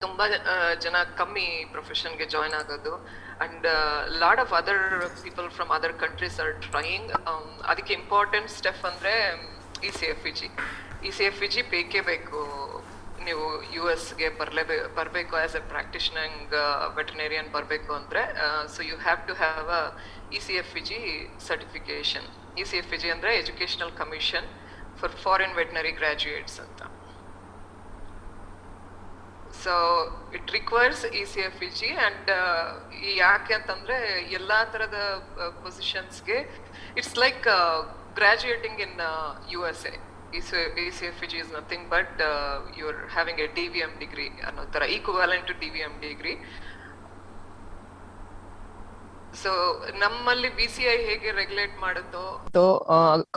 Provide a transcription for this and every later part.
ತುಂಬಾ ಜನ ಕಮ್ಮಿ ಪ್ರೊಫೆಷನ್ಗೆ ಜಾಯ್ನ್ ಆಗೋದು and lot of other people from other countries are trying. ಅದಕ್ಕೆ ಇಂಪಾರ್ಟೆಂಟ್ ಸ್ಟೆಪ್ ಅಂದ್ರೆ ECFEG ಬೇಕೇ ಬೇಕು. ನೀವು US ಗೆ ಬರಬೇಕು ಆಸ್ ಎ ಪ್ರಾಕ್ಟಿಷನಿಂಗ್ ವೆಟರ್ನೇರಿಯನ್ ಬರಬೇಕು ಅಂದ್ರೆ so you have to have a ECFEG certification. ECFEG ಅಂದ್ರೆ educational commission for foreign veterinary graduates ಅಂತ. So it requires ECFEG and ಯಾಕೆ ಅಂತಂದ್ರೆ ಎಲ್ಲಾ ತರದ ಪೊಸಿಷನ್ಸ್ಗೆ it's like graduating in USA. ECFEG is nothing but you're having a DVM degree ಅನ್ನೋ ತರ, equivalent to DVM degree. So ನಮ್ಮಲ್ಲಿ BCI ಹೇಗೆ ರೆಗ್ಯುಲೇಟ್ ಮಾಡುತ್ತೋ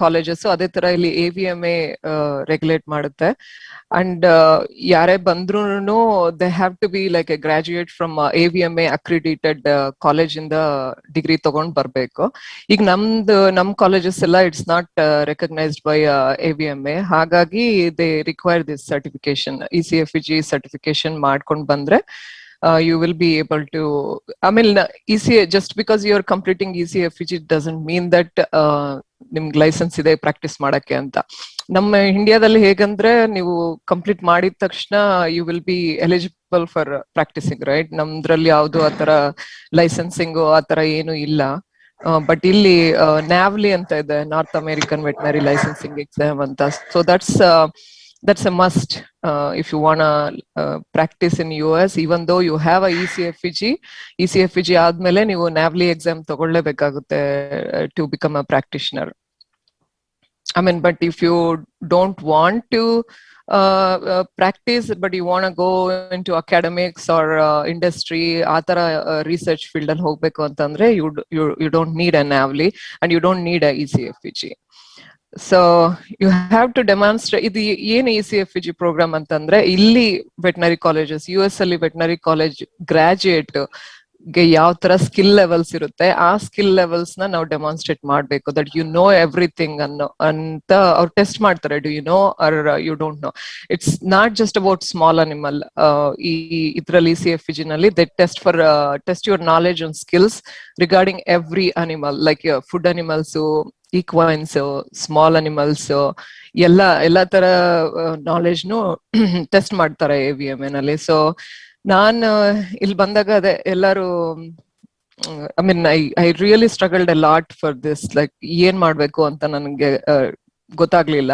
ಕಾಲೇಜಸ್ ಅದೇ ತರ ಇಲ್ಲಿ AVMA ರೆಗ್ಯುಲೇಟ್ ಮಾಡುತ್ತೆ. ಅಂಡ್ ಯಾರೇ ಬಂದ್ರು they have to be like a graduate from AVMA accredited college ಇಂದ ಡಿಗ್ರಿ ತಗೊಂಡ್ ಬರ್ಬೇಕು. ಈಗ ನಮ್ ಕಾಲೇಜಸ್ ಎಲ್ಲ it's not recognized by AVMA, ಹಾಗಾಗಿ they require this certification. ECFEG certification ಮಾಡ್ಕೊಂಡ್ ಬಂದ್ರೆ you will be able to, I mean, just because you're completing ECFEG doesn't mean that ನಿಮ್ಗೆ ಲೈಸೆನ್ಸ್ ಇದೆ ಪ್ರಾಕ್ಟೀಸ್ ಮಾಡಕ್ಕೆ ಅಂತ. ನಮ್ಮ ಇಂಡಿಯಾದಲ್ಲಿ ಹೇಗಂದ್ರೆ ನೀವು ಕಂಪ್ಲೀಟ್ ಮಾಡಿದ ತಕ್ಷಣ you will be eligible for practicing, right? ನಮ್ದ್ರಲ್ಲಿ ಯಾವ್ದು ಆತರ ಲೈಸೆನ್ಸಿಂಗ್ ಆತರ ಏನು ಇಲ್ಲ. ಬಟ್ ಇಲ್ಲಿ NAVLE ಅಂತ ಇದೆ, North American veterinary licensing exam ಅಂತ. So that's a must if you wanna practice in US. Even though you have a ECFEG ಆದ್ಮೇಲೆ ನೀವು NAVLE exam ತಗೊಳ್ಳೇಬೇಕಾಗುತ್ತೆ to become a practitioner. I mean, but if you don't want to practice but you want to go into academics or industry ಆ ತರ research field ಅಲ್ಲಿ ಹೋಗ್ಬೇಕು ಅಂತಂದ್ರೆ you don't need a NAVLE and you don't need a ECFEG. So you have to demonstrate. ಇದು ಏನು ECFEG program ಅಂತಂದ್ರೆ, ಇಲ್ಲಿ veterinary colleges US ಅಲ್ಲಿ ವೆಟನರಿ ಕಾಲೇಜ್ ಗ್ರಾಜುಯೇಟ್ ಗೆ ಯಾವ ತರ ಸ್ಕಿಲ್ ಲೆವೆಲ್ಸ್ ಇರುತ್ತೆ ಆ ಸ್ಕಿಲ್ ಲೆವೆಲ್ಸ್ ನ ನಾವು ಡೆಮಾನ್ಸ್ಟ್ರೇಟ್ ಮಾಡ್ಬೇಕು. ದಟ್ ಯು ನೋ ಎವ್ರಿಥಿಂಗ್ ಅಂತ ಅವ್ರು ಟೆಸ್ಟ್ ಮಾಡ್ತಾರೆ. Do you know or you don't know. It's not just about small animal. ಈ ಇದ್ರಲ್ಲಿ ECFEG ನಲ್ಲಿ they test your knowledge on skills regarding every animal, like food animals, equines, small animals, ಎಲ್ಲಾ ತರ ನಾಲೆಜ್ನು test ಮಾಡ್ತಾರೆ AVMA ನಲ್ಲಿ. So ನಾನು ಇಲ್ಲಿ ಬಂದಾಗ ಅದೇ ಎಲ್ಲಾರು I mean I really struggled a lot for this. Like ಏನ್ ಮಾಡ್ಬೇಕು ಅಂತ ನನಗೆ ಗೊತ್ತಾಗ್ಲಿಲ್ಲ.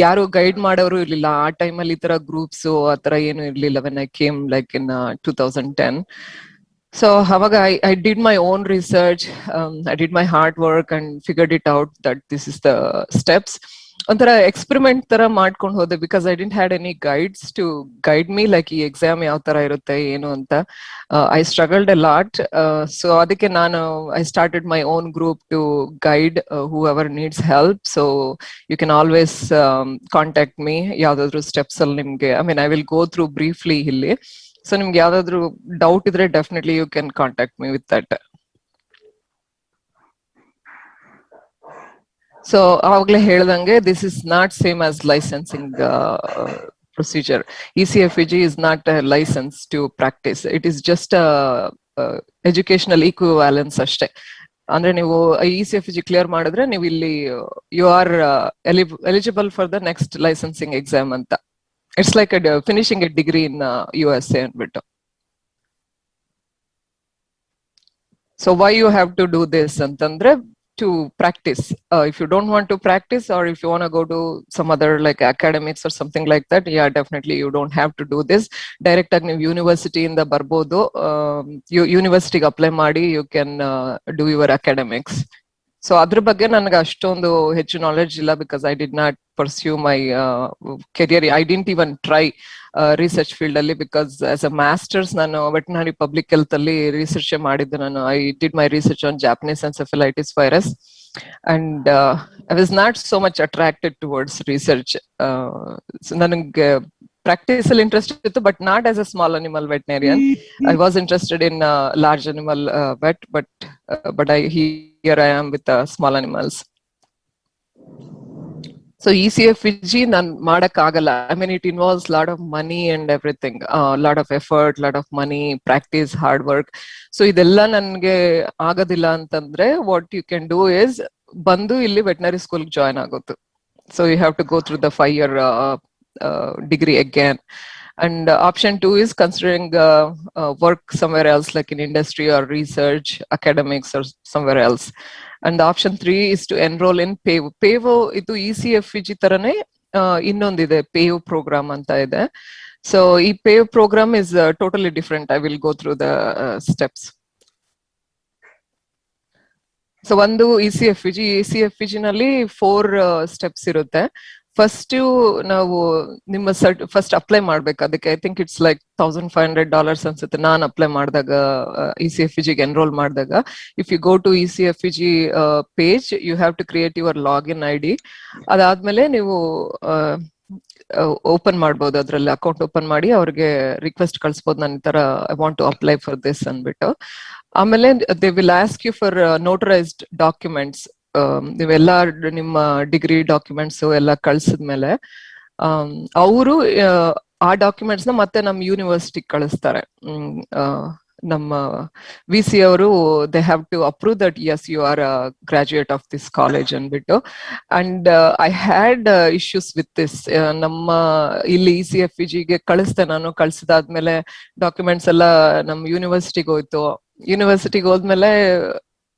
ಯಾರು ಗೈಡ್ ಮಾಡೋರು ಇರ್ಲಿಲ್ಲ ಆ ಟೈಮಲ್ಲಿ. ಈ ತರ ಗ್ರೂಪ್ಸ್ ಆತರ ಏನು ಇರ್ಲಿಲ್ಲ when I came like in 2010. So Havaga, I did my own research, I did my hard work and figured it out that this is the steps. ಒಂಥರ ಎಕ್ಸ್ಪೆರಿಮೆಂಟ್ ತರ ಮಾಡ್ಕೊಂಡು ಹೋದೆ, because I didn't had any guides to guide me like ಈ exam ಯಾವ ತರ ಇರುತ್ತೆ ಏನು ಅಂತ. I struggled a lot. So ಅದಕ್ಕೆ ನಾನು I started my own group to guide whoever needs help. So you can always contact me. ಯಾವ್ದಾದ್ರು steps ಅಲ್ಲಿ ನಿಮ್ಗೆ, I mean I will go through briefly ಇಲ್ಲಿ. ಸೊ ನಿಮ್ಗೆ ಯಾವ್ದಾದ್ರು doubt ಇದ್ರೆ definitely you can contact me with that. So ಆವಾಗಲೇ ಹೇಳ್ದಂಗೆ this is not same as licensing procedure. ECFEG is not a license to practice. It is just a educational equivalence ಅಷ್ಟೇ. ಅಂದ್ರೆ ನೀವು ECFEG clear ಮಾಡಿದ್ರೆ ನೀವು ಇಲ್ಲಿ you are eligible for the next licensing exam ಅಂತ. It's like finishing a degree in USA ಅಂದ್ಬಿಟ್ಟು. So why you have to do this ಅಂತಂದ್ರೆ to practice. If you don't want to practice, or if you want to go to some other like academics or something like that, yeah, definitely you don't have to do this. Direct ag ನೀವು university ಇಂದ ಬರ್ಬೋದು. ಯೂನಿವರ್ಸಿಟಿಗೆ apply ಮಾಡಿ you can do your academics. So ಅದ್ರ ಬಗ್ಗೆ ನನಗೆ ಅಷ್ಟೊಂದು ಹೆಚ್ಚು knowledge ಇಲ್ಲ, because I did not pursue my career. I didn't even try research field ಅಲ್ಲಿ, ಬಿಕಾಸ್ ಆಸ್ ಅ ಮಾಸ್ಟರ್ಸ್ ನಾನು ವೆಟರ್ನರಿ ಪಬ್ಲಿಕ್ ಹೆಲ್ತ್ ಅಲ್ಲಿ ರಿಸರ್ಚ್ ಮಾಡಿದ್ದೆ. ನಾನು I did my research on Japanese encephalitis virus and I was not so much attracted towards research. ನನಗೆ practice ಅಲ್ಲಿ interest ಇತ್ತು, but not as a small animal veterinarian. I was interested in large animal vet, but here I am with small animals. So ECFEG ನಾನ್ ಮಾಡಕ್ ಆಗಲ್ಲ. I mean, it involves lot of money and everything, lot of effort, lot of money, practice, hard work. So ಇದೆಲ್ಲ ನನ್ಗೆ ಆಗೋದಿಲ್ಲ ಅಂತಂದ್ರೆ what you can do is ಬಂದು ಇಲ್ಲಿ veterinary school join ಆಗೋದು. So you have to go through the 5-year degree again. And option 2 is considering work somewhere else, like in industry or research, academics, or somewhere else. And option 3 is to enroll in PAVO. PAVO ಇದು ECFEG ತರನೇ ಇನ್ನೊಂದಿದೆ, PAVO program ಅಂತ ಇದೆ. So ಈ PAVO program is totally different. I will go through the steps. So ಒಂದು ECFEG ನಲ್ಲಿ 4 steps ಇರುತ್ತೆ. First ನಾವು ನಿಮ್ಮ ಫಸ್ಟ್ ಅಪ್ಲೈ ಮಾಡ್ಬೇಕು ಅದಕ್ಕೆ. ಐ ಥಿಂಕ್ ಇಟ್ಸ್ ಲೈಕ್ $1,500 ಅನ್ಸುತ್ತೆ. ನಾನು ಅಪ್ಲೈ ಮಾಡಿದಾಗ ECFEG ಎನ್ರೋಲ್ ಮಾಡಿದಾಗ, if you go to ECFEG page, you have to create your login ID. ಅದಾದ್ಮೇಲೆ ನೀವು ಓಪನ್ ಮಾಡ್ಬೋದು, ಅದ್ರಲ್ಲಿ ಅಕೌಂಟ್ ಓಪನ್ ಮಾಡಿ ಅವ್ರಿಗೆ ರಿಕ್ವೆಸ್ಟ್ ಕಳ್ಸ್ಬೋದು, ನನ್ನ ತರ I want to apply for this ಅಂದ್ಬಿಟ್ಟು. ಆಮೇಲೆ they will ask you for notarized documents. ನೀವೆಲ್ಲ ನಿಮ್ಮ ಡಿಗ್ರಿ ಡಾಕ್ಯುಮೆಂಟ್ಸ್ ಎಲ್ಲ ಕಳ್ಸಿದ್ಮೇಲೆ ಅವರು ಆ ಡಾಕ್ಯುಮೆಂಟ್ಸ್ ನ ಮತ್ತೆ ನಮ್ಮ ಯೂನಿವರ್ಸಿಟಿ ಕಳಿಸ್ತಾರೆ. ನಮ್ಮ VC ಅವರು they have to approve that yes you are a graduate of this college ಅಂದ್ಬಿಟ್ಟು. And I had issues with this. ನಮ್ಮ ಇಲ್ಲಿ ECFEG ಗೆ ಕಳಿಸ್ದೆ ನಾನು. ಕಳ್ಸಿದಾದ್ಮೇಲೆ ಡಾಕ್ಯುಮೆಂಟ್ಸ್ ಎಲ್ಲ ನಮ್ಮ ಯೂನಿವರ್ಸಿಟಿಗೆ ಹೋಯ್ತು. ಯೂನಿವರ್ಸಿಟಿಗೆ ಹೋದ್ಮೇಲೆ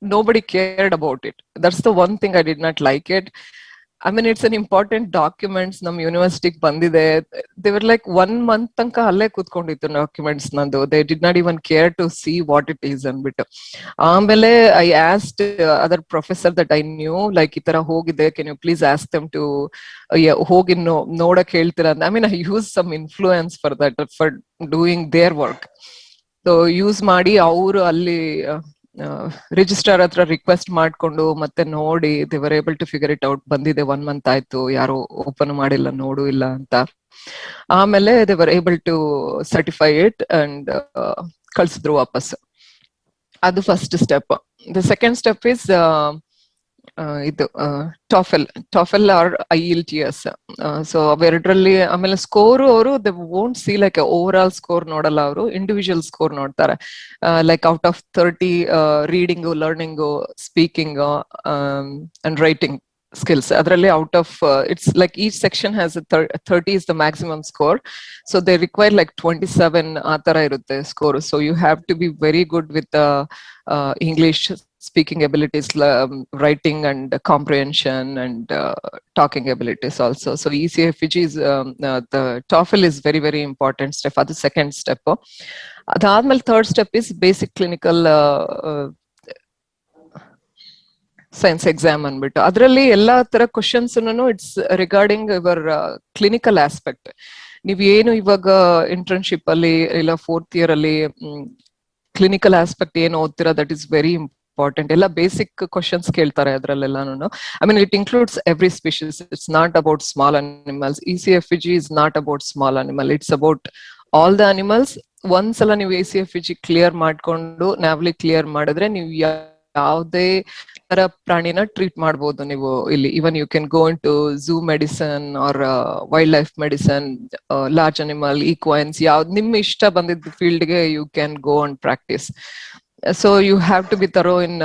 nobody cared about it. That's the one thing I did not like it. I mean, it's an important document. Nam university bandide. They were like 1 month tanka alle kutkonditu documents nandu. They did not even care to see what it is anbittu. Aamele I asked other professor that I knew, like itara hogide, can you please ask them to hogi nodak heltira. I mean, I used some influence for that, for doing their work. So use ಮಾಡಿ ಅವರು ಅಲ್ಲಿ registrar ಹತ್ರ request ಮಾಡ್ಕೊಂಡು ಮತ್ತೆ ನೋಡಿ, they were able to figure it out. ಬಂದಿದೆ 1 month ಆಯ್ತು, ಯಾರು ಓಪನ್ ಮಾಡಿಲ್ಲ, ನೋಡು ಇಲ್ಲ ಅಂತ. ಆಮೇಲೆ they were able to certify it and ಕಳ್ಸಿದ್ರು ವಾಪಸ್. ಅದು first step. The second step is ಇದು TOEFL ಆರ್ IELTS. ಸೊ ಅವೆರಡರಲ್ಲಿ ಆಮೇಲೆ ಸ್ಕೋರು ಅವರು they won't see like overall score ನೋಡಲ್ಲ, ಅವರು ಇಂಡಿವಿಜುವಲ್ ಸ್ಕೋರ್ ನೋಡ್ತಾರೆ. Like out of 30 reading, learning, speaking and writing skills. Adರಲ್ಲಿ out of it's like each section has a 30 is the maximum score, so they require like 27 ಆತರ ಇರುತ್ತೆ score. So you have to be very good with English speaking abilities, writing and comprehension, and talking abilities also. So ECFEG is the TOEFL is very very important step. That's the second step. Adadmel third step is basic clinical science exam ಅಂದ್ಬಿಟ್ಟು. ಅದರಲ್ಲಿ ಎಲ್ಲಾ ತರ questions it's regarding your clinical aspect. ನೀವ್ ಏನು ಇವಾಗ internship ಅಲ್ಲಿ ಇಲ್ಲ 4th year ಅಲ್ಲಿ ಕ್ಲಿನಿಕಲ್ ಆಸ್ಪೆಕ್ಟ್ ಏನು ಓದ್ತೀರಾ, ದಟ್ ಇಸ್ ವೆರಿ ಇಂಪಾರ್ಟೆಂಟ್. ಎಲ್ಲ ಬೇಸಿಕ್ ಕ್ವಶನ್ಸ್ ಕೇಳ್ತಾರೆ ಅದ್ರಲ್ಲೆಲ್ಲಾನು. I mean it includes every species. It's not about small animals. ECFEG is not about small animal, it's about all the animals. ಒಂದ್ಸಲ ನೀವು ECFEG clear ಮಾಡ್ಕೊಂಡು ನ್ಯಾವ್ಲಿ clear ಮಾಡಿದ್ರೆ ನೀವು ಯಾವುದೇ ತರ ಪ್ರಾಣಿನ ಟ್ರೀಟ್ ಮಾಡಬಹುದು ನೀವು ಇಲ್ಲಿ. Even you can go into zoo medicine or wildlife medicine, large animal, equines, ಯಾವ್ದು ನಿಮ್ ಇಷ್ಟ ಬಂದಿದ್ದ ಫೀಲ್ಡ್ಗೆ you can go and practice. So you have to be thorough in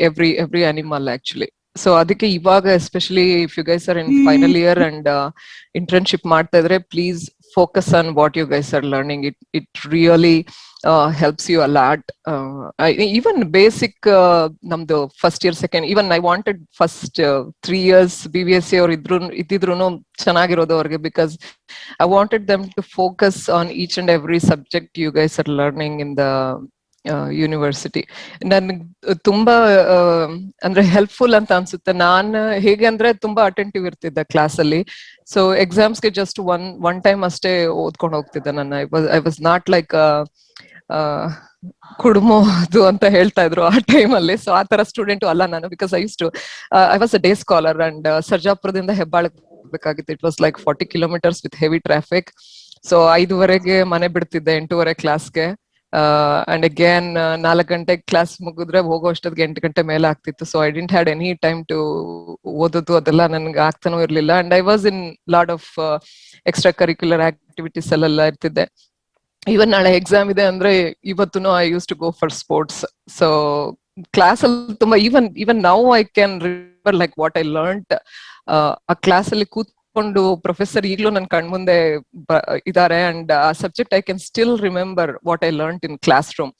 every animal actually. ಸೊ ಅದಕ್ಕೆ ಇವಾಗ especially if you guys are in final year and internship ಮಾಡ್ತಾ ಇದ್ರೆ, please focus on what you guys are learning. It really helps you a lot. Even basic namdu first year, second, even I wanted first 3 years BBSc or ididruno chanagirodu avarge, because I wanted them to focus on each and every subject you guys are learning in the university. ನನ್ಗೆ ತುಂಬಾ ಅಂದ್ರೆ helpful ಅಂತ ಅನ್ಸುತ್ತೆ. ನಾನು ಹೇಗೆ ಅಂದ್ರೆ ತುಂಬಾ attentive ಇರ್ತಿದ್ದೆ ಕ್ಲಾಸ್ ಅಲ್ಲಿ. ಸೊ ಎಕ್ಸಾಮ್ಸ್ಗೆ ಜಸ್ಟ್ ಒನ್ ಟೈಮ್ ಅಷ್ಟೇ ಓದ್ಕೊಂಡು ಹೋಗ್ತಿದ್ದೆ ನಾನು. ಐ ವಾಸ್ ನಾಟ್ ಲೈಕ್ ಕುಡುಮೋದು ಅಂತ ಹೇಳ್ತಾ ಇದ್ರು ಆ ಟೈಮ್ ಅಲ್ಲಿ. ಸೊ ಆ ತರ ಸ್ಟೂಡೆಂಟ್ ಅಲ್ಲ ನಾನು, because I was a day scholar and ಸರ್ಜಾಪುರದಿಂದ ಹೆಬ್ಬಾಳಕ್ಕೆ ಬೇಕಾಗಿತ್ತು. It was like 40 kilometers with heavy traffic. So 5:30 ಮನೆ ಬಿಡ್ತಿದ್ದೆ, 8:30 ಕ್ಲಾಸ್ಗೆ. ಅಂಡ್ ಅಗೇನ್ 4 ಗಂಟೆಗೆ ಕ್ಲಾಸ್ ಮುಗಿದ್ರೆ ಹೋಗೋ ಅಷ್ಟೊತ್ತಿಗೆ 8 ಗಂಟೆ ಮೇಲೆ ಆಗ್ತಿತ್ತು. So I didn't had any time to ಓದೋದು ಅದೆಲ್ಲ ನನ್ಗೆ ಆಗ್ತಾನೂ ಇರ್ಲಿಲ್ಲ. And I was in lot of extra curricular activities ಅಲ್ಲೆಲ್ಲ ಇರ್ತಿದ್ದೆ. ಇವನ್ ನಾಳೆ ಎಕ್ಸಾಮ್ ಇದೆ ಅಂದ್ರೆ ಇವತ್ತು I use to go for sports. So class ಅಲ್ಲಿ ತುಂಬಾ even now I can remember like what I learned. ಆ ಕ್ಲಾಸ್ ಅಲ್ಲಿ ಕೂತ್ಕೊಂಡು ಪ್ರೊಫೆಸರ್ ಈಗ್ಲೂ ನನ್ ಕಣ್ಮುಂದೆ ಇದಾರೆ. ಅಂಡ್ ಆ subject I can still remember what I learn in classroom.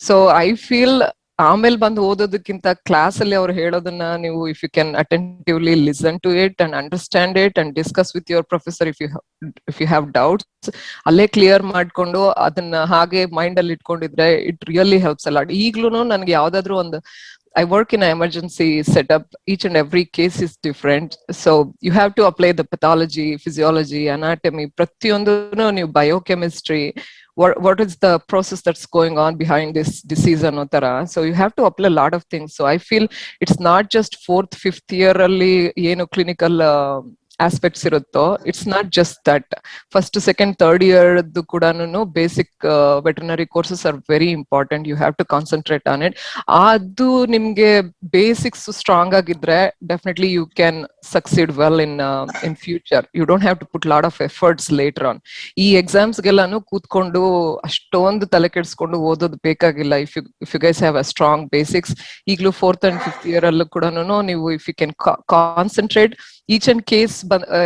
So I feel ಆಮೇಲೆ ಬಂದು ಓದೋದಕ್ಕಿಂತ ಕ್ಲಾಸ್ ಅಲ್ಲಿ ಅವ್ರು ಹೇಳೋದನ್ನ ನೀವು if you can attentively listen to it and understand it and discuss with your professor if you have doubts, ಅಲ್ಲೇ clear ಮಾಡ್ಕೊಂಡು ಅದನ್ನ ಹಾಗೆ ಮೈಂಡ್ ಅಲ್ಲಿ ಇಟ್ಕೊಂಡಿದ್ರೆ ಇಟ್ ರಿಯಲಿ ಹೆಲ್ಪ್ಸ್ ಅಲಾಟ್. ಈಗ್ಲೂ ನನ್ಗೆ ಯಾವ್ದಾದ್ರು ಒಂದು I work in an emergency setup. Each and every case is different. So you have to apply the pathology, physiology, anatomy, pratyondunu new biochemistry. What is the process that's going on behind this disease anotara. So you have to apply a lot of things. So I feel it's not just 4th, 5th year alli ಏನು clinical aspects ಇರುತ್ತೋ, it's not just that. First, second, third year ಕೂಡ basic veterinary courses are very important. You have to concentrate on it. ಅದು ನಿಮ್ಗೆ basics strong ಆಗಿದ್ರೆ definitely you can succeed well in future. You don't have to put lot of efforts later on. ಈ ಎಕ್ಸಾಮ್ಸ್ಗೆಲ್ಲಾನು ಕೂತ್ಕೊಂಡು ಅಷ್ಟೊಂದು ತಲೆ ಕೆಡಿಸ್ಕೊಂಡು ಓದೋದು ಬೇಕಾಗಿಲ್ಲ. If you guys have a strong basics, ಈಗಲೂ 4th and 5th ಇಯರ್ ಅಲ್ಲೂ ಕೂಡ ನೀವು if you can concentrate each and case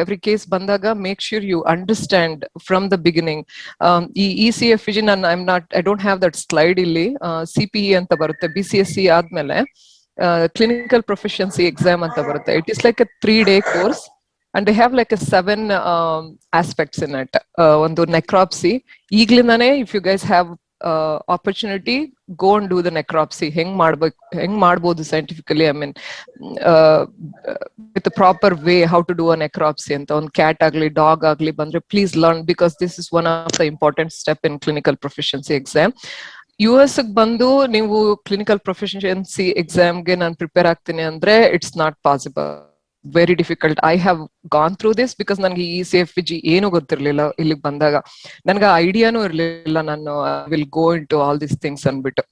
every case bandaga, make sure you understand from the beginning. ECFG I don't have that slide illi. CPE anta barutte, BCSC ಆದ್ಮೇಲೆ clinical proficiency exam anta barutte. It is like a 3-day course and they have like a 7 aspects in it. ಒಂದು necropsy ಈಗ್ಲಿಂದಾನೆ if you guys have opportunity, go and do the necropsy. ಹೆಂಗ್ ಮಾಡ್ಬೋದು scientifically, I mean with the proper way how to do a necropsy ಅಂತ. ಒಂದು cat ಆಗ್ಲಿ dog ಆಗ್ಲಿ ಬಂದ್ರೆ please learn, because this is one of the important step in clinical proficiency exam. US ಬಂದು ನೀವು clinical proficiency exam ಗೆ ನಾನು prepare ಆಗ್ತೀನಿ ಅಂದ್ರೆ it's not possible. Very difficult. I have gone through this because ನನಗೆ ECFG ಏನು ಗೊತ್ತಿರ್ಲಿಲ್ಲ. ಇಲ್ಲಿಗೆ ಬಂದಾಗ ನನ್ಗೆ ಐಡಿಯಾನು ಇರ್ಲಿಲ್ಲ ನಾನು will go into all these things ಅನ್ಬಿಟ್ಟು.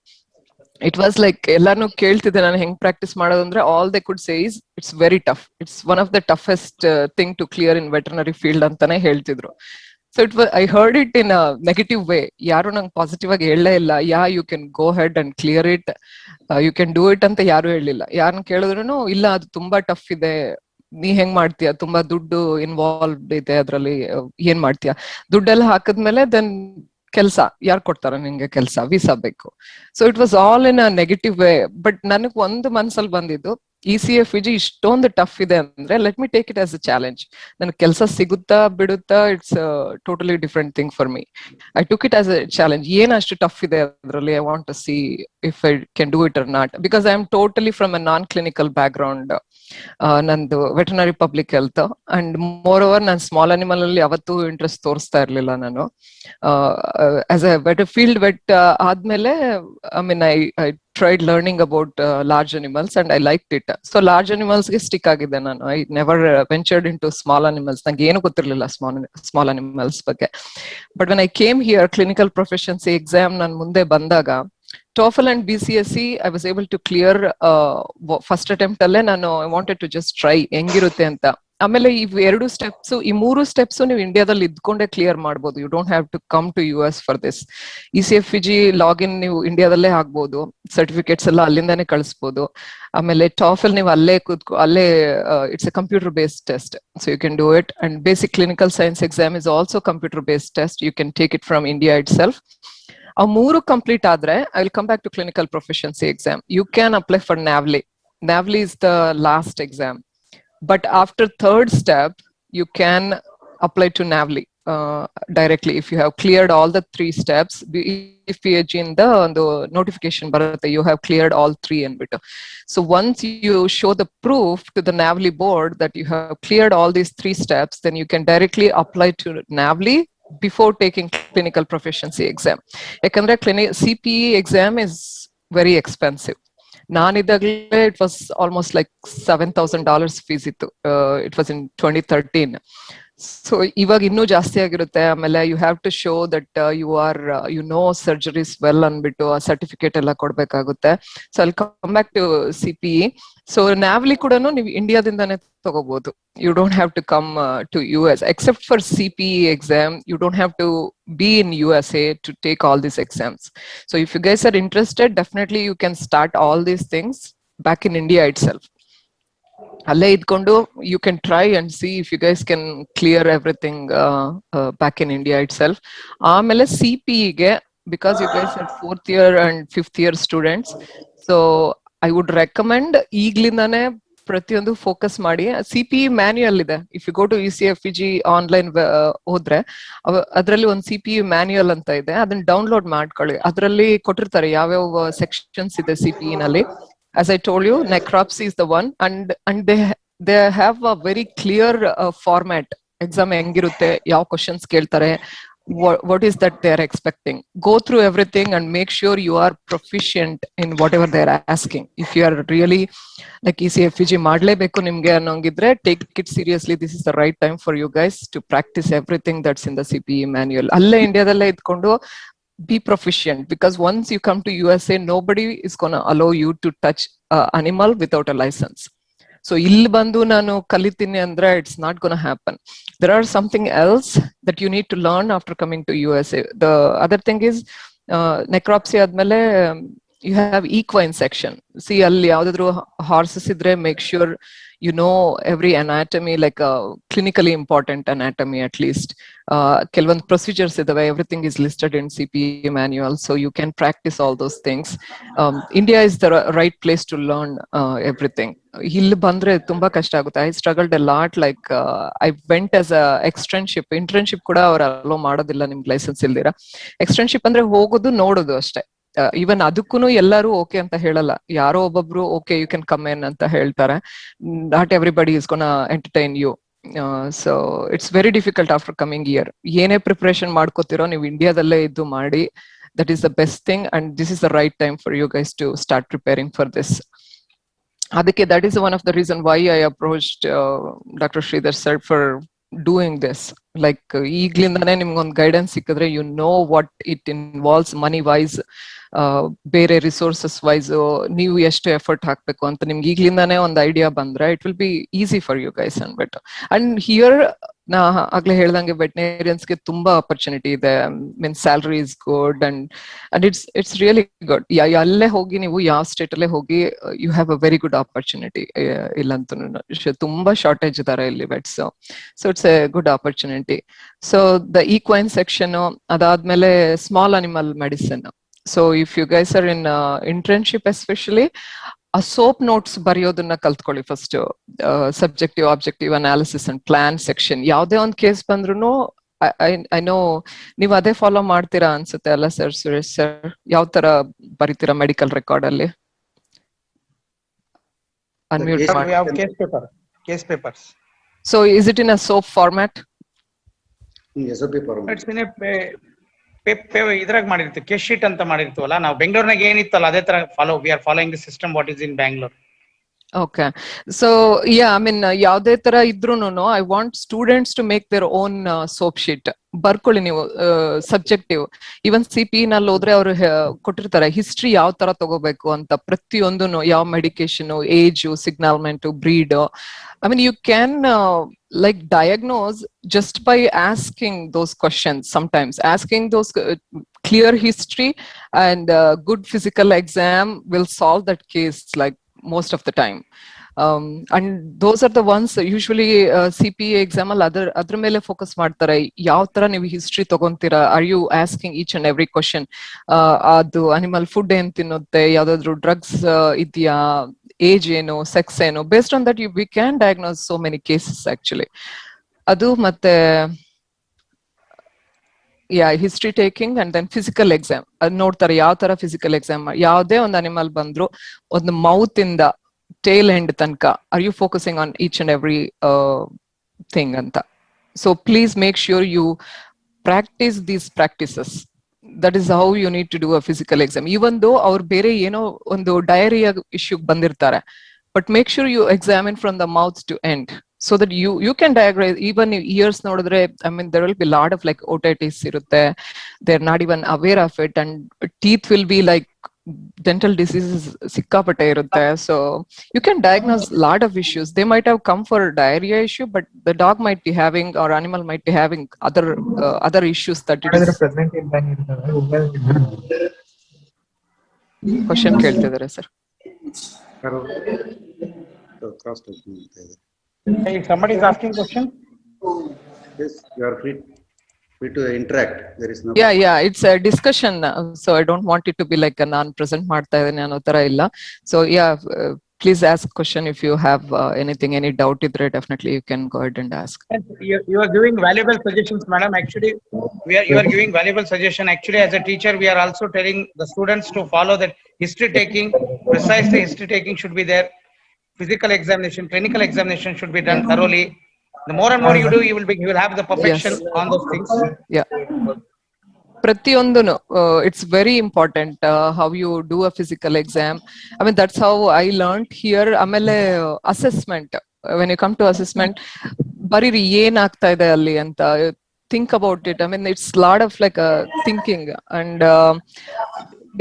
ಇಟ್ ವಾಸ್ ಲೈಕ್ ಎಲ್ಲಾನು ಕೇಳ್ತಿದ್ದೆ ನಾನು ಹೆಂಗ್ ಪ್ರಾಕ್ಟೀಸ್ ಮಾಡೋದಂದ್ರೆ all they could say is it's very tough. It's one of the toughest thing to clear in veterinary field ಅಂತಾನೆ ಹೇಳ್ತಿದ್ರು. So I heard it in a negative way. ಯಾರು ನಂಗೆ positive ಆಗಿ ಹೇಳಲೇ ಇಲ್ಲ. You can go head and clear it, you can do it ಅಂತ ಯಾರು ಹೇಳಿಲ್ಲ. ಯಾರನ್ನ ಕೇಳಿದ್ರು ಇಲ್ಲ ಅದು ತುಂಬಾ ಟಫ್ ಇದೆ, ನೀ ಹೆಂಗ್ ಮಾಡ್ತೀಯ, ತುಂಬಾ ದುಡ್ಡು ಇನ್ವಾಲ್ವ್ಡ್ ಇದೆ ಅದ್ರಲ್ಲಿ, ಏನ್ ಮಾಡ್ತೀಯ, ದುಡ್ಡೆಲ್ಲ ಹಾಕಿದ್ಮೇಲೆ ದೆನ್ ಕೆಲ್ಸ ಯಾರು ಕೊಡ್ತಾರ ನಿಂಗೆ, ಕೆಲ್ಸ ವೀಸಾ ಬೇಕು. So it was all in a negative way. But ನನಗ್ ಒಂದು ಮನ್ಸಲ್ಲಿ ಬಂದಿದ್ದು, ECFG ಇಷ್ಟೊಂದು ಟಫ್ ಇದೆ ಅಂದ್ರೆ let me take it as a challenge. ನನ್ಗೆ ಕೆಲಸ ಸಿಗುತ್ತಾ ಬಿಡುತ್ತಾ, it's totally different thing for me. I took it as a challenge. ಏನ್ ಅಷ್ಟು ಟಫ್ ಇದೆ ಅದರಲ್ಲಿ, I want to C if I can do it R not, because I am totally from a non clinical back ground. ನಂದು veterinary public health and more over ನಾನು small animal ಅಲ್ಲಿ ಯಾವತ್ತೂ interest ತೋರಿಸ್ತಾ ಇರ್ಲಿಲ್ಲ. ನಾನು as A field vet ಆದ್ಮೇಲೆ I mean I tried learning about large animals and I liked it. So large animals ಗೆ stick ಆಗಿದ್ದೆ ನಾನು. I never ventured into small animals. ನಂಗೆ ಏನು ಗೊತ್ತಿರ್ಲಿಲ್ಲ small animals ಬಗ್ಗೆ. But when I came here, clinical proficiency exam ನಾನು ಮುಂದೆ ಬಂದಾಗ, TOEFL and BCSE I was able to clear first attempt ಅಲ್ಲೇ. ನಾನು I wanted to just try ಹೆಂಗಿರುತ್ತೆ ಅಂತ. ಆಮೇಲೆ ಈ 2 ಸ್ಟೆಪ್ಸ್, ಈ 3 ಸ್ಟೆಪ್ಸ್ ನೀವು ಇಂಡಿಯಾದಲ್ಲಿ ಇದ್ಕೊಂಡೆ ಕ್ಲಿಯರ್ ಮಾಡ್ಬೋದು. You don't have to come to US for this. ECFG login ನೀವು ಇಂಡಿಯಾದಲ್ಲೇ ಆಗ್ಬೋದು, ಸರ್ಟಿಫಿಕೇಟ್ಸ್ ಎಲ್ಲ ಅಲ್ಲಿಂದಾನೇ ಕಳಿಸ್ಬೋದು. ಆಮೇಲೆ TOEFL ನೀವು ಅಲ್ಲೇ it's a computer based test, so you can do it. And basic clinical science exam is also computer based test. You can take it from India itself. ಆ 3 complete ಆದ್ರೆ I will come back to clinical proficiency exam. You can apply for NAVLE. NAVLE is the last exam. But after 3rd step, you can apply to NAVLE directly if you have cleared all the 3 steps. If in the notification, you have cleared all 3 and bit. So once you show the proof to the NAVLE board that you have cleared all these 3 steps, then you can directly apply to NAVLE before taking clinical proficiency exam. Yakandre CPE exam is very expensive. ನಾನಿದ್ದಾಗಲೇ it was almost like $7,000 fees ಇತ್ತು. It was in 2013. So ಇವಾಗ ಇನ್ನೂ ಜಾಸ್ತಿ ಆಗಿರುತ್ತೆ. ಆಮೇಲೆ you have to show that you are you know surgeries well ಅನ್ಬಿಟ್ಟು ಆ certificate ಎಲ್ಲ ಕೊಡ್ಬೇಕಾಗುತ್ತೆ. ಸೊ ಅಲ್ಲಿ come back to CPE. So NAVLE ಕೂಡ ನೀವು ಇಂಡಿಯಾದಿಂದಾನೇ ತಗೋಬಹುದು. You don't have to come to US except for CPE exam. You don't have to be in USA to take all these exams. So if you guys are interested, definitely you can start all these things back in India itself. ಅಲ್ಲೇ ಇದ್ಕೊಂಡು you can try and see if you guys can clear everything back in India itself. ಆಮೇಲೆ CPE ಗೆ, because you guys are 4th year and 5th year students, so I would recommend ಈಗ್ಲಿಂದಾನೇ ಪ್ರತಿಯೊಂದು focus ಮಾಡಿ. CPE manual ಇದೆ. If you go to ECFEG online ಹೋದ್ರೆ ಅದರಲ್ಲಿ ಒಂದು CPE manual ಅಂತ ಇದೆ, ಅದನ್ನ ಡೌನ್ಲೋಡ್ ಮಾಡ್ಕೊಳ್ಳಿ. ಅದರಲ್ಲಿ ಕೊಟ್ಟಿರ್ತಾರೆ ಯಾವ್ಯಾವ ಸೆಕ್ಷನ್ಸ್ ಇದೆ CPE ನಲ್ಲಿ. As I told you, necropsy is the one, and they have a very clear format. Exam ಹೆಂಗಿರುತ್ತೆ, ಯಾವ questions ಕೇಳ್ತಾರೆ, what is that they are expecting. Go through everything and make sure you are proficient in whatever they are asking. If you are really like ECFEG ಮಾಡ್ಲೇಬೇಕು ನಿಮ್ಗೆ ಅನ್ನೋಂಗಿದ್ರೆ, take it seriously. This is the right time for you guys to practice everything that's in the CPE manual. ಅಲ್ಲೇ ಇಂಡಿಯಾದಲ್ಲೇ ಇದ್ಕೊಂಡು be proficient, because once you come to USA, nobody is going to allow you to touch animal without a license. So ಇಲ್ಲಿ ಬಂದು ನಾನು ಕಲಿತೀನಿ ಅಂದ್ರೆ it's not going to happen. There are something else that you need to learn after coming to USA. The other thing is necropsy ಆದ್ಮೇಲೆ you have equine section. See, ಅಲ್ಲಿ ಯಾವ್ದಾದ್ರು horses ಇದ್ರೆ make sure you know every anatomy, like clinically important anatomy at least. ಕೆಲವೊಂದು procedures ಇದಾವೆ, everything is listed in CPE manual, so you can practice all those things. India is the right place to learn everything. ಇಲ್ಲಿ ಬಂದ್ರೆ ತುಂಬಾ ಕಷ್ಟ ಆಗುತ್ತೆ. I struggled a lot, like I went as a internship ಕೂಡ ಅವ್ರು hello ಮಾಡೋದಿಲ್ಲ ನಿಮ್ಗೆ licence ಇಲ್ದಿರ. ಎಕ್ಸ್ಟರ್ನ್ಶಿಪ್ ಅಂದ್ರೆ ಹೋಗೋದು ನೋಡೋದು ಅಷ್ಟೇ. ಈವನ್ ಅದಕ್ಕೂ ಎಲ್ಲರೂ ಓಕೆ ಅಂತ ಹೇಳಲ್ಲ. ಯಾರೋ ಒಬ್ಬೊಬ್ರು okay you can come in ಅಂತ ಹೇಳ್ತಾರೆ. Not everybody is gonna entertain you. So it's very difficult after coming year. ಏನೇ ಪ್ರಿಪರೇಷನ್ ಮಾಡ್ಕೋತಿರೋ ನೀವು ಇಂಡಿಯಾದಲ್ಲೇ ಇದ್ದು ಮಾಡಿ. That is the best thing, and this is the right time for you guys to start preparing for this. ಅದಕ್ಕೆ that is one of the reason why I approached doctor Shridhar sir for doing this. Like ಈಗ್ಲಿಂದಾನೇ ನಿಮ್ಗೊಂದು guidance ಸಿಕ್ಕಿದ್ರೆ you know what it involves money wise, ಬೇರೆ resources wise ನೀವು ಎಷ್ಟು effort ಹಾಕ್ಬೇಕು ಅಂತ ನಿಮ್ಗೆ ಈಗ್ಲಿಂದಾನೇ ಒಂದು ಐಡಿಯಾ ಬಂದ್ರೆ it will be easy for you guys ಅನ್ಬಿಟ್ಟು. ಅಂಡ್ ಹಿಯರ್ ನಾ ಆಗ್ಲೇ ಹೇಳ್ದಂಗೆ ವೆಟನೇರಿಯನ್ಸ್ಗೆ ತುಂಬಾ ಆಪರ್ಚುನಿಟಿ ಇದೆ. Mean salary is good and it's really good. ಅಲ್ಲೇ ಹೋಗಿ ನೀವು ಯಾವ ಸ್ಟೇಟ್ ಅಲ್ಲೇ ಹೋಗಿ you have a very good opportunity. ಇಲ್ಲಂತೂ ತುಂಬಾ ಶಾರ್ಟೇಜ್ ಇದಾರೆ ಇಲ್ಲಿ vets. So it's a good opportunity. So the equine section ಅದಾದ್ಮೇಲೆ small animal medicine. So if you guys are in internship especially, ಆ ಸೋಪ್ ನೋಟ್ಸ್ ಬರೆಯೋದನ್ನ ಕಲ್ತ್ಕೊಳ್ಳಿ first. Subjective objective analysis and plan section. ಯಾವ್ದೇ ಒಂದು case ಬಂದ್ರು I know ನೀವು ಅದೇ follow ಮಾಡ್ತೀರಾ ಅನ್ಸುತ್ತೆ ಅಲ್ಲ ಸರ್? ಸುರೇಶ್ ಸರ್, ಯಾವ ತರ ಬರೀತೀರಾ ಮೆಡಿಕಲ್ ರೆಕಾರ್ಡ್ ಅಲ್ಲಿ? ಅನ್ಮ್ಯೂಟ್ ಮಾಡಿ. Case papers. So is it in a SOAP format? SOP format. It's in a ಇದ್ರಾಗ ಮಾಡಿರ್ತೀವಿ, ಕೇಸ್ ಶೀಟ್ ಅಂತ ಮಾಡಿರ್ತೀವಲ್ಲ ನಾವು. ಬೆಂಗಳೂರಿನಾಗ ಏನಿತ್ತಲ್ಲ ಅದೇ ತರ we are following the system what is in Bangalore. Okay, so yeah, I mean ಯಾವ್ದೇ ತರ ಇದ್ರೂನು I want students to make their own soap sheet. ಬರ್ಕೊಳ್ಳಿ ನೀವು ಸಬ್ಜೆಕ್ಟಿವ್. ಇವನ್ CPE ನಲ್ಲಿ ಹೋದ್ರೆ ಅವ್ರು ಕೊಟ್ಟಿರ್ತಾರೆ ಹಿಸ್ಟ್ರಿ ಯಾವ ತರ ತಗೋಬೇಕು ಅಂತ, ಪ್ರತಿಯೊಂದು ಯಾವ medication, age, signalment, breed. I mean you can like diagnose just by asking those questions. Sometimes asking those clear history and good physical exam will solve that case like most of the time. And those are the ones usually CPA exam ಅಲ್ಲಿ ಅದ್ರ ಮೇಲೆ focus ಮಾಡ್ತಾರೆ. ಯಾವ ತರ ನೀವು history ತಗೊಂತೀರಾ, are you asking each and every question. ಅದು animal food ಏನ್ ತಿನ್ನುತ್ತೆ, ಯಾವ್ದಾದ್ರು ಡ್ರಗ್ಸ್ ಇದೆಯಾ, ಏಜ್ ಏನು, ಸೆಕ್ಸ್ ಏನು. Based on that we can diagnose so many cases actually. ಅದು ಮತ್ತೆ history taking and then physical exam ಅದ್ ನೋಡ್ತಾರೆ. ಯಾವ ತರ ಫಿಸಿಕಲ್ ಎಕ್ಸಾಮ್, ಯಾವ್ದೇ ಒಂದು ಅನಿಮಲ್ ಬಂದ್ರು ಒಂದು ಮೌತ್ ಇಂದ ಟೇಲ್ ಎಂಡ್ ತನಕ are you focusing on each and every thing ಅಂತ. So please make sure you practice these practices. That is how you need to do a physical exam. Even though ಅವ್ರು ಬೇರೆ ಏನೋ ಒಂದು diarrhoea ಇಶ್ಯೂಗ್ ಬಂದಿರ್ತಾರೆ, but make sure you examine from the mouth to end. so that you can diagnose. Even ears nodidre, I mean, there will be a lot of like otitis irutte, they're not even aware of it, and teeth will be like dental diseases sikkapate irutte. So you can diagnose a lot of issues. They might have come for a diarrhea issue, but the dog might be having, or animal might be having other issues that it is. Pregnant ಇದ್ದಂಗೆ ಇರ್ತದೆ. Question ಕೇಳ್ತಿದ್ದಾರೆ sir. Cross talking. Hey, somebody is asking question. Yes, you are free to interact. There is no. Yeah, it's a discussion, so I don't want it to be like a non-present ಮಾಡ್ತಾ ಇದ್ದೇನೆ ಅನ್ನೋ ತರ ಇಲ್ಲ. So yeah, please ask question if you have any doubt idre, definitely you can go ahead and ask. You are giving valuable suggestions, madam. Actually, you are giving valuable suggestion. Actually, as a teacher, we are also telling the students to follow that history taking. Precisely, history taking should be there. Physical examination, clinical examination should be done thoroughly. The more and more you do, you will have the perfection on those things. Yeah. ಪ್ರತಿಯೊಂದನು, it's very important how you do a physical exam. I mean, that's how I learned here. ಆಮೇಲೆ assessment, when you come to assessment, ಬರೀರಿ ಏನ್ ಆಗ್ತಾ ಇದೆ ಅಲ್ಲಿ ಅಂತ think about it. I mean, it's a lot of like thinking, and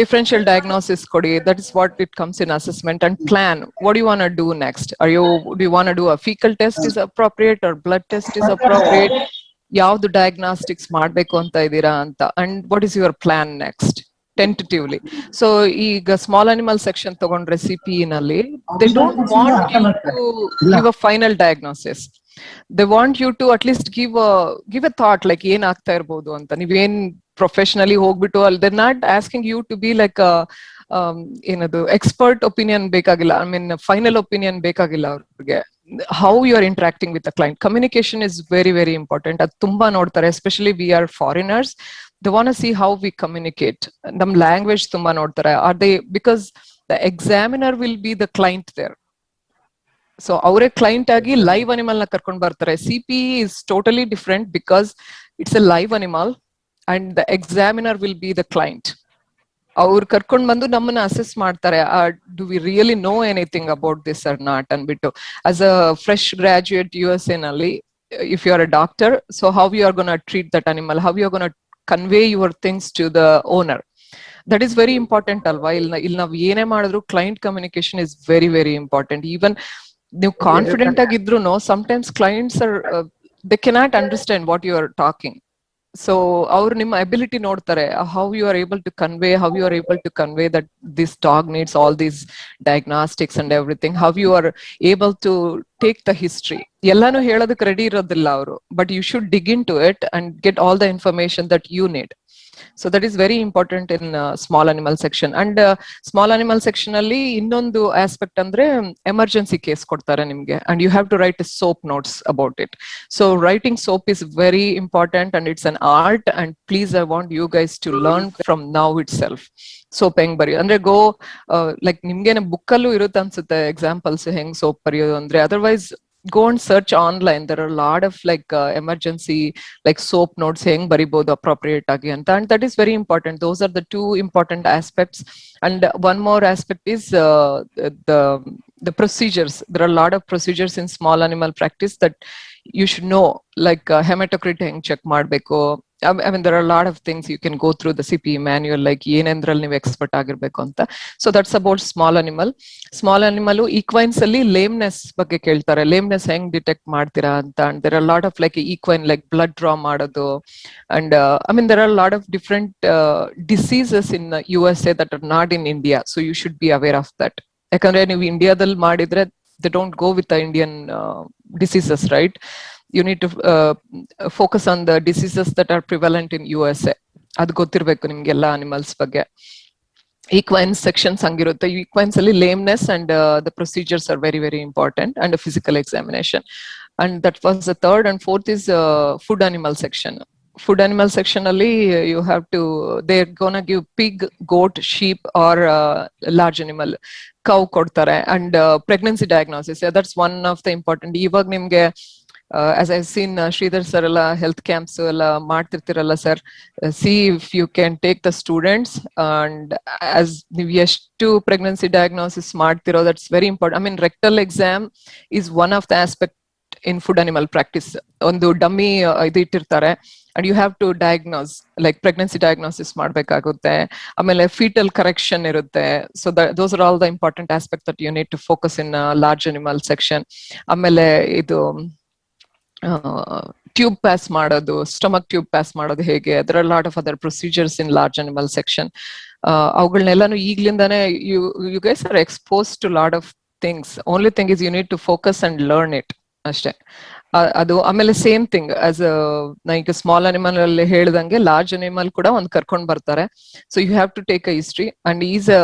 differential diagnosis kodi, that is what it comes in assessment. And plan, what do you want to do next? Do you want to do a fecal test is appropriate, or blood test is appropriate? ಯಾವ್ದು diagnostics ಮಾಡ್ಬೇಕು ಅಂತ ಇದೀರಾ ಅಂತ, and what is your plan next tentatively. So ಈಗ small animal section ತಗೊಂಡ್ರೆ CPE ನಲ್ಲಿ, they don't want you to give a final diagnosis. They want you to at least give a thought, like ಏನ್ ಆಗ್ತಾ ಇರ್ಬೋದು ಅಂತ. ನೀವೇನ್ professionally ಹೋಗ್ಬಿಟ್ಟು ಅಲ್ಲಿ, they're not asking you to be like a ಏನದು ಎಕ್ಸ್ಪರ್ಟ್ ಒಪಿನಿಯನ್ ಬೇಕಾಗಿಲ್ಲ. ಐ ಮೀನ್ ಫೈನಲ್ ಒಪಿನಿಯನ್ ಬೇಕಾಗಿಲ್ಲ ಅವ್ರಿಗೆ. How you are interacting with the client, communication is very very important. ಅದು ತುಂಬಾ ನೋಡ್ತಾರೆ, especially we are foreigners, they want to see how we communicate. ನಮ್ಮ language ತುಂಬಾ ನೋಡ್ತಾರೆ. Are they, because the examiner will be the client there, so ಅವರೇ client ಆಗಿ live animal ನ ಕರ್ಕೊಂಡು ಬರ್ತಾರೆ. CPE is totally different because it's a live animal and the examiner will be the client. ಅವ್ರು ಕರ್ಕೊಂಡ್ ಬಂದು ನಮ್ಮನ್ನ ಅಸೆಸ್ ಮಾಡ್ತಾರೆ, do we really know anything about this or not ಅಂದ್ಬಿಟ್ಟು. As a fresh graduate USA ನಲ್ಲಿ, if you are a doctor, so how you are gonna treat that animal, how you are gonna convey your things to the owner, that is very important ಅಲ್ವಾ. ಇಲ್ಲಿ ನಾವು ಏನೇ ಮಾಡಿದ್ರು client communication is very very important. Even ನೀವು confident ಆಗಿದ್ರು, sometimes clients are they cannot understand what you are talking. So ಅವ್ರು ನಿಮ್ಮ ability ನೋಡ್ತಾರೆ, how you are able to convey that this dog needs all these diagnostics and everything, how you are able to take the history. ಎಲ್ಲಾನು ಹೇಳೋದಕ್ಕೆ ready ಇರೋದಿಲ್ಲ ಅವರು, but you should dig into it and get all the information that you need. So that is very important in small animal section. And small animal section ಅಲ್ಲಿ ಇನ್ನೊಂದು aspect ಅಂದ್ರೆ emergency case ಕೊಡ್ತಾರೆ ನಿಮ್ಗೆ, and you have to write a SOAP notes about it. So writing SOAP is very important and it's an art, and please I want you guys to learn from now itself. SOAP ಹೆಂಗ್ ಬರೆಯೋದು ಅಂದ್ರೆ like ನಿಮ್ಗೇನೆ book ಅಲ್ಲೂ ಇರುತ್ತೆ ಅನ್ಸುತ್ತೆ examples ಹೆಂಗ್ SOAP ಬರೆಯೋದು ಅಂದ್ರೆ. Otherwise go and search online. There are a lot of like emergency like SOAP notes heng baribodu appropriate agi anta, and that is very important. Those are the two important aspects. And one more aspect is the procedures. There are a lot of procedures in small animal practice that you should know, like hematocrit heng check ಮಾಡಬೇಕು. I mean, there are a lot of things you can go through the CPE manual, like ಏನಂದ್ರಲ್ಲಿ ನೀವು expert ಆಗಿರ್ಬೇಕು ಅಂತ. So that's about small animal. Small animal equines ಅಲ್ಲಿ lameness ಬಗ್ಗೆ ಕೇಳ್ತಾರೆ, lameness ಹೆಂಗ್ detect ಮಾಡ್ತೀರಾ ಅಂತ. And there are a lot of like equine like blood draw ಮಾಡೋದು, and I mean there are a lot of different diseases in USA that are not in India, so you should be aware of that. ಯಾಕಂದ್ರೆ ನೀವು ಇಂಡಿಯಾದಲ್ಲಿ ಮಾಡಿದ್ರೆ they don't go with the Indian diseases, right? You need to focus on the diseases that are prevalent in USA. ಅದು ಗೊತ್ತಿರ್ಬೇಕು ನಿಮ್ಗೆಲ್ಲ animals ಬಗ್ಗೆ. Equine sections ಹಂಗಿರುತ್ತೆ. Equines ಅಲ್ಲಿ lameness and the procedures are very very important, and a physical examination. And that was the third. And fourth is food animal section. Food animal section ಅಲ್ಲಿ you have to, they're gonna give pig, goat, sheep or large animal, cow ಕೊಡ್ತಾರೆ. And pregnancy diagnosis, yeah, that's one of the important. ಇವಾಗ ನಿಮ್ಗೆ as I've seen Sridhar sir ಎಲ್ಲ health camps ಎಲ್ಲ ಮಾಡ್ತಿರ್ತಿರಲ್ಲ sir, see if you can take the students, and as ನೀವು ಎಷ್ಟು pregnancy diagnosis ಮಾಡ್ತಿರೋ, that's very important. I mean rectal exam is one of the aspect in food animal practice. ಒಂದು dummy ಇದು ಇಟ್ಟಿರ್ತಾರೆ and you have to diagnose, like pregnancy diagnosis ಮಾಡ್ಬೇಕಾಗುತ್ತೆ. ಆಮೇಲೆ fetal correction ಇರುತ್ತೆ. So those are all the important aspect that you need to focus in large animal section. ಆಮೇಲೆ ಇದು tube pass ಮಾಡೋದು, stomach tube pass ಮಾಡೋದು ಹೇಗೆ, other are lot of other procedures in large animal section. ಅವುಗಳನ್ನೆಲ್ಲಾನು ಈಗ್ಲಿಂದಾನೇ you guys are expose to lot of things. Only thing is you need to focus and learn it ಅಷ್ಟೇ. ಅದು ಆಮೇಲೆ same thing as ನಾ ಈಗ small animal ಅಲ್ಲಿ ಹೇಳ್ದಂಗೆ large animal ಕೂಡ ಒಂದ್ ಕರ್ಕೊಂಡ್ ಬರ್ತಾರೆ. So you have to take a history and is a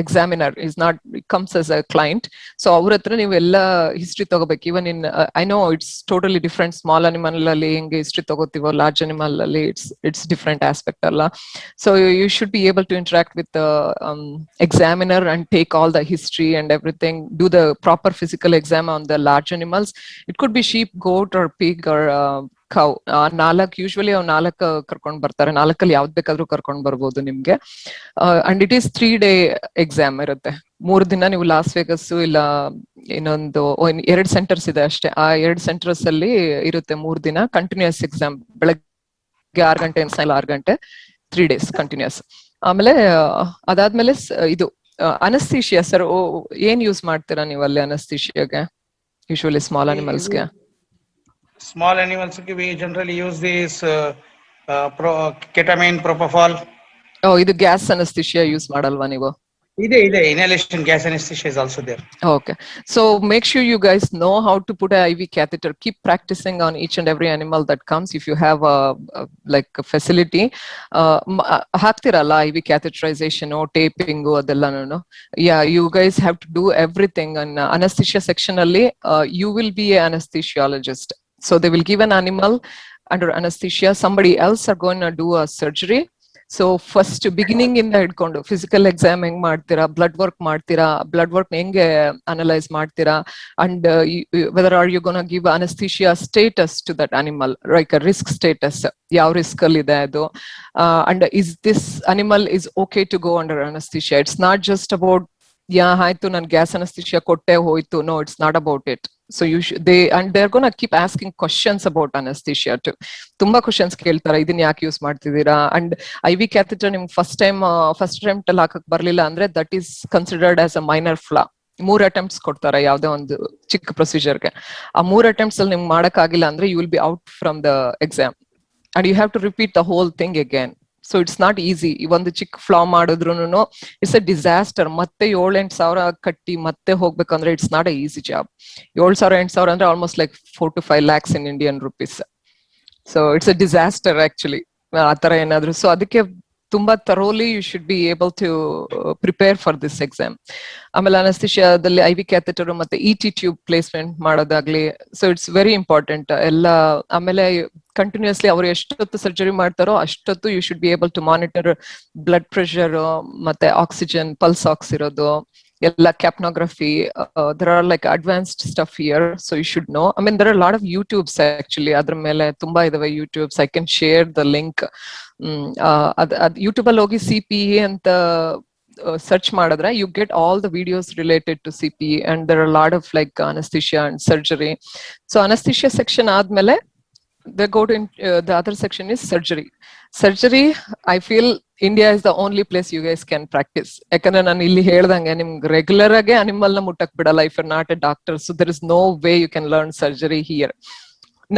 examiner, is not comes as a client. ಸೊ ಅವ್ರ ಹತ್ರ ನೀವು ಎಲ್ಲ ಹಿಸ್ಟ್ರಿ ತಗೋಬೇಕು. Even in I know it's totally different. Small animal ಅಲ್ಲಿ ಹೆಂಗೆ ಹಿಸ್ಟ್ರಿ ತಗೋತೀವೋ, ಲಾರ್ಜ್ ಅನಿಮಲ್ ಅಲ್ಲಿ ಇಟ್ಸ್ ಡಿಫ್ರೆಂಟ್ ಆಸ್ಪೆಕ್ಟ್ ಅಲ್ಲ. So you should be able to interact with examiner and take all the history and everything. Do the proper physical exam on the large animals. It could be sheep, goat or pig or cow. Usually ಅವ್ರು 4 ಕರ್ಕೊಂಡ್ ಬರ್ತಾರೆ. 4ಅಲ್ಲಿ ಯಾವ್ದು ಬೇಕಾದ್ರೂ ಕರ್ಕೊಂಡ್ ಬರ್ಬೋದು ನಿಮ್ಗೆ. And it is 3 day exam ಇರುತ್ತೆ. 3 ದಿನ ನೀವು ಲಾಸ್ ವೇಗಸ್ ಇಲ್ಲ ಇನ್ನೊಂದು 2 ಸೆಂಟರ್ಸ್ ಇದೆ ಅಷ್ಟೇ. ಆ 2 ಸೆಂಟರ್ಸ್ ಅಲ್ಲಿ ಇರುತ್ತೆ 3 ದಿನ ಕಂಟಿನ್ಯೂಸ್ ಎಕ್ಸಾಮ್. ಬೆಳಗ್ಗೆ 6 ಗಂಟೆ 6 ಗಂಟೆ 3 days ಕಂಟಿನ್ಯೂಸ್. ಆಮೇಲೆ ಅದಾದ್ಮೇಲೆ ಇದು ಅನಸ್ಥೀಶಿಯಾ. ಸರ್ ಏನ್ ಯೂಸ್ ಮಾಡ್ತೀರಾ ನೀವು ಅಲ್ಲಿ ಅನಸ್ಥೀಶಿಯಾಗೆ, ಯೂಶುವಲಿ ಸ್ಮಾಲ್ ಅನಿಮಲ್ಸ್ಗೆ? Small animals, we generally use this ketamine, propofol. ಇದು ಗ್ಯಾಸ್ ಅನಸ್ಥೀಶಿಯಾ ಯೂಸ್ ಮಾಡಲ್ವಾ ನೀವು? Ide inhalation gas anesthesia is also there. Okay, so make sure you guys know how to put a IV catheter. Keep practicing on each and every animal that comes. If you have like a facility, ಹಾಕ್ತಿರಲ್ಲ IV catheterization, taping ಅದೆಲ್ಲನೂ. Yeah, you guys have to do everything. And anesthesia section ಅಲ್ಲಿ you will be an anesthesiologist. So they will give an animal under anesthesia. Somebody else are going to do a surgery. So first beginning ಇಂದ ಹಿಡ್ಕೊಂಡು physical exam ಹೆಂಗ್ ಮಾಡ್ತೀರಾ, blood work ಮಾಡ್ತೀರಾ, blood work ಹೆಂಗೆ analyse ಮಾಡ್ತೀರಾ, and whether are you gonna give anaesthesia status to that animal, like risk status, ಯಾವ risk ಅಲ್ಲಿ ಇದೆ ಅದು, and is this animal is okay to go under anaesthesia. It's not just about ಆಯ್ತು ನನ್ gas anaesthesia ಕೊಟ್ಟೆ ಹೋಯ್ತು. No, it's not about it. So they're gonna keep asking questions about anesthesia too. ತುಂಬಾ questions ಕೇಳ್ತಾರೆ, ಇದನ್ನ ಯಾಕೆ use ಮಾಡ್ತಿದ್ದೀರಾ. And IV catheter ನಿಮ್ಗೆ ಫಸ್ಟ್ ಅಟೆಂಪ್ಟ್ ಅಲ್ಲಿ ಹಾಕಕ್ ಬರ್ಲಿಲ್ಲ ಅಂದ್ರೆ that is considered as a minor flaw. 3 attempts ಕೊಡ್ತಾರೆ ಯಾವ್ದೇ ಒಂದು ಚಿಕ್ಕ ಪ್ರೊಸೀಜರ್ಗೆ. ಆ 3 attempts ಅಲ್ಲಿ ನಿಮ್ಗೆ ಮಾಡಕ್ ಆಗಿಲ್ಲ ಅಂದ್ರೆ you will be out from the exam and you have to repeat the whole thing again. So it's not easy. ಒಂದು ಚಿಕ್ಕ ಫ್ಲಾ ಮಾಡಿದ್ರು ಇಟ್ಸ್ ಅ ಡಿಸಾಸ್ಟರ್. ಮತ್ತೆ 7-8 ಸಾವಿರ ಕಟ್ಟಿ ಮತ್ತೆ ಹೋಗ್ಬೇಕಂದ್ರೆ it's not a easy job. 7,000-8 ಸಾವಿರ ಅಂದ್ರೆ almost like 4 to 5 lakhs in Indian rupees. So it's a disaster actually ಆತರ ಏನಾದ್ರು. ಸೊ ಅದಕ್ಕೆ ತುಂಬಾ thoroughly you should be able to prepare for this exam. ಆಮೇಲೆ ಅನಸ್ಥಿಷಿಯಾದಲ್ಲಿ IV ಕ್ಯಾಥೆಟರ್ ಮತ್ತೆ ET ಟ್ಯೂಬ್ ಪ್ಲೇಸ್ಮೆಂಟ್ ಮಾಡೋದಾಗ್ಲಿ. ಸೊ ಇಟ್ಸ್ ವೆರಿ ಇಂಪಾರ್ಟೆಂಟ್ ಎಲ್ಲ. ಆಮೇಲೆ ಕಂಟಿನ್ಯೂಸ್ಲಿ ಅವ್ರು ಎಷ್ಟೊತ್ತು ಸರ್ಜರಿ ಮಾಡ್ತಾರೋ ಅಷ್ಟೊತ್ತು you should be able to monitor blood pressure ಮತ್ತೆ ಆಕ್ಸಿಜನ್, ಪಲ್ಸ್ ಆಕ್ಸ್ ಇರೋದು ಎಲ್ಲ, ಕ್ಯಾಪ್ನೋಗ್ರಫಿ. there are like advanced stuff here, so you should know. I mean there are a lot of YouTubes actually. ಅದ್ರ ಮೇಲೆ ತುಂಬಾ ಇದಾವೆ YouTubes. I can share the link. YouTube ಅಲ್ಲಿ ಹೋಗಿ CPE ಅಂತ search ಮಾಡಿದ್ರೆ you get all the videos related to CPE and there are a lot of like anesthesia and surgery. So anesthesia section ಆದ್ಮೇಲೆ they go to the other section is surgery. Surgery, I feel India is the only place you guys can practice. ಯಾಕಂದ್ರೆ ನಾನು ಇಲ್ಲಿ ಹೇಳ್ದಂಗೆ ನಿಮ್ಗೆ regular ಆಗಿ animal ನ ಮುಟ್ಟಕ್ ಬಿಡಲ್ಲ if you're not a doctor. So there is no way you can learn surgery here.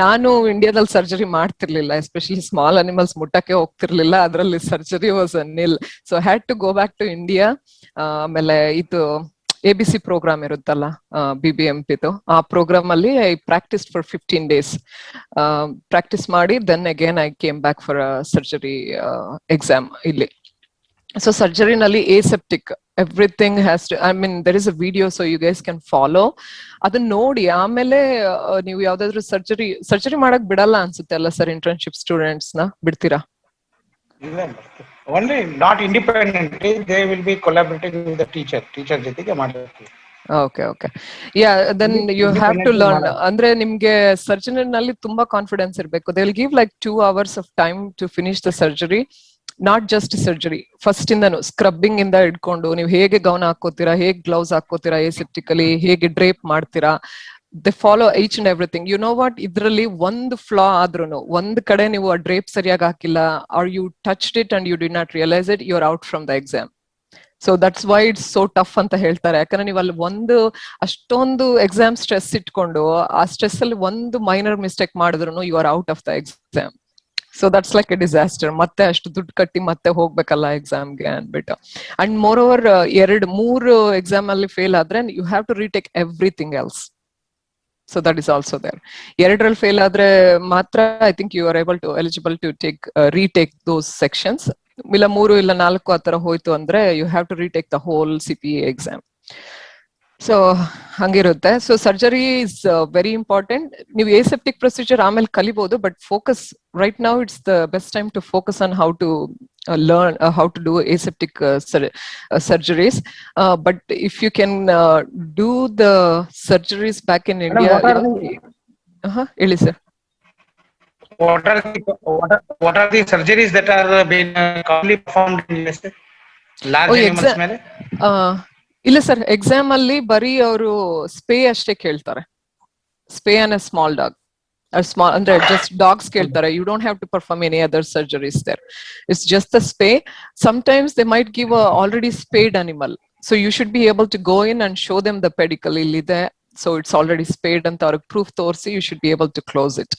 ನಾನು ಇಂಡಿಯಾದಲ್ಲಿ ಸರ್ಜರಿ ಮಾಡ್ತಿರ್ಲಿಲ್ಲ, ಎಸ್ಪೆಷಲಿ ಸ್ಮಾಲ್ ಅನಿಮಲ್ಸ್ ಮುಟ್ಟಕ್ಕೆ ಹೋಗ್ತಿರ್ಲಿಲ್ಲ. ಅದರಲ್ಲಿ surgery was a nil. So had to go back to India. ಆಮೇಲೆ ಇದು ABC ಪ್ರೋಗ್ರಾಮ್ ಇರುತ್ತಲ್ಲ BBMPದು, ಆ ಪ್ರೋಗ್ರಾಮ್ ಅಲ್ಲಿ I practise for 15 days. Practice ಮಾಡಿ then again I came back for surgery exam ಇಲ್ಲಿ. ಸೊ ಸರ್ಜರಿನಲ್ಲಿ aseptic, everything has to, I mean there is a video so you guys can follow. ಅದನ್ನ ನೋಡಿ ಆಮೇಲೆ ನೀವು ಯಾವ್ದಾದ್ರು ಸರ್ಜರಿ ಮಾಡಕ್ ಬಿಡಲ್ಲ ಅನ್ಸುತ್ತೆ ಅಲ್ಲ ಸರ್ ಇಂಟರ್ನ್ಶಿಪ್ ಸ್ಟೂಡೆಂಟ್ಸ್ ನ? ಬಿಡ್ತೀರಾ? Only not independently, they will be collaborating with the teacher ಜೊತೆಗೆ ಮಾಡ್ತಾರೆ. Okay. Yeah, then you have to learn. ಅಂದ್ರೆ ನಿಮ್ಗೆ ಸರ್ಜರಿ ನಲ್ಲಿ ತುಂಬಾ ಕಾನ್ಫಿಡೆನ್ಸ್ ಇರ್ಬೇಕು. They will give like 2 hours of time to finish the surgery. Not just surgery, first ಇಂದನು scrubbing ಇಂದ ಇಟ್ಕೊಂಡು ನೀವು ಹೇಗೆ ಗೌನ್ ಹಾಕೋತೀರಾ, ಹೇಗೆ ಗ್ಲೌಸ್ ಹಾಕೋತೀರಾ, ಏಸೆಪ್ಟಿಕಲಿ ಹೇಗೆ ಡ್ರೇಪ್ ಮಾಡ್ತೀರಾ, they follow each and everything. You know what, ಇದ್ರಲ್ಲಿ ಒಂದು ಫ್ಲಾ ಆದ್ರೂ, ಒಂದ್ ಕಡೆ ನೀವು ಆ ಡ್ರೇಪ್ ಸರಿಯಾಗಿ ಹಾಕಿಲ್ಲ, or you touched it and you did not realize it, you are out from the exam. So that's why it's so tough ಅಂತ ಹೇಳ್ತಾರೆ. ಯಾಕಂದ್ರೆ ನೀವು ಅಲ್ಲಿ ಅಷ್ಟೊಂದು ಎಕ್ಸಾಮ್ ಸ್ಟ್ರೆಸ್ ಇಟ್ಕೊಂಡು ಆ ಸ್ಟ್ರೆಸ್ ಅಲ್ಲಿ ಒಂದು ಮೈನರ್ ಮಿಸ್ಟೇಕ್ ಮಾಡಿದ್ರು you are out of the exam. So that's like a disaster. ಮತ್ತೆ ಅಷ್ಟು ದುಡ್ಡು ಕಟ್ಟಿ ಮತ್ತೆ ಹೋಗ್ಬೇಕಲ್ಲ ಎಕ್ಸಾಮ್ಗೆ ಅನ್ಬಿಟ್ಟು. ಅಂಡ್ ಮೋರ್ ಓವರ್ 2-3 ಎಕ್ಸಾಮ್ ಅಲ್ಲಿ ಫೇಲ್ ಆದ್ರೆ you have to retake everything else. So that is also there. 2ರಲ್ಲಿ ಫೇಲ್ ಆದ್ರೆ ಮಾತ್ರ I think you are able to eligible to retake those sections. ಇಲ್ಲ 3 ಇಲ್ಲ 4 ಆ ತರ ಹೋಯ್ತು ಅಂದ್ರೆ you have to retake the whole CPA exam. So ಹಂಗಿರುತ್ತೆ. So surgery is very important. ನೀವು ಎಸೆಪ್ಟಿಕ್ ಪ್ರೊಸೀಜರ್ ಆಮೇಲೆ ಕಲಿಬಹುದು, but focus right now it's the best time to focus on how to learn how to do aseptic surgeries. But if you can do the surgeries back in India. Eli sir, what are the surgeries that are being commonly performed in USA? Large animals ಮೇಲೆ ಇಲ್ಲ sir, exam ಅಲ್ಲಿ ಬರೀ ಅವರು spay ಅಷ್ಟೇ ಕೇಳ್ತಾರೆ. Spay and a small dog, small ಅಂದ್ರೆ just dogs ಕೇಳ್ತಾರೆ. You don't have to perform any other surgeries there. It's just the spay. Sometimes they might give a already spayed animal, so you should be able to go in and show them the pedicle ಇಲ್ಲಿದೆ, so it's already spayed ಅಂತ ಅವ್ರಿಗೆ proof ತೋರಿಸಿ you should be able to close it.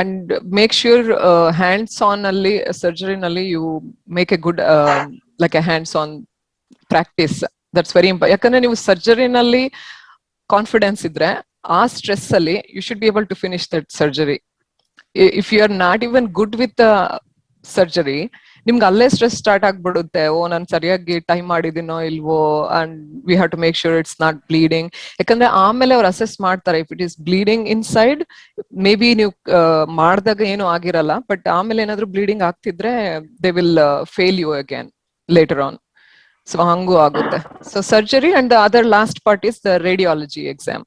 And make sure hands on ಅಲ್ಲಿ ಸರ್ಜರಿನಲ್ಲಿ you make a good like a hands on practice. That's very important. ಯಾಕಂದ್ರೆ ನೀವು ಸರ್ಜರಿನಲ್ಲಿ confidence ಇದ್ರೆ ಆ ಸ್ಟ್ರೆಸ್ ಅಲ್ಲಿ you should be able to finish that surgery. If you are not even good with surgery, ನಿಮ್ಗೆ ಅಲ್ಲೇ stress start ಆಗ್ಬಿಡುತ್ತೆ. ಓ, ನಾನು ಸರಿಯಾಗಿ ಟೈಮ್ ಮಾಡಿದಿನೋ ಇಲ್ವೋ, and we have to make sure it's not bleeding. ಯಾಕಂದ್ರೆ ಆಮೇಲೆ ಅವ್ರು ಅಸೆಸ್ ಮಾಡ್ತಾರೆ. If it is bleeding inside, maybe ನೀವು ಮಾಡಿದಾಗ ಏನು ಆಗಿರಲ್ಲ, ಬಟ್ ಆಮೇಲೆ ಏನಾದ್ರು ಬ್ಲೀಡಿಂಗ್ ಆಗ್ತಿದ್ರೆ they will fail you again later on. So ಹಂಗೂ ಆಗುತ್ತೆ. So surgery and the other last part is the radiology exam.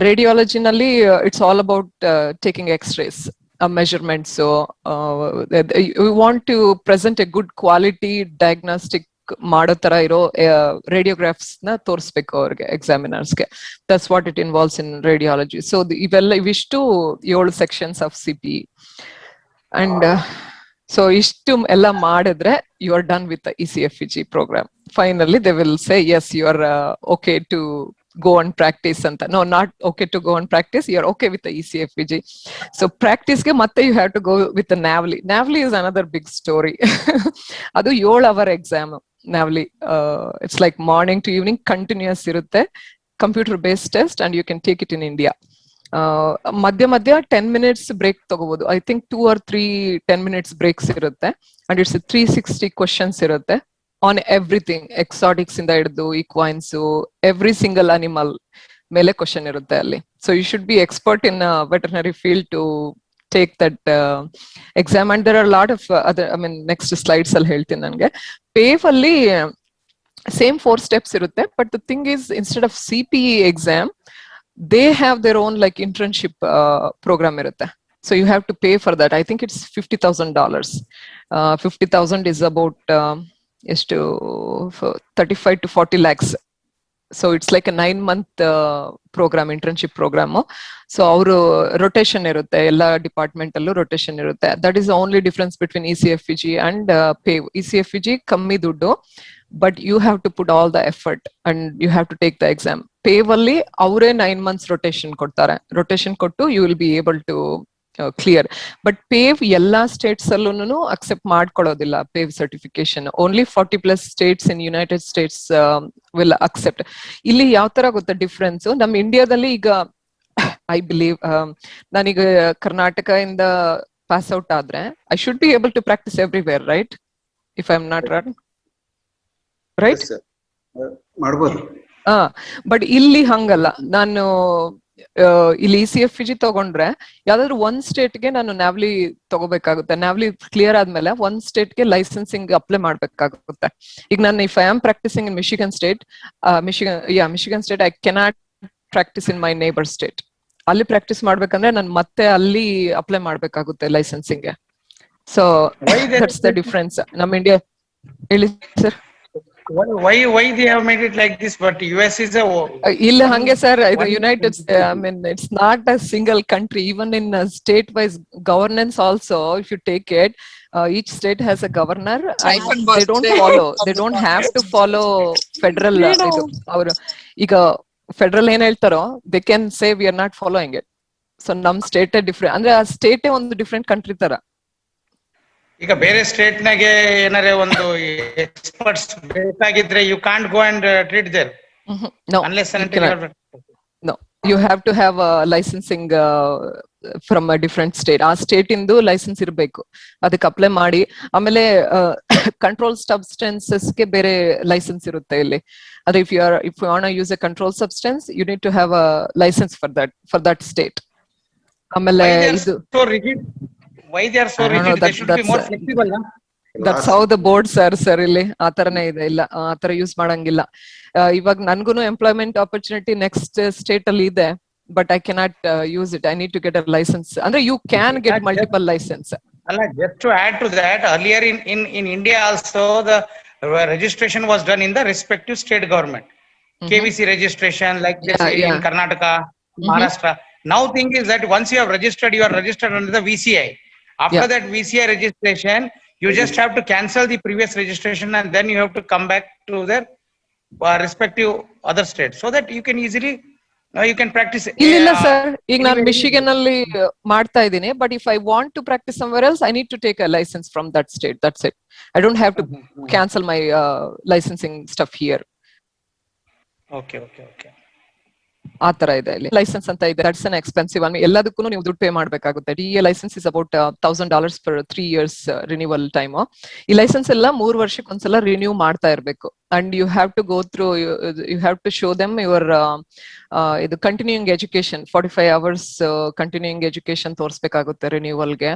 ರೇಡಿಯಾಲಜಿನಲ್ಲಿ it's all about taking x-rays, measurements. So we want to present a good quality diagnostic ಮಾಡೋ ತರ ಇರೋ ರೇಡಿಯೋಗ್ರಾಫ್ಸ್ ನ ತೋರಿಸ್ಬೇಕು ಅವ್ರಿಗೆ, ಎಕ್ಸಾಮಿನರ್ಸ್ಗೆ. That's what it involves in radiology. So ಇವಿಷ್ಟು 7 sections of CPE. And so ಇಷ್ಟು ಎಲ್ಲ ಮಾಡಿದ್ರೆ you are done with ECFEG program. Finally they will say yes, you are okay to go and practice anta. No, not okay to go and practice, you are okay with the ECFEG. So practice ge matte you have to go with the NAVLE. NAVLE is another big story. Adu 7-hour exam NAVLE. It's like morning to evening continuous irutte, computer based test, and you can take it in India. ಮಧ್ಯ 10 minutes break ತಗೋಬಹುದು. I think 2 or 3 10 minutes breaks ಇರುತ್ತೆ. And it's 360 questions ಇರುತ್ತೆ on everything, exotics ಇಂದ ಹಿಡಿದು equines, every single animal ಮೇಲೆ question ಇರುತ್ತೆ ಅಲ್ಲಿ. So you should be expert in veterinary field to take that exam. And there are a lot of other, I mean, next slides ಅಲ್ಲಿ ಹೇಳ್ತೀನಿ ನನಗೆ. PAVE ಅಲ್ಲಿ same 4 steps ಇರುತ್ತೆ, but the thing is, instead of CPE exam, they have their own like internship program irutte. So you have to pay for that. I think it's $50,000. 50,000 is about 35 to 40 lakhs. So it's like a 9-month program, internship program. So our rotation irutte, ella department allu rotation irutte. That is the only difference between ECFEG and PAVE. ECFEG kammi duddu, but you have to put all the effort and you have to take the exam. PAVE alli avare 9 months rotation kodtare. Rotation kottu you will be able to clear. But PAVE ella states allunu accept ಮಾಡ್ಕೊಳ್ಳೋದಿಲ್ಲ PAVE certification. Only 40+ states in United States will accept. ಇಲ್ಲಿ ಯಾವ ತರ ಗೊತ್ತಾ difference? ನಮ್ಮ ಇಂಡಿಯಾದಲ್ಲಿ ಈಗ I believe ನಾನೀಗ ಕರ್ನಾಟಕ ಇಂದ pass out ಆದ್ರೆ I should be able to practice everywhere, right? If I am not wrong, right? ಮಾಡ್ಬೋದು. ಬಟ್ ಇಲ್ಲಿ ಹಂಗಲ್ಲ. ನಾನು ಇಲ್ಲಿ ECFEG ತಗೊಂಡ್ರೆ ಯಾವ್ದಾದ್ರು ಒಂದ್ ಸ್ಟೇಟ್ಗೆ ನಾನು NAVLE ತಗೋಬೇಕಾಗುತ್ತೆ. NAVLE ಕ್ಲಿಯರ್ ಆದ್ಮೇಲೆ ಒಂದ್ ಸ್ಟೇಟ್ಗೆ ಲೈಸೆನ್ಸಿಂಗ್ ಅಪ್ಲೈ ಮಾಡ್ಬೇಕಾಗುತ್ತೆ. ಈಗ ನಾನು if I am practising in Michigan state, I cannot practise in my neighbour state. ಅಲ್ಲಿ ಪ್ರಾಕ್ಟೀಸ್ ಮಾಡ್ಬೇಕಂದ್ರೆ ನಾನು ಮತ್ತೆ ಅಲ್ಲಿ ಅಪ್ಲೈ ಮಾಡ್ಬೇಕಾಗುತ್ತೆ ಲೈಸೆನ್ಸಿಂಗ್ಗೆ. So that's the difference. ನಮ್ಮ ಇಂಡಿಯಾ, ಹೇಳಿ sir. why they have made it like this? But US is a ಇಲ್ಲ ಹಂಗೆ ಸರ್ ಇದು one united I mean it's not a single country even in state wise governance also if you take it each state has a governor and they don't have to follow federal ಇದು ಅವರು ಈಗ federal ಏನ್ ಹೇಳ್ತಾರೋ they can say we are not following it. So ನಮ್ state different ಅಂದ್ರೆ ಆ ಸ್ಟೇಟೇ ಒಂದು different country ತರ. ಈಗ ಬೇರೆ ಸ್ಟೇಟ್ ನಾಗೆ ಏನಾರೆ ಒಂದು ಎಕ್ಸ್ಪರ್ಟ್ಸ್ ಬೇಕಾಗಿದ್ರೆ you can't go and treat there No, unless you cannot. No, you have to have a licensing from a different state. ಆ ಸ್ಟೇಟ್ ಇಂದು ಲೈಸೆನ್ಸ್ ಇರಬೇಕು, ಅದಕ್ಕೆ ಅಪ್ಲೈ ಮಾಡಿ. ಆಮೇಲೆ ಕಂಟ್ರೋಲ್ ಸಬ್ಸ್ಟೆನ್ಸಸ್ಗೆ ಬೇರೆ ಲೈಸೆನ್ಸ್ ಇರುತ್ತೆ ಇಲ್ಲಿ. ಅದೇ if you want to use a control substance, you need to have a license for that state. ಆಮೇಲೆ ಇದು so rigid. Why they are so I don't know, rigid? They should be more flexible. That's how the board sir ಇಲ್ಲಿ ಆ ತರನೇ ಇದೆ. ಇಲ್ಲ ಆ ತರ use ಮಾಡಂಗಿಲ್ಲ. ಇವಾಗ ನನ್ಗೂನು ಎಂಪ್ಲಾಯ್ಮೆಂಟ್ ಆಪರ್ಚುನಿಟಿ ನೆಕ್ಸ್ಟ್ ಸ್ಟೇಟ್ ಅಲ್ಲಿ ಇದೆ, but I cannot use it. I need to get a licence. ಅಂದ್ರೆ you can get multiple licence. Just to add to that, earlier in India also the registration was done in the respective state government. KVC registration like this in Karnataka, Maharashtra. Now thing is that once you have registered, you are registered under the VCI. After that VCI registration, you just have to cancel the previous registration and then you have to come back to their respective other states so that you can easily you can practice. ಇಲ್ಲ sir, ಈಗ ನಾನು Michigan ಅಲ್ಲಿ ಮಾಡ್ತಾ ಇದ್ದೀನಿ, but if I want to practice somewhere else I need to take a license from that state. That's it. I don't have to cancel my licensing stuff here. Okay. ಆ ತರ ಇದೆ ಇಲ್ಲಿ. Licence ಅಂತ ಇದೆ, that's an expensive. ಎಲ್ಲದಕ್ಕೂ ನೀವು ದುಡ್ಡು pay ಮಾಡ್ಬೇಕಾಗುತ್ತೆ. DEA licence is about $1,000 for 3 years renewal time. ಈ ಲೈಸೆನ್ಸ್ ಎಲ್ಲ 3 ವರ್ಷಕ್ಕೆ ಒಂದ್ಸಲ ರಿನ್ಯೂ ಮಾಡ್ತಾ ಇರ್ಬೇಕು. And you have to go through, you have to show them your ಇದು continuing education. 45 hours continuing education ತೋರಿಸ್ಬೇಕಾಗುತ್ತೆ ರಿನ್ಯೂವಲ್ಗೆ.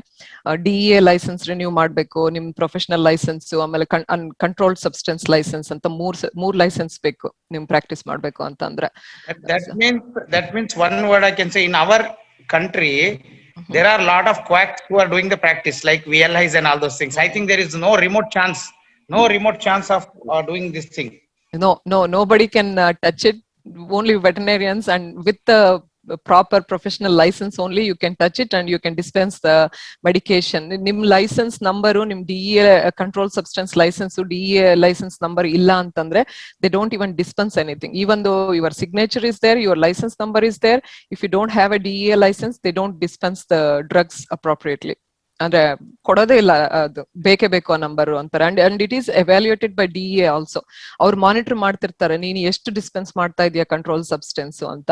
DEA ಲೈಸೆನ್ಸ್ ರಿನ್ಯೂ ಮಾಡ್ಬೇಕು, ನಿಮ್ ಪ್ರೊಫೆಷನಲ್ ಲೈಸೆನ್ಸ್, ಆಮೇಲೆ ಕಂಟ್ರೋಲ್ಡ್ ಸಬ್ಸ್ಟೆನ್ಸ್ ಲೈಸೆನ್ಸ್ ಅಂತ ಮೂರ್ ಲೈಸೆನ್ಸ್ ಬೇಕು ನಿಮ್ ಪ್ರಾಕ್ಟೀಸ್ ಮಾಡ್ಬೇಕು ಅಂತ ಅಂದ್ರೆ. That means one word I can say, in our country there are a lot of quacks who are doing the practice like VLIs and all those things. I think there is no remote chance of doing this thing. No, nobody can touch it. Only veterinarians, and with the proper professional license only you can touch it and you can dispense the medication. Nim license number, nim DEA control substance license, DEA license number illa antandre they don't even dispense anything. Even though your signature is there, your license number is there, if you don't have a DEA license they don't dispense the drugs appropriately. ಅಂದ್ರೆ ಕೊಡೋದೇ ಇಲ್ಲ, ಅದು ಬೇಕೇ ಬೇಕು ಆ number ಅಂತಾರೆ. And it is evaluated by DEA also. ಅವ್ರು monitor ಮಾಡ್ತಿರ್ತಾರೆ, ನೀನು ಎಷ್ಟು ಡಿಸ್ಪೆನ್ಸ್ ಮಾಡ್ತಾ ಇದೀಯಾ ಕಂಟ್ರೋಲ್ ಸಬ್ಸ್ಟೆನ್ಸ್ ಅಂತ.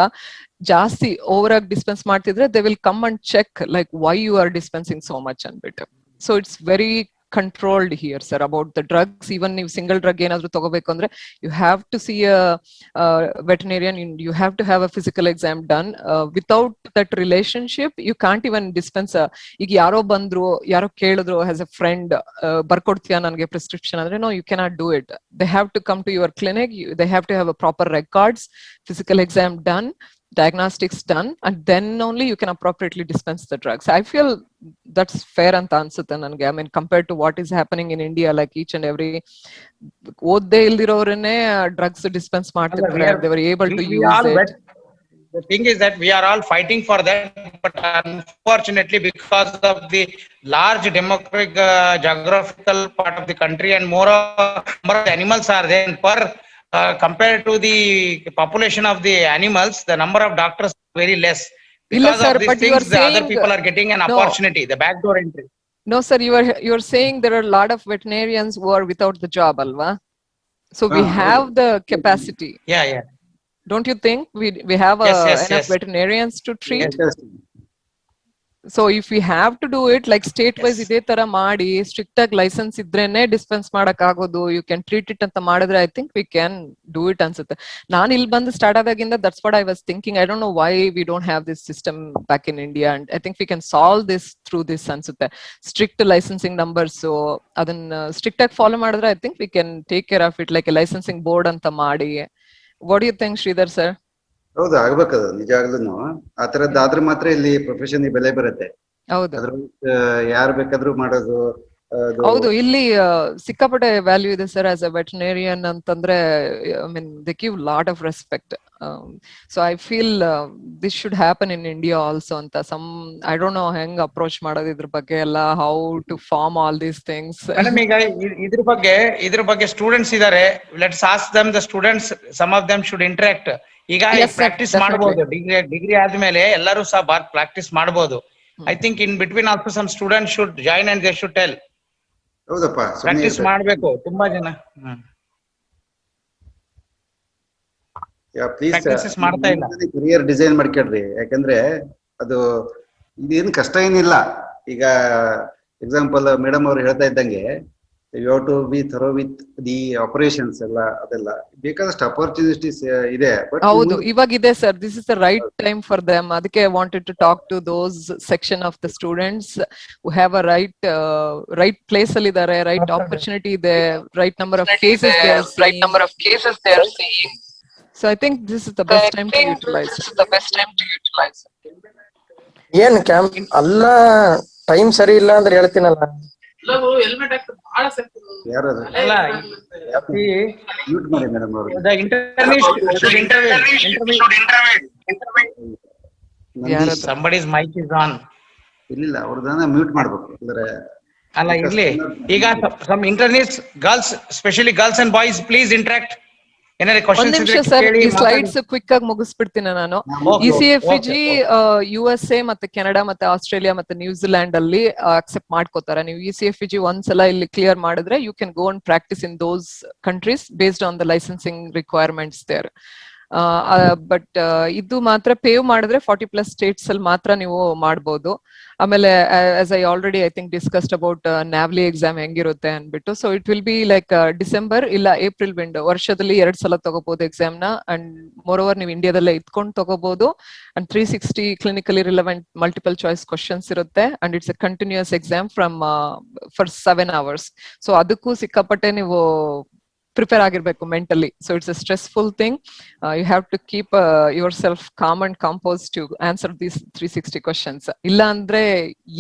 ಜಾಸ್ತಿ ಓವರ್ ಆಗಿ ಡಿಸ್ಪೆನ್ಸ್ ಮಾಡ್ತಿದ್ರೆ they will come and check like why you are dispensing so much ಅಂದ್ಬಿಟ್ಟು. So it's very controlled here sir about the drugs. Even if single drug enadru ತಗೋಬೇಕು ಅಂದ್ರೆ you have to see a veterinarian, you have to have a physical exam done. Without that relationship you can't even dispense. ಈಗ ಯಾರೋ ಬಂದ್ರು, ಯಾರೋ ಕೇಳಿದ್ರು as a friend, ಬರ್ಕೊಡ್ತೀಯಾ ನನಗೆ prescription ಅಂದ್ರೆ no, you cannot do it. They have to come to your clinic, they have to have a proper records, physical exam done, diagnostics done, and then only you can appropriately dispense the drugs. I feel that's fair anta ansutte nanage. I mean compared to what is happening in India, like each and every odde ildirovrene drugs dispense ಮಾಡ್ತಿರ್ತಾರೆ. They were able to use it. The thing is that we are all fighting for that, but unfortunately because of the large demographic geographical part of the country and more of the animals are there, and per compared to the population of the animals, the number of doctors is very less. Because sir, of these but you things, are the saying, other people are getting an opportunity, the backdoor entry. No sir, you are saying there are a lot of veterinarians who are without the job, alva? So we have the capacity. Yeah. Don't you think we have enough veterinarians to treat? Yes. So if we have to do it like state wise ಇದೇ ತರ ಮಾಡಿ strict ಆಗಿ licence ಇದ್ರೇನೆ dispense ಮಾಡಕ್ ಆಗೋದು, you can treat it ಅಂತ ಮಾಡಿದ್ರೆ I think we can do it ಅನ್ಸುತ್ತೆ. ನಾನು ಇಲ್ಲಿ ಬಂದು ಸ್ಟಾರ್ಟ್ ಆದಾಗಿಂದ that's what I was thinking. I don't know why we don't have this system back in India, and I think we can solve this through this ಅನ್ಸುತ್ತೆ. Strict licensing numbers ಅದನ್ನ strict ಆಗಿ follow ಮಾಡಿದ್ರೆ I think we can take care of it, like licensing board ಅಂತ ಮಾಡಿ. What you think Sridhar sir? ಹೌದು, ಆಗ್ಬೇಕದು ನಿಜ ಆಗ್ಲೂ. ಆ ತರದ್ದಾದ್ರೆ ಮಾತ್ರ ಇಲ್ಲಿ ಪ್ರೊಫೆಷನ್ ಬೆಲೆ ಬರುತ್ತೆ. ಹೌದು, ಅದ್ರ ಯಾರು ಬೇಕಾದ್ರೂ ಮಾಡೋದು, ಹೌದು, ಇಲ್ಲಿ ಸಿಕ್ಕಾಪಟ್ಟೆ ವ್ಯಾಲ್ಯೂ ಇದೆ ಸರ್. ಆಸ್ ಅ ವೆಟರ್ನೇರಿಯನ್ ಅಂತಂದ್ರೆ I mean they give lot of respect. So I feel this should happen in India also ಅಂತ. ಐ ಡೋಂಟ್ ನೋ ಹೆಂಗ್ ಅಪ್ರೋಚ್ ಮಾಡೋದು ಇದ್ರ ಬಗ್ಗೆ ಎಲ್ಲ, how to form all these things. Madam ಈಗ ಇದ್ರ ಬಗ್ಗೆ ಸ್ಟೂಡೆಂಟ್ಸ್ ಇದಾರೆ. Let's ask them, the students some of them should interact. ಈಗ Yes, sir, ಪ್ರಾಕ್ಟೀಸ್ definitely. ಮಾಡಬಹುದು, ಡಿಗ್ರಿ ಆದ್ಮೇಲೆ ಎಲ್ಲರೂ ಸಹ ಪ್ರಾಕ್ಟೀಸ್ ಮಾಡಬಹುದು. I think in between also some student should join and they should tell. ಹೌದಪ್ಪ, ಪ್ರಾಕ್ಟೀಸ್ ಮಾಡ್ಬೇಕು ತುಂಬಾ ಜನ. ಪ್ಲೀಸ್ Practices ಮಾಡ್ತಾ ಇಲ್ಲ. ಕರಿಯರ್ ಡಿಸೈನ್ ಮಾಡ್ಕೊಳ್ರಿ. ಯಾಕಂದ್ರೆ ಅದು ಇದೇನು ಕಷ್ಟ ಏನಿಲ್ಲ. ಈಗ ಎಕ್ಸಾಂಪಲ್ ಮೇಡಮ್ ಅವ್ರು ಹೇಳ್ತಾ ಇದ್ದಂಗೆ you have to be thorough with the operations ಎಲ್ಲ, ಅದೆಲ್ಲ ಬೇಕಾದಷ್ಟು ಅಪರ್ಚುನಿಟೀಸ್ ಇದೆ. ಬಟ್ ಹೌದು, ಇವಾಗಿದೆ sir. This is the right time for them. ಅದಕ್ಕೆ I wanted to talk to those section of the students who have a right place ಅಲ್ಲಿ ಇದ್ದಾರೆ, right opportunity ಇದೆ, right number of cases they are seeing. So I think this is the best time to utilise. ಏನ್ camp ಅಲ್ಲ, time ಸರಿ ಇಲ್ಲ ಅಂದ್ರೆ ಹೇಳ್ತೀನಲ್ಲ. ಯಾರದು ಅಲ್ಲ, ಮ್ಯೂಟ್ ಮಾಡಿ ಮೇಡಮ್ ಅವರು. the interview should ಯಾರದು? somebody's mic is on. ಇಲ್ಲ, ಅವ್ರದನ್ನ ಮ್ಯೂಟ್ ಮಾಡ್ಬೇಕು ಅಂದ್ರೆ. ಅಲ್ಲ ಇರ್ಲಿ. ಈಗ some interviews, girls, especially girls and boys, please interact. ಏನಾದ್ರೆ ಒಂದ್ ಕ್ವಶನ್ಸ್ ನಿಮಿಷ ಇದ್ರೆ ಸರ್, ಕೇಳಿ ಈ ಮಾತಾಡಿ. ಸ್ಲೈಡ್ಸ್ ಕ್ವಿಕ್ ಆಗಿ ಮುಗಿಸ್ಬಿಡ್ತೀನಿ ನಾನು. Okay, ECFG okay. USA ಮತ್ತೆ ಕೆನಡಾ ಮತ್ತೆ ಆಸ್ಟ್ರೇಲಿಯಾ ಮತ್ತೆ ನ್ಯೂಜಿಲ್ಯಾಂಡ್ ಅಲ್ಲಿ ಅಕ್ಸೆಪ್ಟ್ ಮಾಡ್ಕೋತಾರೆ. ನೀವು ECFG ಒಂದ್ಸಲ ಇಲ್ಲಿ ಕ್ಲಿಯರ್ ಮಾಡಿದ್ರೆ you can go and practice in those countries based on the licensing requirements there. But ಇದು ಮಾತ್ರ ಪೇವ್ ಮಾಡಿದ್ರೆ 40+ ಸ್ಟೇಟ್ಸ್ ಅಲ್ಲಿ ಮಾತ್ರ ನೀವು ಮಾಡ್ಬೋದು. ಆಮೇಲೆ as I already I think discussed about NAVLE exam ಹೆಂಗಿರುತ್ತೆ ಅನ್ಬಿಟ್ಟು. So it will be like December ಇಲ್ಲ ಏಪ್ರಿಲ್ ವಿಂಡೋ, ವರ್ಷದಲ್ಲಿ 2 ಸಲ ತಗೋಬಹುದು ಎಕ್ಸಾಮ್ ನ. ಅಂಡ್ ಮೋರ್ ಓವರ್ ನೀವು ಇಂಡಿಯಾದಲ್ಲೇ ಇದ್ಕೊಂಡು ತಗೋಬಹುದು. And 360 clinically relevant multiple choice questions ಇರುತ್ತೆ. And it's a continuous exam for 7 hours. ಸೊ ಅದಕ್ಕೂ ಸಿಕ್ಕಾಪಟ್ಟೆ ನೀವು ಪ್ರಿಪೇರ್ ಆಗಿರ್ಬೇಕು mentally. So it's a stressful thing. You have to keep yourself calm and compose to answer these 360 questions. ಇಲ್ಲ ಅಂದ್ರೆ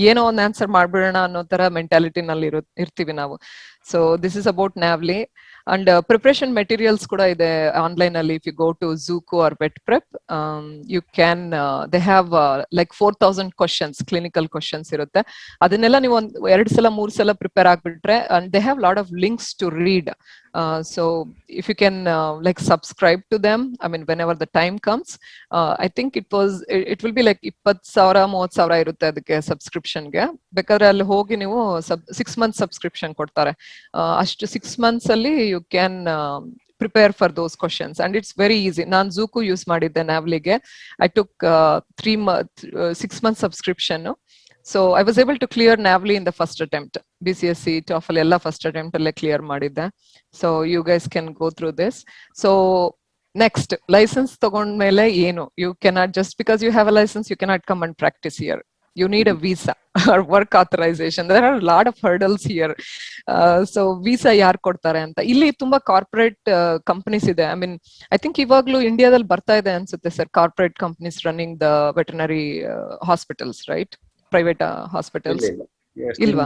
ಏನೋ ಒಂದು ಆನ್ಸರ್ ಮಾಡ್ಬಿಡೋಣ ಅನ್ನೋ ತರ ಮೆಂಟಾಲಿಟಿನಲ್ಲಿ ಇರ್ತೀವಿ ನಾವು. So this is about NAVLE. And preparation materials ಕೂಡ ಇದೆ ಆನ್ಲೈನ್ ಅಲ್ಲಿ. If you go to Zuku or VetPrep, you can they have like 4000 questions, clinical questions ಇರುತ್ತೆ. ಅದನ್ನೆಲ್ಲ ನೀವು 2 ಸಲ 3 ಸಲ ಪ್ರಿಪೇರ್ ಆಗ್ಬಿಟ್ರೆ, and they have lot of links to read. So if you can like subscribe to them, I mean whenever the time comes, I think it will be like 20,000 30,000 ಇರುತ್ತೆ ಅದಕ್ಕೆ subscription ಗೆ. ಬೇಕಾದ್ರೆ ಅಲ್ಲಿ ಹೋಗಿ ನೀವು 6 months ಸಬ್ಸ್ಕ್ರಿಪ್ಷನ್ ಕೊಡ್ತಾರೆ. ಅಷ್ಟು 6 months ಅಲ್ಲಿ you can prepare for those questions, and it's very easy. ನಾನು Zuku ಯೂಸ್ ಮಾಡಿದ್ದೆ ನ್ಯಾವ್ಲಿಗೆ. I took 6 months subscription. So I was able to clear NAVLI in the first attempt. BCSC, TOEFL ಎಲ್ಲ first attempt ಅಲ್ಲೇ clear ಮಾಡಿದ್ದೆ. So you guys can go through this. So next, license ತಗೊಂಡ್ಮೇಲೆ ಏನು? You cannot, just because you have a license, you cannot come and practice here. You need a visa or work authorization. There are a lot of hurdles here. So visa ಯಾರು ಕೊಡ್ತಾರೆ ಅಂತ. ಇಲ್ಲಿ ತುಂಬಾ corporate companies ಇದೆ. I mean I think ಇವಾಗ್ಲೂ ಇಂಡಿಯಾದಲ್ಲಿ ಬರ್ತಾ ಇದೆ ಅನ್ಸುತ್ತೆ sir, corporate companies running the veterinary hospitals, right? Private hospitals ಇಲ್ವಾ?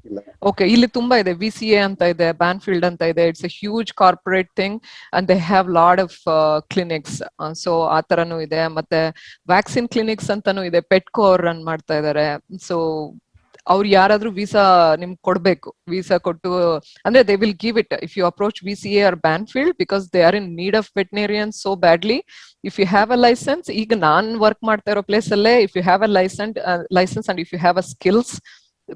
ಇಲ್ಲ. ಓಕೆ, ಇಲ್ಲಿ ತುಂಬಾ ಇದೆ. VCA ಅಂತ ಇದೆ, ಬ್ಯಾನ್ಫೀಲ್ಡ್ ಅಂತ ಇದೆ. It's A huge corporate thing and they have lot of clinics. So ಆ ತರನು ಇದೆ. ಮತ್ತೆ ವ್ಯಾಕ್ಸಿನ್ ಕ್ಲಿನಿಕ್ಸ್ ಅಂತಾನು ಇದೆ. ಪೆಟ್ಕೋ ಅವ್ರು ರನ್ ಮಾಡ್ತಾ ಇದಾರೆ. ಸೊ ಅವ್ರು ಯಾರಾದ್ರೂ ವೀಸಾ ನಿಮ್ಗೆ ಕೊಡ್ಬೇಕು. ವೀಸಾ ಕೊಟ್ಟು ಅಂದ್ರೆ they will give it if you approach VCA or Banfield, because they are in need of veterinarians so badly. If you have a license, ಈಗ ನಾನ್ ವರ್ಕ್ ಮಾಡ್ತಾ ಇರೋ ಪ್ಲೇಸ್ ಅಲ್ಲೇ, if you have a license and if you have a skills,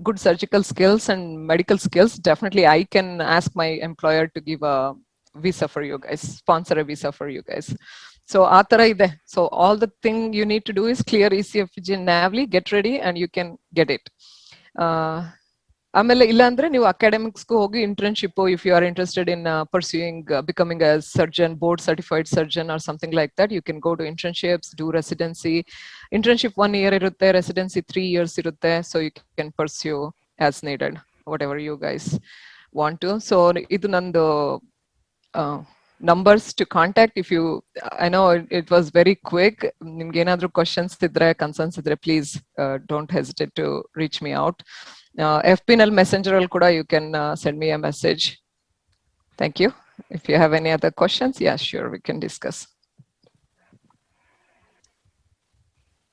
good surgical skills and medical skills, definitely I can ask my employer to give a visa for you guys, sponsor a visa for you guys. So ಆ ತರ ಇದೆ. So all the thing you need to do is clear ECFG NAVLI, get ready and you can get it. ಆಮೇಲೆ ಇಲ್ಲ ಅಂದ್ರೆ ನೀವು ಅಕಾಡೆಮಿಕ್ಸ್ಗೂ ಹೋಗಿ internship, if you are interested in pursuing becoming a surgeon, board certified surgeon or something like that, you can go to internships, do residency. Internship 1 year ಇರುತ್ತೆ, residency 3 years ಇರುತ್ತೆ. So you can pursue as needed whatever you guys want to. ಸೊ ಇದು ನಂದು numbers to contact. If you, I know it was very quick. Nimge enadru questions idre, concerns idre, please don't hesitate to reach me out. FB nal messenger al kuda you can send me a message. Thank you. If you have any other questions, yeah, sure, we can discuss.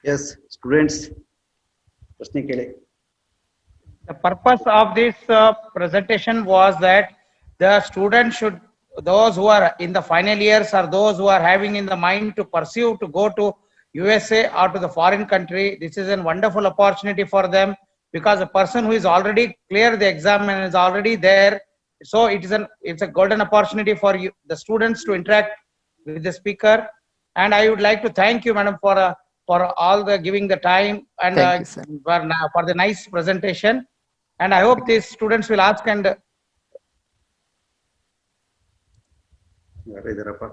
Yes, students, ಪ್ರಶ್ನೆ ಕೇಳಿ. The purpose of this presentation was that the students should, those who are in the final years or those who are having in the mind to pursue to go to USA or to the foreign country, this is a wonderful opportunity for them, because a person who is already cleared the exam and is already there, so it's a golden opportunity for you, the students, to interact with the speaker. And I would like to thank you, madam, for all the giving the time and Thank you, sir. for the nice presentation. And I hope these students will ask and ಯಾರು ಇದಾರಪ್ಪ?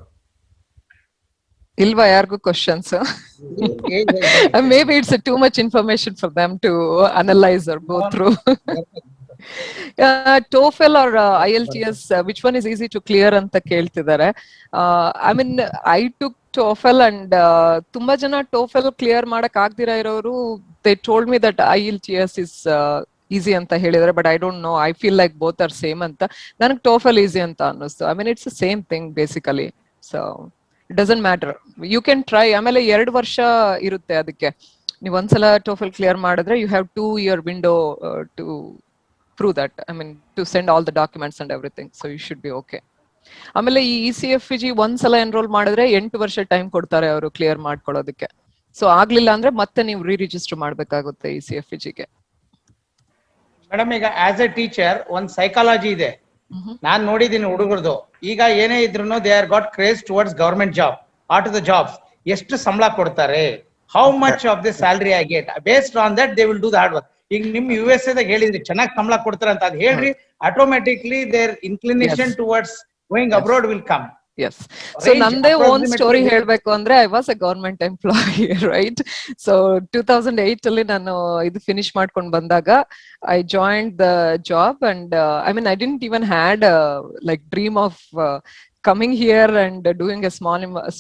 Ilva yargu questions? Maybe it's too much information for them to analyze or go through. TOEFL or IELTS, which one is easy to clear anta keltidare. I mean, I took TOEFL and ತುಂಬಾ ಜನ TOEFL clear ಮಾಡಕ್ ಆಗ್ದಿರಾ ಇರೋರು, they told me that IELTS is easy ಅಂತ ಹೇಳಿದಾರೆ, but I don't know. I feel like both are same ಅಂತ. ನನಗೆ TOEFL easy ಅಂತ ಅನ್ನಿಸ್ತು. I mean, it's the same thing basically. So it doesn't matter. You can try. ಆಮೇಲೆ 2 ವರ್ಷ ಇರುತ್ತೆ ಅದಕ್ಕೆ. ನೀವು ಒಂದ್ಸಲ TOEFL clear ಮಾಡಿದ್ರೆ you have 2-year window to prove that. I mean, to send all the documents and everything. So you should be okay. ಆಮೇಲೆ ಈ ECFG ಒಂದ್ಸಲ ಎನ್ರೋಲ್ ಮಾಡಿದ್ರೆ 8 ವರ್ಷ ಟೈಮ್ ಕೊಡ್ತಾರೆ ಅವರು ಕ್ಲಿಯರ್ ಮಾಡ್ಕೊಳ್ಳೋದಕ್ಕೆ. ಸೊ ಆಗ್ಲಿಲ್ಲ ಅಂದ್ರೆ ಮತ್ತೆ ನೀವು ರಿಜಿಸ್ಟರ್ ಮಾಡ್ಬೇಕಾಗುತ್ತೆ ECFG-ಗೆ. ಮೇಡಮ್, ಈಗ ಆಸ್ ಎ ಟೀಚರ್ ಒಂದ್ ಸೈಕಾಲಜಿ ಇದೆ. ನಾನ್ ನೋಡಿದೀನಿ ಹುಡುಗರದು. ಈಗ ಏನೇ ಇದ್ರು they are got craze towards government job or to the jobs. ಎಷ್ಟು ಸಂಬಳ ಕೊಡ್ತಾರೆ, how much of the salary I get, based on that they will do the hard work. ಈಗ ನಿಮ್ USA ದಾಗ ಹೇಳಿದ್ರಿ ಚೆನ್ನಾಗಿ ಸಂಬಳ ಕೊಡ್ತಾರೆ ಅಂತ, ಅದ್ ಹೇಳ್ರಿ, automatically their inclination towards going abroad will come. Yes. So ನಂದೇ own story ಹೇಳ್ಬೇಕು ಅಂದ್ರೆ, I was a government employee, right? So 2008 ಅಲ್ಲಿ ನಾನು ಇದು ಫಿನಿಶ್ ಮಾಡ್ಕೊಂಡು ಬಂದಾಗ I joined the job and I mean I didn't even had like dream of coming here and doing a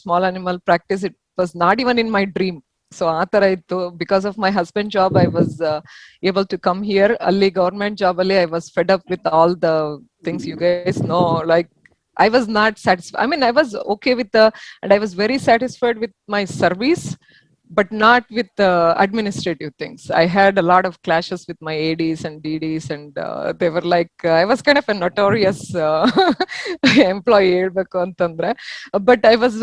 small animal practice. It was not even in my dream. So ಆ ತರ ಇತ್ತು. Because of my husband job I was able to come here. ಅಲ್ಲಿ government job ಅಲ್ಲಿ I was fed up with all the things you guys know, like I was not satisfied. I mean, I was okay with and I was very satisfied with my service, but not with the administrative things. I had a lot of clashes with my ADs and DDs, and they were like, I was kind of a notorious employee, but I was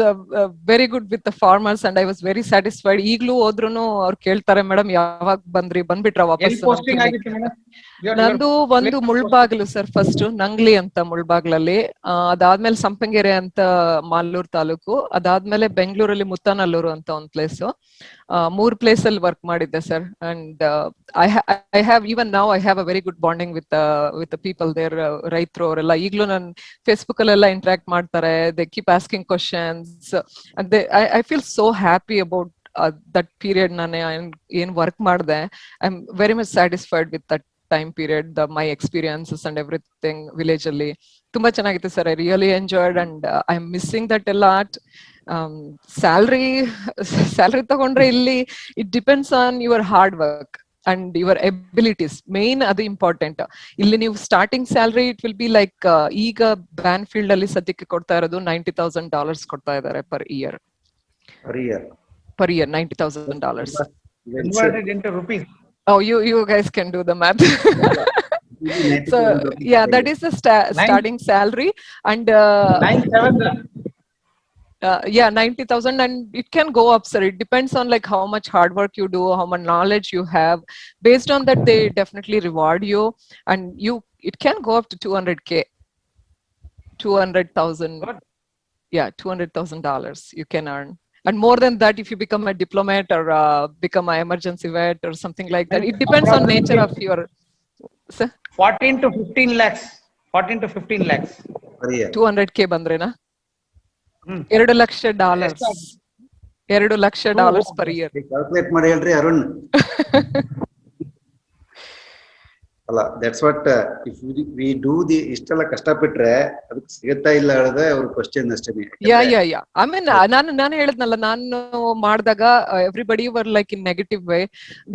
very good with the farmers and I was very satisfied. ಈಗಲೂ ಹೋದ್ರುನು ಅವ್ರು ಕೇಳ್ತಾರೆ, madam ಯಾವಾಗ ಬಂದ್ರಿ, ಬಂದ್ಬಿಟ್ರ ವಾಪಸ್? ನಂದು ಒಂದು Mulbagal sir, first Nangli ಅಂತ ಮುಳ್ಬಾಗ್ಲಲ್ಲಿ, ಅದಾದ್ಮೇಲೆ ಸಂಪಂಗೆರೆ ಅಂತ ಮಾಲೂರ್ ತಾಲೂಕು, ಅದಾದ್ಮೇಲೆ ಬೆಂಗಳೂರಲ್ಲಿ ಮುತ್ತನಲ್ಲೂರು ಅಂತ ಒಂದ್ ಪ್ಲೇಸ್. 3 ಪ್ಲೇಸ್ ಅಲ್ಲಿ ವರ್ಕ್ ಮಾಡಿದ್ದೆ sir. And I have even now I have a very good bonding with the people there. ರೈತರು ಅವರೆಲ್ಲ ಈಗಲೂ ನನ್ ಫೇಸ್ಬುಕ್ ಅಲ್ಲೆಲ್ಲ ಇಂಟ್ರಾಕ್ಟ್ ಮಾಡ್ತಾರೆ. They keep asking questions. I feel so happy about that period. ನಾನು ಏನ್ ವರ್ಕ್ ಮಾಡಿದೆ, I am very much satisfied with that time period, my experiences and everything village alli tumba chenagitte sir. I really enjoyed and I'm missing that a lot. Salary tagondre illi it depends on your hard work and your abilities. Main adu important. Illi ನೀವು starting salary it will be like, ಈಗ ಬ್ಯಾನ್ಫೀಲ್ಡ್ ಅಲ್ಲಿ ಸದ್ಯಕ್ಕೆ ಕೊಡ್ತಾ ಇರೋದು $90,000 ಕೊಡ್ತಾ ಇದ್ದಾರೆ per year. $90,000. Converted into rupees. Oh, you guys can do the math. So yeah, that is the starting salary, and 9,700. yeah, 90,000, and it can go up, sir. It depends on like how much hard work you do, how much knowledge you have. Based on that, they definitely reward you, and it can go up to 200K, 200,000. Yeah, $200,000 you can earn. And more than that, if you become a diplomat or become an emergency vet or something like that, it depends on nature of your. Sir? 14 to 15 lakhs. 14 to 15 lakhs. 200K ಬಂದ್ರೇನಾ? $2 lakh. $2 lakh per year. Calculate ಮಾಡಿ ಹೇಳ್ರಿ ಅರುಣ್. ಅಲ್ಲ that's what if we do the ಇಷ್ಟೆಲ್ಲ ಕಷ್ಟಪಟ್ರೆ ಅದಕ್ಕೆ ಸಿಗುತ್ತಾ ಇಲ್ಲ ಹೇಳದೆ ಅವ್ರ question ಅಷ್ಟೇನೆ. ಯಾ ಐ ಮೀನ್ ನಾನು ಹೇಳಿದ್ನಲ್ಲ, ನಾನು ಮಾಡಿದಾಗ everybody were like in negative way.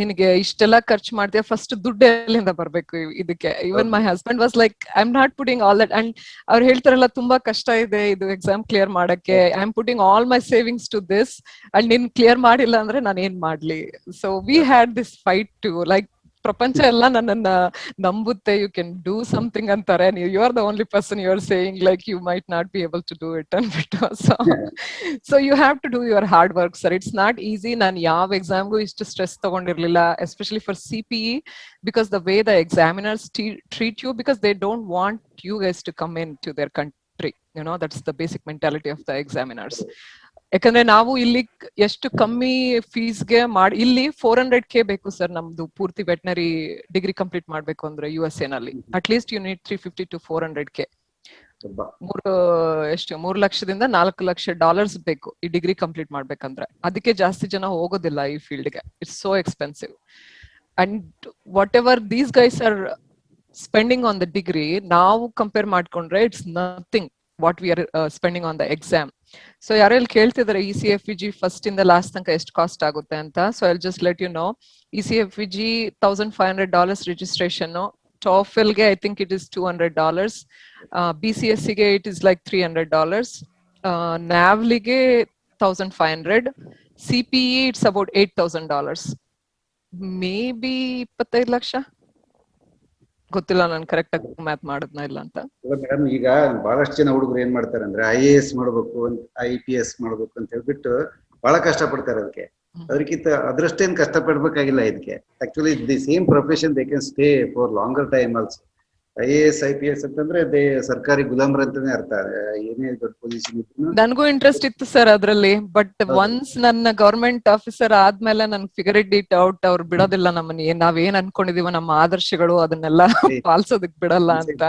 ನಿನಗೆ ಇಷ್ಟೆಲ್ಲ ಖರ್ಚು ಮಾಡ್ತೀಯ, ಫಸ್ಟ್ ದುಡ್ಡು ಎಲ್ಲಿಂದ ಬರ್ಬೇಕು ಇದಕ್ಕೆ. Even my husband was like I am not putting all that. And ಅವ್ರು ಹೇಳ್ತಾರಲ್ಲ, ತುಂಬಾ ಕಷ್ಟ ಇದೆ ಇದು ಎಕ್ಸಾಮ್ ಕ್ಲಿಯರ್ ಮಾಡಕ್ಕೆ, I am putting all my savings to this, and ನೀನ್ ಕ್ಲಿಯರ್ ಮಾಡಿಲ್ಲ ಅಂದ್ರೆ ನಾನು ಏನ್ ಮಾಡ್ಲಿ. So we had this fight too like, ಪ್ರಪಂಚ ಎಲ್ಲ ನನ್ನನ್ನ ನಂಬುತ್ತೆ, ಯು ಕ್ಯಾನ್ ಡೂ ಸಮಥಿಂಗ್ ಅಂತಾರೆ, you are the only person you are saying like you might not be able to do it ಅಂದ್ಬಿಟ್ಟು. So you have to do your hard work sir, it's not easy. ನಾನು ಯಾವ ಎಕ್ಸಾಮ್ಗೂ ಇಷ್ಟು stress ತಗೊಂಡಿರ್ಲಿಲ್ಲ, especially for CPE, because the way the examiners treat you, because they don't want you guys to come into their country. You know, that's the basic mentality of the examiners. ಯಾಕಂದ್ರೆ ನಾವು ಇಲ್ಲಿ ಎಷ್ಟು ಕಮ್ಮಿ ಫೀಸ್ಗೆ ಮಾಡಿ, ಇಲ್ಲಿ 400K ಬೇಕು sir ನಮ್ದು ಪೂರ್ತಿ ವೆಟನರಿ ಡಿಗ್ರಿ ಕಂಪ್ಲೀಟ್ ಮಾಡ್ಬೇಕು ಅಂದ್ರೆ USA ನಲ್ಲಿ. At least you need 350 to 400K. $3 ಲಕ್ಷದಿಂದ $4 ಲಕ್ಷ ಬೇಕು ಈ ಡಿಗ್ರಿ ಕಂಪ್ಲೀಟ್ ಮಾಡ್ಬೇಕಂದ್ರೆ. ಅದಕ್ಕೆ ಜಾಸ್ತಿ ಜನ ಹೋಗೋದಿಲ್ಲ ಈ ಫೀಲ್ಡ್ಗೆ, it's so expensive. And whatever these guys are spending on the degree, ನಾವು ಕಂಪೇರ್ ಮಾಡ್ಕೊಂಡ್ರೆ it's nothing what we are spending on the exam. So ಯಾರೋ ಇಲ್ಲಿ ಕೇಳ್ತಿದಾರೆ ECFEG ಫಸ್ಟ್ ಇಂದ ಲಾಸ್ಟ್ ತನಕ ಎಷ್ಟು ಕಾಸ್ಟ್ ಆಗುತ್ತೆ ಅಂತ. So I'll just let you know, ECFEG $1,500 registration. TOEFL ಗೆ I think it is $200. BCSC ಗೆ ಇಟ್ ಇಸ್ ಲೈಕ್ $300. NAVL ಗೆ 1,500. CPE it's about $8,000. May be 25 lakh, ಗೊತ್ತಿಲ್ಲ ನಾನು ಕರೆಕ್ಟ್ ಆಗಿ ಮ್ಯಾಥ್ ಮಾಡಿದ್ನ ಇಲ್ಲ ಅಂತ. ಮೇಡಮ್, ಈಗ ಬಹಳಷ್ಟು ಜನ ಹುಡುಗರು ಏನ್ ಮಾಡ್ತಾರೆ ಅಂದ್ರೆ IAS ಮಾಡ್ಬೇಕು, IPS ಮಾಡ್ಬೇಕು ಅಂತ ಹೇಳ್ಬಿಟ್ಟು ಬಹಳ ಕಷ್ಟ ಪಡ್ತಾರೆ ಅದಕ್ಕೆ. ಅದಕ್ಕಿಂತ ಅದ್ರಷ್ಟೇನ್ ಕಷ್ಟ ಪಡ್ಬೇಕಾಗಿಲ್ಲ ಇದಕ್ಕೆ. Actually the same profession they can stay for longer time also. IAS IPS ಅಂತಂದ್ರೆ ಸರ್ಕಾರಿ ಗುಲಾಮ್ರ ಅಂತಾನೆ ಅರ್ಥ. ಏನೇ ದೊಡ್ಡ ಪೊಸಿಷನ್ ಇದ್ರು ನನ್ಗೂ ಇಂಟ್ರೆಸ್ಟ್ ಇತ್ತು ಸರ್ ಅದ್ರಲ್ಲಿ, ಬಟ್ ಒನ್ಸ್ ನನ್ನ ಗವರ್ಮೆಂಟ್ ಆಫೀಸರ್ ಆದ್ಮೇಲೆ ನನ್ ಫಿಗರ್ ಇಟ್ ಔಟ್, ಅವ್ರು ಬಿಡೋದಿಲ್ಲ ನಮ್ಮನ್ನ. ನಾವೇನ್ ಅನ್ಕೊಂಡಿದೀವೋ ನಮ್ಮ ಆದರ್ಶಗಳು ಅದನ್ನೆಲ್ಲ ಪಾಲಿಸೋದಕ್ ಬಿಡಲ್ಲ ಅಂತ.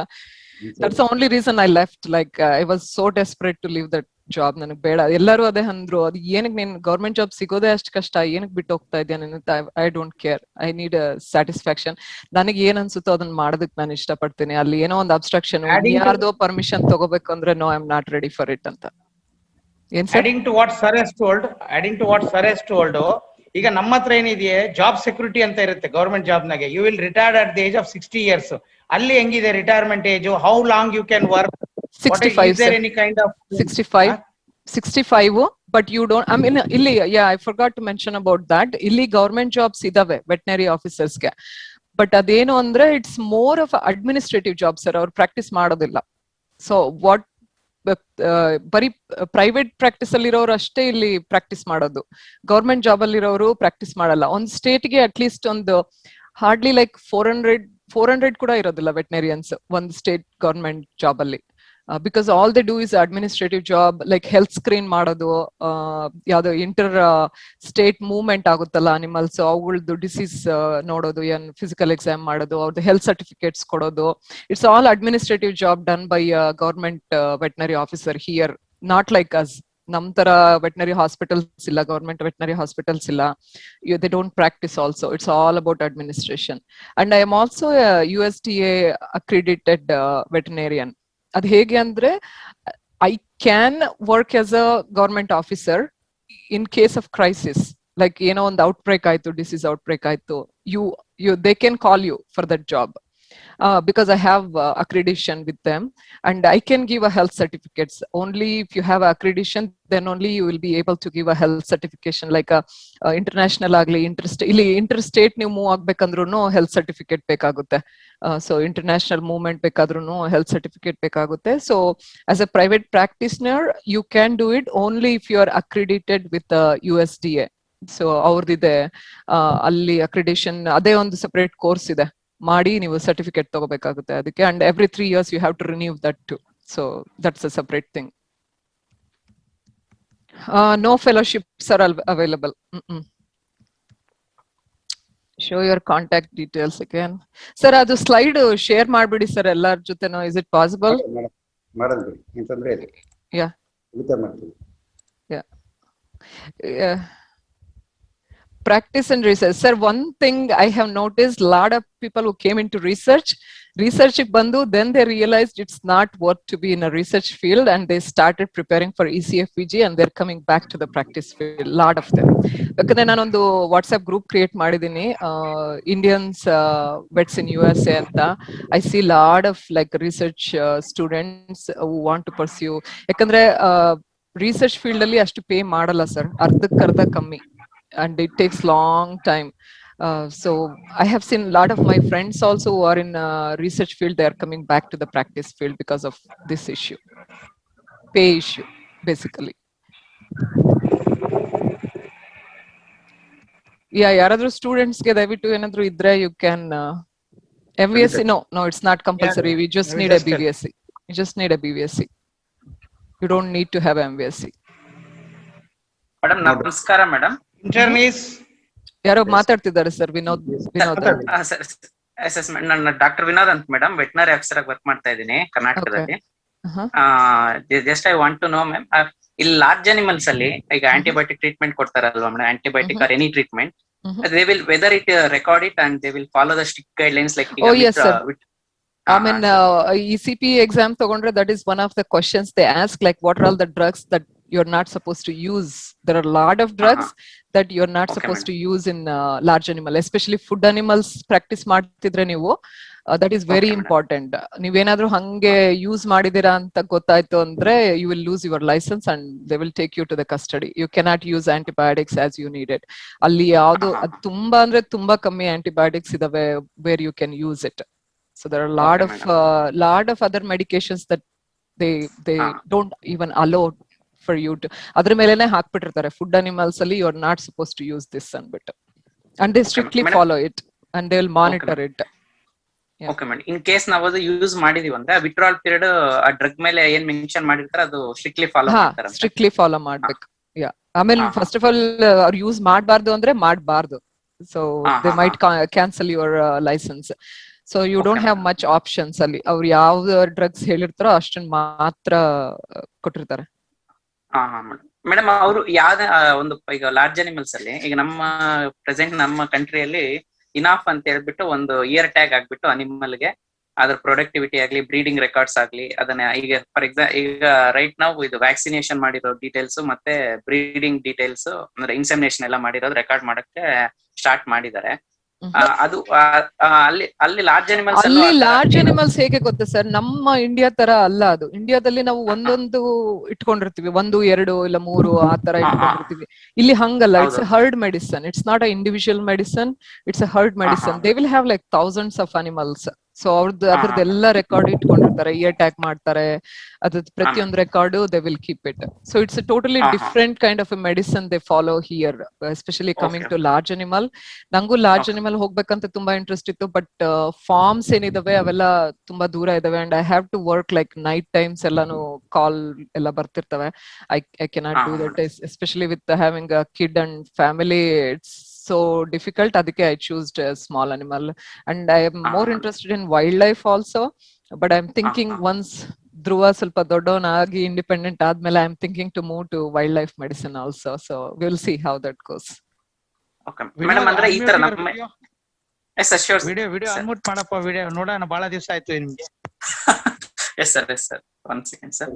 That's only reason I left. Like I was so desperate to leave that job. ನನಗೆ ಬೇಡ, ಎಲ್ಲರೂ ಅದೇ ಅಂದ್ರು. ಅದು ಏನಕ್ಕೆ ನೀನ್ ಗವರ್ಮೆಂಟ್ ಜಾಬ್ ಸಿಗೋದೇ ಅಷ್ಟು ಕಷ್ಟ, ಏನಕ್ಕೆ ಬಿಟ್ಟು ಹೋಗ್ತಾ ಇದೆಯಾ ನೀನು? I don't care, I need satisfaction. ನನಗೆ ಏನ್ ಅನ್ಸುತ್ತೋ ಅದನ್ನ ಮಾಡೋದಕ್ಕೆ ನಾನು ಇಷ್ಟಪಡ್ತೀನಿ. ಅಲ್ಲಿ ಏನೋ ಒಂದು ಅಬ್ಸ್ಟ್ರಕ್ಷನ್, ಯಾರ್ದೋ ಪರ್ಮಿಷನ್ ತಗೋಬೇಕು ಅಂದ್ರೆ no, I am not ready for it ಅಂತ. ಏನ್ sir? adding to what sir has told, ಈಗ ನಮ್ಮ ಹತ್ರ ಏನಿದೆಯೇ ಜಾಬ್ ಸೆಕ್ಯೂರಿಟಿ ಅಂತ ಇರುತ್ತೆ ಗವರ್ಮೆಂಟ್ ಜಾಬ್ ನಾಗೆ. You will retired at the age of 60 years. ಅಲ್ಲಿ ಹೆಂಗಿದೆ retirement age? How long you can work? 65 is there any kind of 65 but you don't, I mean ಇಲ್ಲಿ I forgot to mention about that. ಇಲ್ಲಿ government jobs ಇದಾವೆ veterinary officers ಗೆ, but ಅದೇನು ಅಂದ್ರೆ it's more of administrative job sir. ಅವ್ರು practice ಮಾಡೋದಿಲ್ಲ. So what ಬರೀ private practice ಅಲ್ಲಿರೋರು ಅಷ್ಟೇ ಇಲ್ಲಿ ಪ್ರಾಕ್ಟೀಸ್ ಮಾಡೋದು. ಗವರ್ಮೆಂಟ್ ಜಾಬ್ ಅಲ್ಲಿರೋರು ಪ್ರಾಕ್ಟೀಸ್ ಮಾಡಲ್ಲ. ಒಂದ್ ಸ್ಟೇಟ್ ಗೆ ಅಟ್ಲೀಸ್ಟ್ ಒಂದು ಹಾರ್ಡ್ಲಿ ಲೈಕ್ 400 ಕೂಡ ಇರೋದಿಲ್ಲ ವೆಟನರಿಯನ್ಸ್ ಒಂದ್ ಸ್ಟೇಟ್ ಗವರ್ಮೆಂಟ್ ಜಾಬ್ ಅಲ್ಲಿ. Because all they do is administrative job, like health screen ಮಾಡೋದು, ಯಾವ್ದು ಇಂಟರ್ ಸ್ಟೇಟ್ ಮೂವ್ಮೆಂಟ್ ಆಗುತ್ತಲ್ಲ ಅನಿಮಲ್ಸ್, ಅವುಗಳದ್ದು ಡಿಸೀಸ್ ನೋಡೋದು, ಏನ್ ಫಿಸಿಕಲ್ ಎಕ್ಸಾಮ್ ಮಾಡೋದು, ಅವ್ರದ್ದು ಹೆಲ್ತ್ ಸರ್ಟಿಫಿಕೇಟ್ಸ್ ಕೊಡೋದು. It's all administrative job done by government veterinary officer here, not like us. ನಮ್ ತರ ವೆಟನರಿ ಹಾಸ್ಪಿಟಲ್ಸ್ ಇಲ್ಲ, ಗವರ್ಮೆಂಟ್ ವೆಟನರಿ ಹಾಸ್ಪಿಟಲ್ಸ್ ಇಲ್ಲ. They don't practice also. It's all about administration. And I am also USDA accredited veterinarian. ಅದ್ ಹೇಗೆ ಅಂದ್ರೆ, I can work as a government officer in case of crisis. Like ಏನೋ ಒಂದು outbreak ಆಯ್ತು, disease outbreak ಆಯ್ತು, they can call you for that job. Because I have accreditation with them, and I can give a health certificates. Only if you have accreditation, then only you will be able to give a health certification, like a international agli interstate ನೀವು move ಆಗ್ಬೇಕಂದ್ರೂ health certificate ಬೇಕಾಗುತ್ತೆ. So international movement ಬೇಕಾದ್ರೂ health certificate ಬೇಕಾಗುತ್ತೆ. So as a private practitioner you can do it only if you are accredited with USDA. So ಅವ್ರದ್ದಿದೆ ಅಲ್ಲಿ accreditation, ಅದೇ ಒಂದು separate course ಇದೆ, ಮಾಡಿ ನೀವು ಸರ್ಟಿಫಿಕೇಟ್ ತಗೋಬೇಕಾಗುತ್ತೆ ಅದಕ್ಕೆ. And every 3 years you have to renew that too. So that's a separate thing. No fellowships are available. Show your contact details again. Sir ಅದು ಸ್ಲೈಡ್ ಶೇರ್ ಮಾಡ್ಬಿಡಿ ಸರ್ ಎಲ್ಲರ ಜೊತೆನೋ. Is it possible? ಮಾಡೋದು ಅಂತಂದ್ರೆ ಯಾ ಉಳಿತಾಯ ಮಾಡ್ತೀವಿ. Practice and research. Sir, one thing I have noticed, lot of people who came into research bandu, then they realized it's not worth to be in a research field, and they started preparing for ECFPG, and they're coming back to the practice field, lot of them. ಯಾಕಂದ್ರೆ ನಾನೊಂದು WhatsApp group create ಮಾಡಿದ್ದೀನಿ, Indians vets in USA ಅಂತ. I see lot of like research students who want to pursue. ಯಾಕಂದ್ರೆ research field ಅಲ್ಲಿ ಅಷ್ಟು pay ಮಾಡಲ್ಲ sir, ಅರ್ಧಕ್ಕರ್ಧ ಕಮ್ಮಿ, and it takes long time. So I have seen a lot of my friends also who are in research field, they are coming back to the practice field because of this issue, pay issue basically. Yeah, yaradru students ge dayavitu enadru idre you can MVSC. No, it's not compulsory. We just need a BVSC. You just need a BVSC. You don't need to have MVSC. Madam, ನಮಸ್ಕಾರ madam. Intern is ಯಾರೋ ಮಾತಾಡ್ತಿದ್ದಾರೆ sir, Vinod. ನನ್ನ doctor Vinod ಅಂತ madam, veterinary officer ಆಗಿ work ಮಾಡ್ತಾ ಇದ್ದೀನಿ ಕರ್ನಾಟಕದಲ್ಲಿ. Just I want to know ma'am, ಇಲ್ಲಿ ಲಾರ್ಜ್ ಅನಿಮಲ್ಸ್ ಅಲ್ಲಿ ಈಗ ಆಂಟಿಬಯೋಟಿಕ್ ಟ್ರೀಟ್ಮೆಂಟ್ ಕೊಡ್ತಾರಲ್ವಾ madam, antibiotic or any treatment, they will whether it record it and they will follow the strict guidelines like Oh yes sir. I mean ECP exam tagondre, that is one of the questions they ask, like what are all the drugs that you're not supposed to use. There are a lot of drugs that you're not supposed to use in large animal, especially food animals practice ಮಾಡ್ತಿದ್ರೆ ನೀವು, that is very important. ನೀವೇನಾದ್ರೂ ಹಂಗೆ use ಮಾಡಿದೀರಾ ಅಂತ ಗೊತ್ತಾಯ್ತು ಅಂದ್ರೆ you will lose your license and they will take you to the custody. You cannot use antibiotics as you need it. ಅಲ್ಲಿ ಯಾವ್ದು ತುಂಬಾ ಅಂದ್ರೆ ತುಂಬಾ ಕಮ್ಮಿ antibiotics ಇದಾವೆ where you can use it. So there are a lot of other medications that they don't even allow for you to, ಅದ್ರ ಮೇಲೆನೆ ಹಾಕ್ಬಿಟ್ಟಿರ್ತಾರೆ, ಫುಡ್ ಅನಿಮಲ್ಸ್ ಅಲ್ಲಿ you are not suppose to use this ಅಂದ್ಬಿಟ್ಟು, and they strictly follow it and they will monitor it. Okay madam, in case ನಾವು ಅದು use ಮಾಡಿದೀವಿ ಅಂದ್ರೆ withdrawal period ಆ ಡ್ರಗ್ ಮೇಲೆ ಏನ್ ಮೆನ್ಷನ್ ಮಾಡಿರ್ತಾರೆ ಅದು ಸ್ಟ್ರಿಕ್ಟ್ಲಿ ಫಾಲೋ ಮಾಡ್ತಾರೆ. ಸ್ಟ್ರಿಕ್ಟ್ಲಿ ಫಾಲೋ ಮಾಡ್ಬೇಕು. ಯಾ, ಆಮೇಲೆ ಫಸ್ಟ್ ಆಫ್ ಆಲ್ ಅವ್ರು ಯೂಸ್ ಮಾಡಬಾರ್ದು ಅಂದ್ರೆ ಮಾಡಬಾರ್ದು. So they might cancel your license. So you don't have much options ಅಲ್ಲಿ. ಅವ್ರು ಯಾವ ಡ್ರಗ್ಸ್ ಹೇಳಿರ್ತಾರೋ ಅಷ್ಟನ್ನ ಮಾತ್ರ ಕೊಟ್ಟಿರ್ತಾರೆ. ಮೇಡಮ್ ಅವರು ಯಾವ್ದ ಒಂದು ಈಗ ಲಾರ್ಜ್ ಅನಿಮಲ್ಸ್ ಅಲ್ಲಿ ಈಗ ನಮ್ಮ ಪ್ರೆಸೆಂಟ್ ನಮ್ಮ ಕಂಟ್ರಿಯಲ್ಲಿ ಇನಾಫ್ ಅಂತ ಹೇಳ್ಬಿಟ್ಟು ಒಂದು ಇಯರ್ ಟ್ಯಾಗ್ ಆಗ್ಬಿಟ್ಟು ಅನಿಮಲ್ ಗೆ ಅದ್ರ ಪ್ರೊಡಕ್ಟಿವಿಟಿ ಆಗ್ಲಿ, ಬ್ರೀಡಿಂಗ್ ರೆಕಾರ್ಡ್ಸ್ ಆಗ್ಲಿ, ಅದನ್ನ ಈಗ ಫಾರ್ ಎಕ್ಸಾಂಪಲ್ ಈಗ ರೈಟ್ ನಾವು ಇದು ವ್ಯಾಕ್ಸಿನೇಷನ್ ಮಾಡಿರೋ ಡೀಟೇಲ್ಸ್ ಮತ್ತೆ ಬ್ರೀಡಿಂಗ್ ಡೀಟೇಲ್ಸ್ ಅಂದ್ರೆ ಇನ್ಸೆಮಿನೇಷನ್ ಎಲ್ಲ ಮಾಡಿರೋದು ರೆಕಾರ್ಡ್ ಮಾಡಕ್ಕೆ ಸ್ಟಾರ್ಟ್ ಮಾಡಿದ್ದಾರೆ. ಅದು ಅಲ್ಲಿ ಲಾರ್ಜ್ ಅನಿಮಲ್ಸ್, ಅಲ್ಲಿ ಲಾರ್ಜ್ ಅನಿಮಲ್ಸ್ ಹೇಗೆ ಗೊತ್ತಾ ಸರ್, ನಮ್ಮ ಇಂಡಿಯಾ ತರ ಅಲ್ಲ ಅದು. ಇಂಡಿಯಾದಲ್ಲಿ ನಾವು ಒಂದೊಂದು ಇಟ್ಕೊಂಡಿರ್ತೀವಿ, 1, 2 ಇಲ್ಲ 3 ಆ ತರ ಇಟ್ಕೊಂಡಿರ್ತೀವಿ. ಇಲ್ಲಿ ಹಂಗಲ್ಲ, it's a herd medicine. It's not a individual medicine, it's a herd medicine. They will have like thousands of animals. So ಅದ್ರದ್ದೆಲ್ಲ ರೆಕಾರ್ಡ್ ಇಟ್ಕೊಂಡಿರ್ತಾರೆ, ಇಯರ್ ಟ್ಯಾಗ್ ಮಾಡ್ತಾರೆ, ಅದ್ರದ್ದು ಪ್ರತಿಯೊಂದು record they will keep it. So it's a totally different kind of a medicine they follow here, especially coming to large animal. ನಂಗೂ large animal ಹೋಗ್ಬೇಕಂತ ತುಂಬಾ interest ಇತ್ತು, but forms ಏನಿದಾವೆ ಅವೆಲ್ಲ ತುಂಬಾ ದೂರ ಇದಾವೆ, and I have to work like night times ಎಲ್ಲಾನು call ಎಲ್ಲ ಬರ್ತಿರ್ತವೆ. I cannot do that, especially with having a kid and family. It's so difficult. Adike I chose a small animal, and I am more interested in wildlife also, but I'm thinking once Dhruva ಸ್ವಲ್ಪ ದೊಡ್ಡವನಾಗಿ independent ಆದ್ಮೇಲೆ I'm thinking to move to wildlife medicine also. So we'll see how that goes. Okay madam, ಅಂದ್ರೆ ಈ ತರ ನಮ್ಮ yes sir sure video unmute ಮಾಡಪ್ಪ, video ನೋಡೋಣ, ಬಹಳ ದಿವಸ ಆಯ್ತು ನಿಮ್ಗೆ. Yes sir 1 second sir.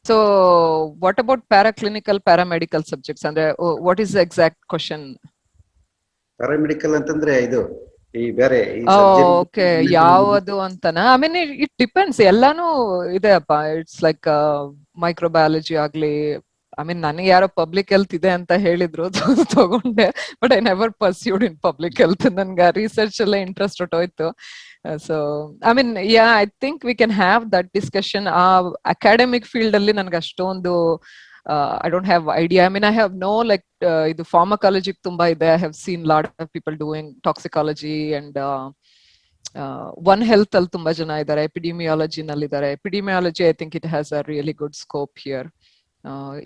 So what about paraclinical, paramedical subjects? And what is the exact question? Paramedical ಅಂತಂದ್ರೆ ಇದು ಈ ಬೇರೆ ಓಕೆ, ಯಾವುದು ಅಂತನಾ? ಐ ಮೀನ್ ಇಟ್ ಡಿಪೆಂಡ್ಸ್, ಎಲ್ಲಾನು ಇದೆ ಅಪ್ಪ. ಇಟ್ಸ್ ಲೈಕ್ ಮೈಕ್ರೋಬಯಾಲಜಿ ಆಗ್ಲಿ. ಐ ಮೀನ್ ನನಗೆ ಯಾರೋ ಪಬ್ಲಿಕ್ ಹೆಲ್ತ್ ಇದೆ ಅಂತ ಹೇಳಿದ್ರು, ತಗೊಂಡೆ, but I never pursued in public health. ನನ್ಗೆ ರಿಸರ್ಚ್ ಎಲ್ಲ interest ಹೊಟ್ಟೋಯ್ತು. So I mean, yeah, I think we can have that discussion. Academic field alli ನನಗೆ ಅಷ್ಟೊಂದು I don't have idea. I mean, I have no like ಇದು pharmacology ತುಂಬಾ ಇದೆ. I have seen lot of people doing toxicology and One Health ಅಲ್ಲಿ ತುಂಬಾ ಜನ ಇದ್ದಾರೆ, epidemiology ನಲ್ಲಿ ಇದ್ದಾರೆ. Epidemiology, I think it has a really good scope here.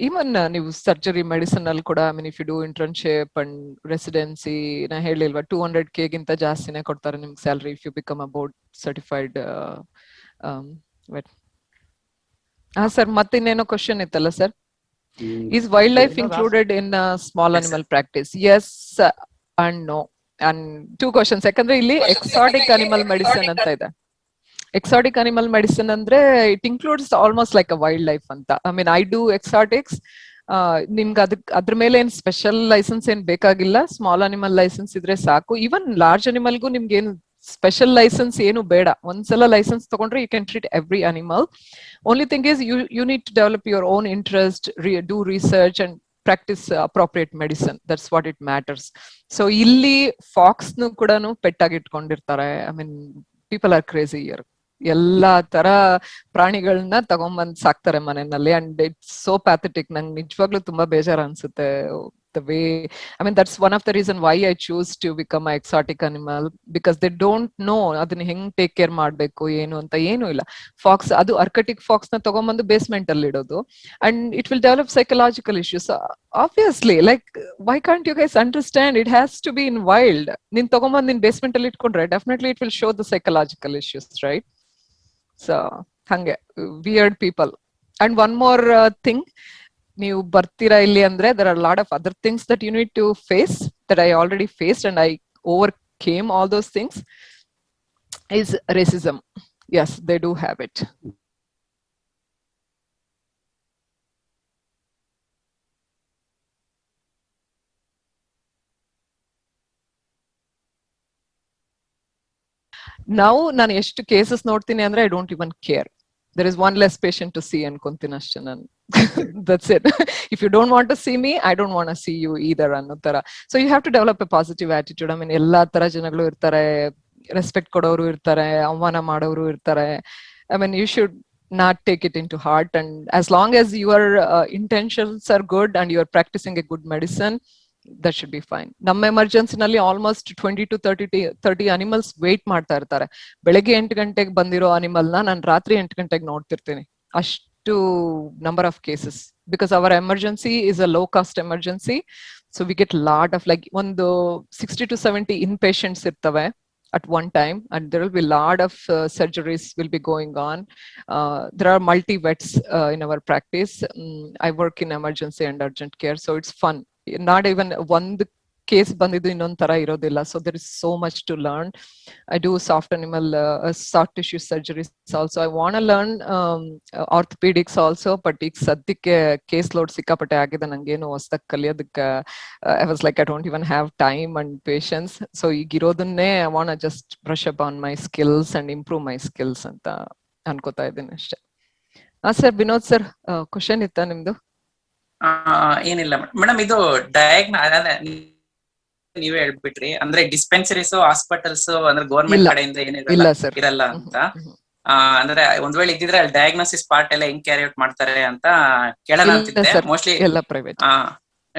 Even ನೀವು ಸರ್ಜರಿ ಮೆಡಿಸಿನ್ ಅಲ್ಲಿ ಕೂಡ, I mean if you do internship and residency, ನಾ ಹೇಳಿಲ್ವಾ 200K ಗಿಂತ ಜಾಸ್ತಿನೇ ಕೊಡ್ತಾರೆ ನಿಮ್ಗೆ salary if you become a board certified. ಹಾ ಸರ್, ಮತ್ತಿನ್ನೇನೋ ಕ್ವಶನ್ ಇತ್ತಲ್ಲ sir? Is wildlife Vinod asked- included in small Yes, animal practice? Yes and no. And two questions. ಯಾಕಂದ್ರೆ ಇಲ್ಲಿ exotic animal medicine ಅಂತ ಇದೆ. Exotic animal medicine ಅಂದ್ರೆ it includes almost like a wildlife ಅಂತ. I mean, I do exotics. ನಿಮ್ಗೆ ಅದ್ರ ಮೇಲೆ ಏನ್ ಸ್ಪೆಷಲ್ ಲೈಸೆನ್ಸ್ ಏನ್ ಬೇಕಾಗಿಲ್ಲ. ಸ್ಮಾಲ್ ಅನಿಮಲ್ ಲೈಸೆನ್ಸ್ ಇದ್ರೆ ಸಾಕು. ಈವನ್ ಲಾರ್ಜ್ ಅನಿಮಲ್ಗೂ ನಿಮ್ಗೆ ಏನು ಸ್ಪೆಷಲ್ ಲೈಸೆನ್ಸ್ ಏನು ಬೇಡ. ಒಂದ್ಸಲ ಲೈಸೆನ್ಸ್ ತಗೊಂಡ್ರೆ you can treat every animal. Only thing is you need to develop your own interest, do research and practice appropriate medicine. That's what it matters. So ಇಲ್ಲಿ fox ನು ಕೂಡ ಪೆಟ್ಟಾಗಿ ಇಟ್ಕೊಂಡಿರ್ತಾರೆ. I mean, people are crazy here. ಎಲ್ಲಾ ತರ ಪ್ರಾಣಿಗಳನ್ನ ತಗೊಂಬಂದ್ ಸಾಕ್ತಾರೆ ಮನೆಯಲ್ಲಿ. And it's so pathetic. ನಂಗೆ ನಿಜವಾಗ್ಲೂ ತುಂಬಾ ಬೇಜಾರ ಅನ್ಸುತ್ತೆ. The way, I mean, that's one of the reason why I choose to become an exotic animal, because they don't know ಅದನ್ನ ಹೆಂಗ್ ಟೇಕ್ ಕೇರ್ ಮಾಡ್ಬೇಕು ಏನು ಅಂತ ಏನು ಇಲ್ಲ. ಫಾಕ್ಸ್, ಅದು ಅರ್ಕಟಿಕ್ ಫಾಕ್ಸ್ ನ ತಗೊಂಬಂದು ಬೇಸ್ಮೆಂಟ್ ಅಲ್ಲಿ ಇಡೋದು. And it will develop psychological issues. Obviously, like, why can't you guys understand? It has to be in wild. ನೀನ್ ತಗೊಂಬಂದ್ ನಿನ್ ಬೇಸ್ಮೆಂಟ್ ಅಲ್ಲಿ ಇಟ್ಕೊಂಡ್ರೆ definitely it will show the psychological issues, right? So ಹಂಗೆ weird people. And one more thing, ನೀವು ಬರ್ತೀರಾ ಇಲ್ಲಿ ಅಂದ್ರೆ there are a lot of other things that you need to face that I already faced and I overcame all those things, is racism. Yes, they do have it. Now ನಾನು ಎಷ್ಟು cases ನೋಡ್ತೀನಿ ಅಂದ್ರೆ I don't even care. There is one less patient to see ಅನ್ಕೊಂತೀನಿ ಅಷ್ಟೇ ನಾನು. That's it. If you don't want to see me, I don't want to see you either ಅನ್ನೋ ತರ. So you have to develop a positive attitude. I mean, ಎಲ್ಲಾ ತರ ಜನಗಳು ಇರ್ತಾರೆ. Respect ಕೊಡೋರು ಇರ್ತಾರೆ, ಅವಮಾನ ಮಾಡೋರು ಇರ್ತಾರೆ. I mean, you should not take it into heart. And as long as your intentions are good and you are practicing a good medicine, that should be fine. ನಮ್ಮ ಎಮರ್ಜೆನ್ಸಿ ನಲ್ಲಿ ಆಲ್ಮೋಸ್ಟ್ 20 to 30 ಅನಿಮಲ್ಸ್ ವೇಟ್ ಮಾಡ್ತಾ ಇರ್ತಾರೆ. ಬೆಳಗ್ಗೆ 8 ಗಂಟೆಗೆ ಬಂದಿರೋ animal ನಾನು ರಾತ್ರಿ 8 ಗಂಟೆಗೆ ನೋಡ್ತಿರ್ತೀನಿ. ಅಷ್ಟು number of cases, because our emergency is a low cost emergency. So we get lot of, like, ಒಂದು 60 to 70 inpatients ಇರ್ತವೆ at one time, and there will be a lot of surgeries will be going on. There are multi vets in our practice. I work in emergency and urgent care, so it's fun. Not even one case ಬಂದಿದ್ದು ಇನ್ನೊಂದ್ ತರ ಇರೋದಿಲ್ಲ. So there is so much to learn. I do soft animal, soft tissue surgeries also. I want to learn orthopedics also, but ಈಗ ಸದ್ಯಕ್ಕೆ case load ಸಿಕ್ಕಾಪಟ್ಟೆ ಆಗಿದೆ. ನಂಗೇನು ಹೊಸದಾಗಿ ಕಲಿಯೋದಕ್ಕೆ I was like, I don't even have time and patience. So ಈಗಿರೋದನ್ನೇ I want to just brush up on my skills and improve my skills ಅಂತ ಅನ್ಕೋತಾ ಇದ್ದೀನಿ ಅಷ್ಟೇ. ಸರ್, ವಿನೋದ್ ಸರ್, ಕ್ವಶನ್ ಇತ್ತಾ ನಿಮ್ದು? ಏನಿಲ್ಲ ಮೇಡಮ್, ಇದು ನೀವೇ ಹೇಳ್ಬಿಟ್ರಿ, ಅಂದ್ರೆ ಡಿಸ್ಪೆನ್ಸರೀಸ್, ಹಾಸ್ಪಿಟಲ್ಸ್ ಅಂದ್ರೆ ಗೌರ್ಮೆಂಟ್ ಕಡೆಯಿಂದ ಏನಿರಲ್ಲ ಇರಲ್ಲ ಅಂತ. ಅಂದ್ರೆ ಒಂದ್ ವೇಳೆ ಇದ್ದಿದ್ರೆ ಅಲ್ಲಿ ಡಯಾಗ್ನೋಸಿಸ್ ಪಾರ್ಟ್ ಎಲ್ಲ ಹೆಂಗ್ ಕ್ಯಾರಿ ಔಟ್ ಮಾಡ್ತಾರೆ ಅಂತ ಕೇಳೋಣ ಅಂತಿದ್ದೆ. ಮೋಸ್ಟ್ಲಿ ಎಲ್ಲ ಪ್ರೈವೇಟ್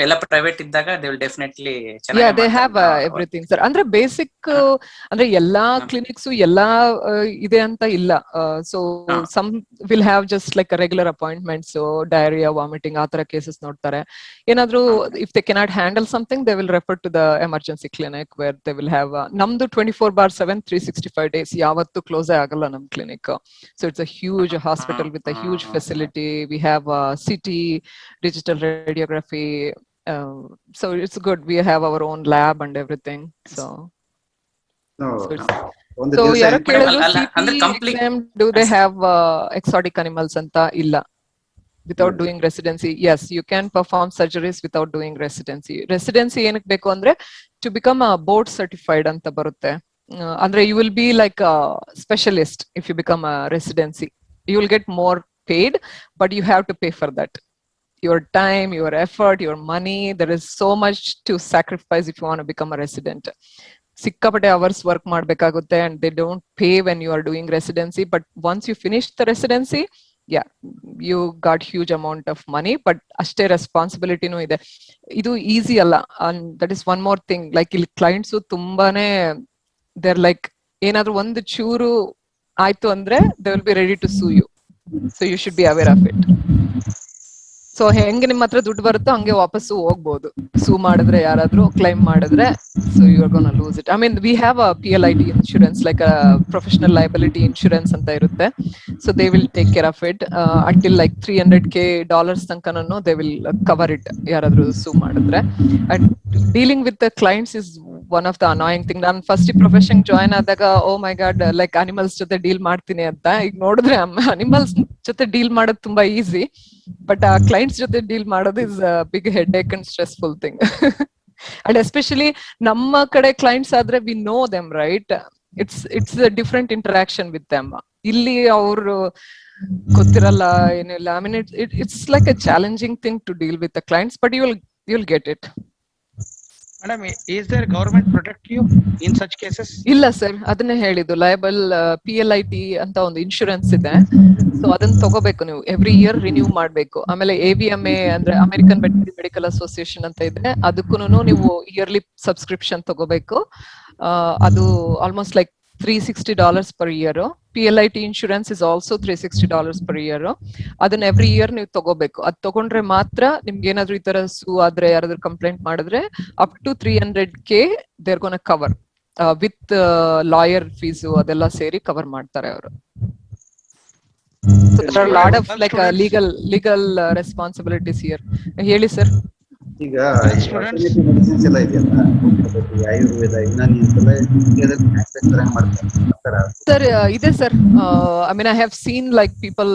ಎಲ್ಲ ಪ್ರೈವೇಟ್ ಇದ್ದಾಗ they will definitely Yeah, they have everything, sir. ಅಂದ್ರೆ ಬೇಸಿಕ್, ಅಂದ್ರೆ ಎಲ್ಲಾ ಕ್ಲಿನಿಕ್ಸ್ ಎಲ್ಲಾ ಇದೆ ಅಂತ ಇಲ್ಲ. So some will have just like regular appointments, diarrhea, vomiting, ಆ ತರ ಕೇಸಸ್ ನೋಡ್ತಾರೆ. ಏನಾದ್ರೂ if they cannot handle something, they will refer to the emergency clinic where they will have. ನಮ್ದು 24/7 365 days ಯಾವತ್ತೂ ಕ್ಲೋಸೇ ಆಗಲ್ಲ ನಮ್ clinic. So it's a huge hospital with a huge facility. We have CT, digital radiography. So it's good. We have our own lab and everything. So ಒಂದು so ದಿವಸ ಯಾರೋ ಕೇಳಿದ್ರು ಅಂದ್ರೆ CP complete exam, do they have exotic animals ಅಂತ? ಇಲ್ಲ. Without doing residency, yes, you can perform surgeries without doing residency. Residency ಏನಕ್ಕೆ ಬೇಕು ಅಂದ್ರೆ to become a board certified ಅಂತ ಬರುತ್ತೆ. ಅಂದ್ರೆ you will be like a specialist if you become a residency. You will get more paid, but you have to pay for that. Your time, your effort, your money, there is so much to sacrifice if you want to become a resident. ಸಿಕ್ಕಾಪಟ್ಟೆ hours work ಮಾಡ್ಬೇಕಾಗುತ್ತೆ, and they don't pay when you are doing residency. But once you finish the residency, yeah, you got huge amount of money, but ಅಷ್ಟೇ ರೆಸ್ಪಾನ್ಸಿಬಿಲಿಟಿನೂ ಇದೆ. ಇದು easy ಅಲ್ಲ. and that is one more thing, like ಇಲ್ಲಿ clients ತುಂಬಾನೇ they're like, ಏನಾದ್ರೂ ಒಂದು ಚೂರು ಆಯ್ತು ಅಂದ್ರೆ they will be ready to sue you. So you should be aware of it. So ಹೆಂಗೆ ನಿಮ್ಮ ಹತ್ರ ದುಡ್ಡು ಬರುತ್ತೋ ಹಂಗೆ ವಾಪಸ್ಸು ಹೋಗ್ಬೋದು. ಸೂ ಮಾಡಿದ್ರೆ ಯಾರಾದ್ರೂ ಕ್ಲೈಮ್ ಮಾಡಿದ್ರೆ, so you are gonna lose it. I mean we have a PLIT insurance, like professional liability insurance ಅಂತ ಇರುತ್ತೆ. So they will take care of it until like $300K ತನಕನೂ ದೇ ವಿಲ್ ಕವರ್ ಇಟ್ ಯಾರಾದ್ರೂ sue ಮಾಡಿದ್ರೆ. And dealing with the clients is one of the annoying thing. ನಾನು first profession join ಆದಾಗ oh my god, like animals ಜೊತೆ deal ಮಾಡ್ತೀನಿ ಅಂತ. ಈಗ ನೋಡಿದ್ರೆ ಅನಿಮಲ್ಸ್ ಜೊತೆ ಡೀಲ್ ಮಾಡೋದು ತುಂಬಾ ಈಸಿ, ಬಟ್ ಆ ಕ್ಲೈಂಟ್ಸ್ ಜೊತೆ ಡೀಲ್ ಮಾಡೋದು is big headache and stressful thing. And especially ನಮ್ಮ ಕಡೆ ಕ್ಲೈಂಟ್ಸ್ ಆದ್ರೆ we know them, right? It's different interaction with them. ಇಲ್ಲಿ ಅವರು ಗೊತ್ತಿರಲ್ಲ, ಏನಿಲ್ಲ. I mean it's like a challenging thing to deal with the clients, but you will get it. Madam, is there government protect you in such cases? ಇಲ್ಲ sir, ಅದನ್ನೇ ಹೇಳಿದ್ದು. Liable PLIT ಅಂತ ಒಂದು insurance ಇದೆ. ಸೊ ಅದನ್ನ ತಗೋಬೇಕು ನೀವು, every year renew ಮಾಡ್ಬೇಕು. ಆಮೇಲೆ AVMA ಅಂದ್ರೆ ಅಮೆರಿಕನ್ ಮೆಡಿಕಲ್ ಅಸೋಸಿಯೇಷನ್ ಅಂತ ಇದೆ, ಅದಕ್ಕೂ ನೀವು ಇಯರ್ಲಿ ಸಬ್ಸ್ಕ್ರಿಪ್ಷನ್ ತಗೋಬೇಕು. ಅದು almost like $360 per year. PLIT insurance is also $360 per year. ಅದನ್ನ ಎವ್ರಿ ಇಯರ್ ನೀವು ತಗೋಬೇಕು. ಅದ್ ತಗೊಂಡ್ರೆ ಮಾತ್ರ ನಿಮ್ಗೆ ಏನಾದ್ರು ಈ ತರ ಸೂ ಆದ್ರೆ, ಯಾರಾದ್ರೂ ಕಂಪ್ಲೇಂಟ್ ಮಾಡಿದ್ರೆ up to $300K they're gonna cover with lawyer fees ಅದೆಲ್ಲ ಸೇರಿ ಕವರ್ ಮಾಡ್ತಾರೆ ಅವರು. Lot of like legal responsibilities here. ಹೇಳಿ ಸರ್. ಈಗ ಮೆಡಿಸಿನ್ಸ್ ಎಲ್ಲ ಇದೆಯಲ್ಲ, ಹೋಮಿಯೋಪತಿ, ಆಯುರ್ವೇದ, ಯುನಾನಿ ಅಂತೆಲ್ಲ ಮ್ಯಾನುಫ್ಯಾಕ್ಚರಿಂಗ್ ಮಾಡ್ತಾರೆ. ಸರ್ ಇದೆ sir. I mean I have seen like people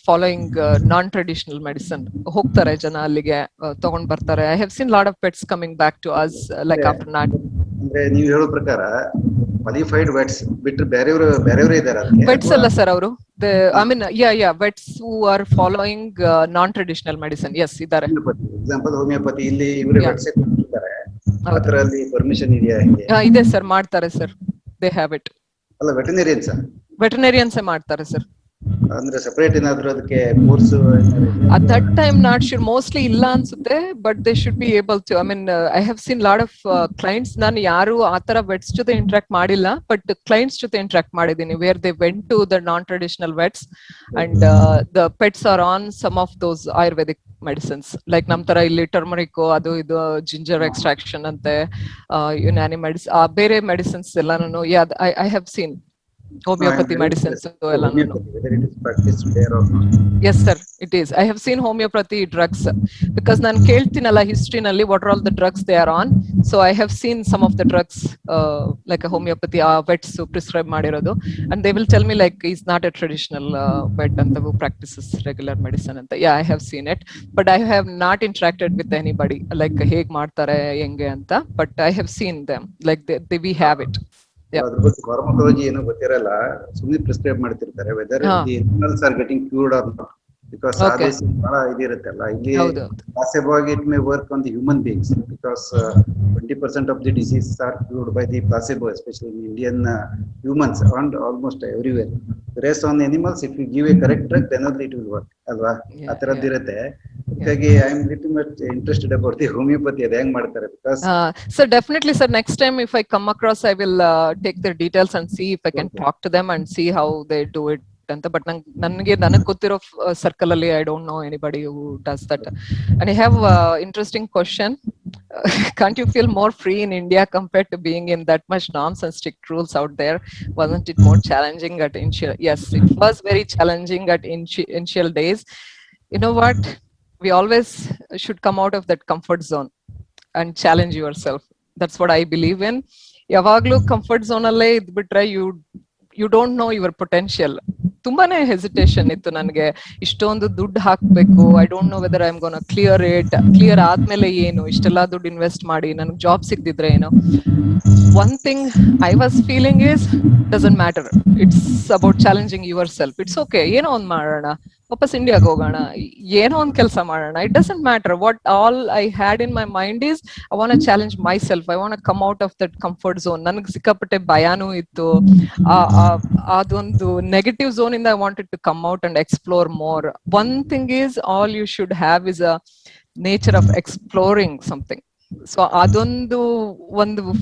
following non traditional medicine. ಹೋಗ್ತಾರೆ ಜನ ಅಲ್ಲಿಗೆ, ತಗೊಂಡ್ ಬರ್ತಾರೆ. I have seen lot of pets coming back to us like after not. ಅಂದ್ರೆ ನೀವು ಹೇಳೋ ಪ್ರಕಾರ ಕ್ವಾಲಿಫೈಡ್ ವೆಟ್ಸ್ ಬಿಟ್ಟರೆ ಬೇರೆಯವರೇ ಇದ್ದಾರೆ. ವೆಟ್ಸ್ ಅಲ್ಲ ಸರ್ ಅವರು. I mean vets who are following non traditional medicine, yes ಇದ್ದಾರೆ. ಎಕ್ಸಾಂಪಲ್ ಹೋಮಿಯೋಪತಿ ಇಲ್ಲಿ ಇವರೇ ವೆಟ್ಸ್ ಕೊಡ್ತಾರೆ, ಅದರಲ್ಲಿ ಪರ್ಮಿಷನ್ ಇದೆಯಾ? ಇದೆ ಸರ್, ಮಾಡ್ತಾರೆ ಸರ್. They have it. ಅಲ್ಲ, ವೆಟರ್ನೇರಿಯನ್ಸ್ ಮಾಡ್ತಾರೆ ಸರ್. ಅಂದ್ರೆ ಸೆಪರೇಟ್ ಏನಾದ್ರು ಅದಕ್ಕೆ course at that time not sure, mostly ಇಲ್ಲ ಅನ್ಸುತ್ತೆ, but they should be able to. I mean I have seen lot of clients. ನಾನು ಯಾರು ಆತರ ವೆಟ್ಸ್ ಜೊತೆ ಇಂಟ್ರಾಕ್ಟ್ ಮಾಡಿಲ್ಲ, ಬಟ್ ಕ್ಲೈಂಟ್ಸ್ ಜೊತೆ ಇಂಟ್ರಾಕ್ಟ್ ಮಾಡಿದ್ದೀನಿ, where they went to the non traditional vets and the pets are on some of those Ayurvedic medicines. Like ನಮ್ ತರ ಇಲ್ಲಿ ಟರ್ಮರಿಕ್, ಅದು ಇದು ಜಿಂಜರ್ ಎಕ್ಸ್ಟ್ರಾಕ್ಷನ್ ಅಂತೆ, ಯುನಾನಿ ಬೇರೆ ಮೆಡಿಸಿನ್ಸ್ ಎಲ್ಲಾನು I have seen. Homeopathy medicines ಎಲ್ಲ. Yes sir, it is. I have seen homeopathy drugs, because ನಾನು ಕೇಳ್ತೀನಲ್ಲ ಹಿಸ್ಟ್ರಿನಲ್ಲಿ what are all the drugs they are on. So I have seen some of the drugs like homeopathy vets prescribe ಮಾಡಿರೋದು. And they will tell me like is not a traditional vet ಅಂತ, practices regular medicine ಅಂತ. I have seen it, but I have not interacted with anybody like ಹೇಗ್ ಮಾಡ್ತಾರೆ ಹೆಂಗೆ ಅಂತ. But I have seen them like we have it. ಅದ್ರ ಬಗ್ಗೆ pharmacology ಏನೋ ಗೊತ್ತಿರಲ್ಲ, ಸುಮ್ಮನೆ ಪ್ರಿಸ್ಕ್ರೈಬ್ ಮಾಡ್ತಿರ್ತಾರೆ. Whether the animals are getting cured or not, because ಆದೇಶ ಬಹಳ ಇದಿರುತ್ತಲ್ಲ. ಇಲ್ಲಿ placebo it may work on the human beings, because 20% of the diseases are cured by the placebo, especially in Indian humans and almost everywhere. Race on animals, if you give a correct drug then only it will work ಅಲ್ವಾ? ಆ ತರದ್ದಿರುತ್ತೆ. ಹಾಗಾಗಿ I am little much interested about the homeopathy, ಅದು ಹೆಂಗ್ ಮಾಡ್ತಾರೆ. Because sir, definitely sir, next time if I come across I will take their details and see if I can talk to them and see how they do it ಅಂತ. But ನನಗೆ ಗೊತ್ತಿರೋ circle ಅಲ್ಲಿ I don't know anybody who does that. And I have interesting question. Can't you feel more free in India compared to being in that much norms and strict rules out there? Wasn't it more challenging at initial? Yes, it was very challenging at initial days. You know what, we always should come out of that comfort zone and challenge yourself. That's what I believe in. ಯಾವಾಗ್ಲೂ comfort zone ಅಲ್ಲೇ ಇದ್ಬಿಟ್ರೆ you don't know your potential. ತುಂಬಾನೇ hesitation ಇತ್ತು ನನಗೆ. ಇಷ್ಟೊಂದು ದುಡ್ಡು ಹಾಕ್ಬೇಕು, I don't know whether I am gonna clear ಆದ್ಮೇಲೆ ಏನು, ಇಷ್ಟೆಲ್ಲಾ ದುಡ್ಡು ಇನ್ವೆಸ್ಟ್ ಮಾಡಿ ನನಗೆ ಜಾಬ್ ಸಿಗದಿದ್ರೆ ಏನು. One thing I was feeling is doesn't matter, it's about challenging your self. It's okay, ಏನೋ ಒಂದ್ ಮಾಡೋಣ, ವಾಪಸ್ ಇಂಡಿಯಾಗೆ ಹೋಗೋಣ, ಏನೋ ಒಂದ್ ಕೆಲಸ ಮಾಡೋಣ. It doesn't matter. What all I had in my mind is I want challenge myself, I want come out of that comfort zone. ನನಗೆ ಸಿಕ್ಕಾಪಟ್ಟೆ ಭಯಾನೂ ಇತ್ತು. ಅದೊಂದು ನೆಗೆಟಿವ್ ಝೋನ್ ಇಂದ I wanted to come out and explore more. One thing is all you should have is a nature of exploring something. So ಅದೊಂದು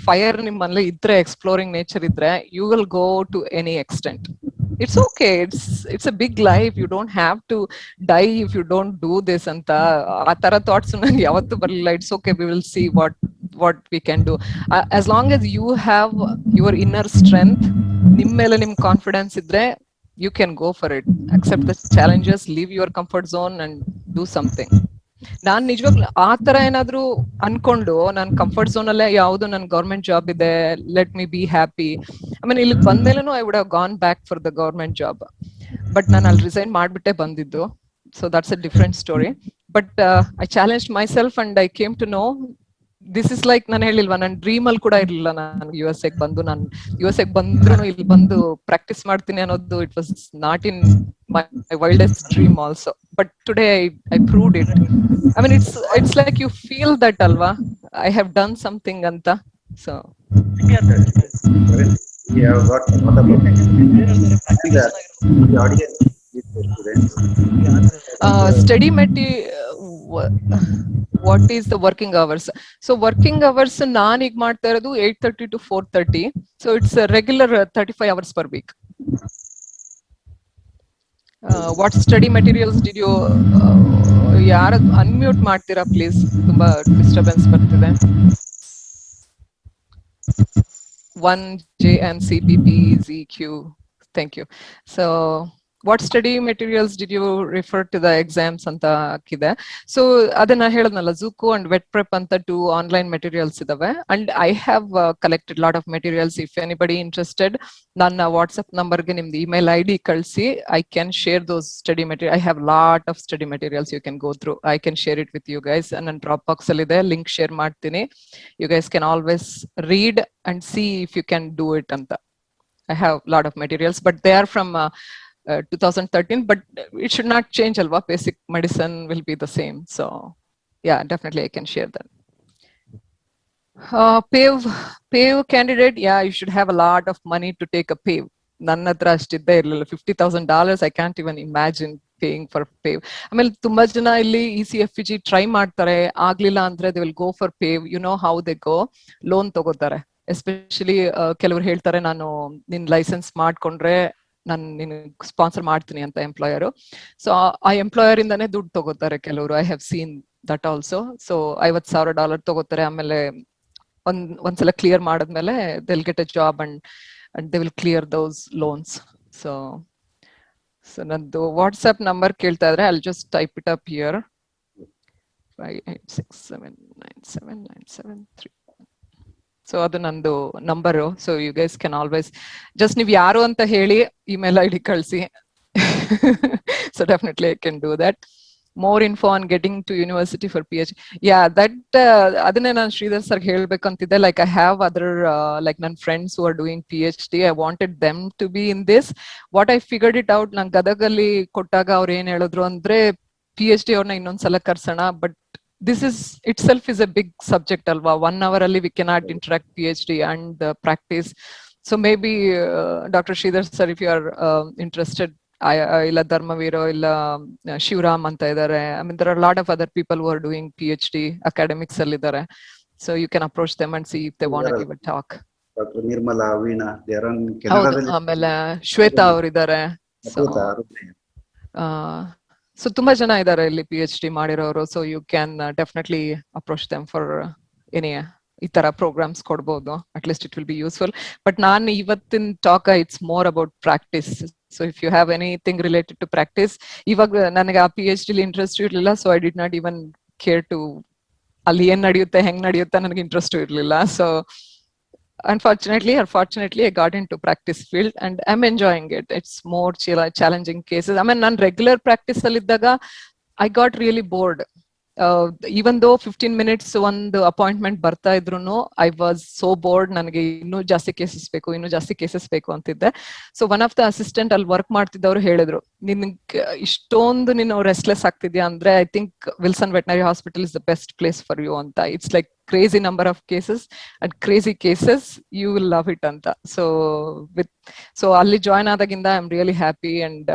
fire ನಿಮ್ಮಲ್ಲಿ ಇದ್ರೆ, exploring nature ಇದ್ರೆ, you will go to any extent. it's okay. It's a big life. You don't have to die if you don't do this ಅಂತ ಆ ತರ thoughts ನಂಗೆ ಯಾವತ್ತೂ ಬರಲಿಲ್ಲ. It's okay, we will see what we can do. As long as you have your inner strength, ನಿಮ್ ಮೇಲೆ ನಿಮ್ confidence ಇದ್ರೆ, you can go for it. Accept the challenges, leave your comfort zone and do something. ನಾನ್ ನಿಜವಾಗ್ಲೂ ಆ ತರ ಏನಾದ್ರು ಅನ್ಕೊಂಡು ನನ್ ಕಂಫರ್ಟ್ ಝೋನ್ ಅಲ್ಲೇ ಯಾವ್ದು ನನ್ ಗೌರ್ಮೆಂಟ್ ಜಾಬ್ ಇದೆ, ಲೆಟ್ ಮಿ ಬಿ ಹ್ಯಾಪಿ, ಆಮೇಲೆ ಇಲ್ಲಿ ಬಂದ್ಮೇಲೆನೂ I would have gone back for the government job. But ನಾನು ಅಲ್ಲಿ ರಿಸೈನ್ ಮಾಡ್ಬಿಟ್ಟೆ ಬಂದಿದ್ದು. So that's a different story. But I challenge myself and I came to know this is like, ನಾನು ಹೇಳಿಲ್ವಾ, ನನ್ನ ಡ್ರೀಮ್ ಅಲ್ಲಿ ಕೂಡ ಇರ್ಲಿಲ್ಲ ನಾನು ಯು ಎಸ್ ಎಗ್ ಬಂದು, ನಾನು ಯು ಎಸ್ ಎಗ್ ಬಂದ್ರು ಇಲ್ಲಿ ಬಂದು ಪ್ರಾಕ್ಟೀಸ್ ಮಾಡ್ತೀನಿ ಅನ್ನೋದು, it was not in my wildest dream also. But today I proved it. I mean, it's like you feel that, alva, I have done something anta. So We have got a lot of the audience with the students. study what is the working hours? So working hours naan ig ಮಾಡ್ತಾ ಇರೋದು 8:30 to 4:30. So it's a regular 35 hours per week. What study materials did you ಯಾರು unmute ಮಾಡ್ತೀರಾ please? ತುಂಬಾ disturbance ಬರ್ತಿದೆ. 1JNCPPZQ. Thank you. So what study materials did you refer to the exams ಅಂತ ಹಾಕಿದೆ. So ಅದನ್ನ ಹೇಳದ್ನಲ್ಲ, Zuko and Wet Prep ಅಂತ 2 online materials ಇದಾವೆ. And I have collected lot of materials. If anybody interested, ನನ್ನ WhatsApp ನಂಬರ್ಗೆ ನಿಮ್ದು email ID ಕಳಿಸಿ, I can share those study material. I have lot of study materials you can go through. I can share it with you guys. ನನ್ನ Dropbox ಅಲ್ಲಿ ಇದೆ, link share ಮಾಡ್ತೀನಿ. You guys can always read and see if you can do it ಅಂತ. I have a lot of materials, but they are from 2013, but it should not change, alva. Basic medicine will be the same. So yeah, definitely I can share that. PAVE candidate, yeah, you should have a lot of money to take a PAVE. ನನ್ನ ಹತ್ರ ಅಷ್ಟಿದ್ದೇ ಇರಲಿಲ್ಲ. $50,000 I can't even imagine paying for PAVE. ಆಮೇಲೆ ತುಂಬಾ ಜನ ಇಲ್ಲಿ ECFG try ಮಾಡ್ತಾರೆ, ಆಗ್ಲಿಲ್ಲ ಅಂದ್ರೆ they will go for PAVE. You know how they go? Loan ತಗೋತಾರೆ. ಎಸ್ಪೆಷಲಿ ಕೆಲವ್ರು ಹೇಳ್ತಾರೆ, ನಾನು ನಿನ್ ಲೈಸೆನ್ಸ್ ಮಾಡ್ಕೊಂಡ್ರೆ ನಾನು ನಿನ್ ಸ್ಪಾನ್ಸರ್ ಮಾಡ್ತೀನಿ ಅಂತ ಎಂಪ್ಲಾಯರು. ಸೊ ಆ ಎಂಪ್ಲಾಯರ್ ಇಂದಾನೇ ದುಡ್ಡು ತಗೋತಾರೆ ಕೆಲವರು. I have seen that also. So $50,000 ತಗೋತಾರೆ. ಆಮೇಲೆ ಒಂದ್ಸಲ ಕ್ಲಿಯರ್ ಮಾಡದ್ಮೇಲೆ they will get a job and they will clear those loans. So ನಂದು ವಾಟ್ಸ್ಆಪ್ ನಂಬರ್ ಕೇಳ್ತಾ ಇದ್ರೆ I just type it up here. 5867979793. So ಅದು ನಂದು number. So you guys can always just ನೀವ್ ಯಾರು ಅಂತ ಹೇಳಿ ಇಮೇಲ್ ID ಕಳಿಸಿ. So definitely I can do that. more info on getting to university for PhD. Yeah, that adane nan Sridhar sir helbekantide. Like I have other like nan friends who are doing PhD. I wanted them to be in this. What I figured it out, nan Gadagalli kottaga ಅವ್ರು ಏನ್ ಹೇಳಿದ್ರು ಅಂದ್ರೆ, PhD ಅವ್ರನ್ನ ಇನ್ನೊಂದ್ಸಲ ಕರ್ಸೋಣ. But this is itself is a big subject, alva. 1 hour alli we cannot interact PhD and practice. So maybe Dr. Sridhar sir, if you are interested, ಇಲ್ಲ ಧರ್ಮವೀರೋ ಇಲ್ಲ ಶಿವರಾಮ್ ಅಂತ ಇದ್ದಾರೆ. I mean there are a lot of other people who are doing PhD academics ಅಲ್ಲಿ ಇದ್ದಾರೆ. So you can approach them and see if they want to give a talk. Dr. Nirmala, Veena, they are on ಹೌದು. ಕೆನಡಾದಲ್ಲಿ. ಆಮೇಲೆ ಶ್ವೇತಾ ಅವರಿದ್ದಾರೆ. So ತುಂಬಾ ಜನ ಇದ್ದಾರೆ ಇಲ್ಲಿ PhD ಮಾಡಿರೋರು. So you can definitely approach them for any ಈ ತರ ಪ್ರೋಗ್ರಾಮ್ಸ್ ಕೊಡ್ಬೋದು. At least it will be useful. But ನಾನು ಇವತ್ತಿನ talk it's more about practice. So if you have anything related to practice, ಇವಾಗ ನನಗೆ ಆ PhD ಇಂಟ್ರೆಸ್ಟ್ ಇರ್ಲಿಲ್ಲ. So I did not even care to ಅಲ್ಲಿ ಏನ್ ನಡೆಯುತ್ತೆ, ಹೆಂಗ್ ನಡೆಯುತ್ತೆ, ನನಗೆ ಇಂಟ್ರೆಸ್ಟ್ ಇರ್ಲಿಲ್ಲ. So unfortunately or fortunately I got into practice field and I'm enjoying it. It's more challenging cases. I mean, non regular practice ಅಲ್ಲಿ ಇದ್ದಾಗ I got really bored. Even though 15 minutes ಒಂದು ಅಪಾಯಿಂಟ್ಮೆಂಟ್ ಬರ್ತಾ ಇದ್ರು, I was so board. ನನಗೆ ಇನ್ನೂ ಜಾಸ್ತಿ cases ಬೇಕು ಅಂತಿದ್ದೆ. So one of the assistant ಅಲ್ಲಿ ವರ್ಕ್ ಮಾಡ್ತಿದ್ದವ್ರು ಹೇಳಿದ್ರು, ನಿನ್ಗೆ ಇಷ್ಟೊಂದು ನೀನು ರೆಸ್ಟ್ಲೆಸ್ ಆಗ್ತಿದ್ಯಾ ಅಂದ್ರೆ I think Wilson veterinary hospital is the best place for you ಅಂತ. It's like crazy number of cases and crazy cases, you will love it anta. So alli join adaginda I'm really happy and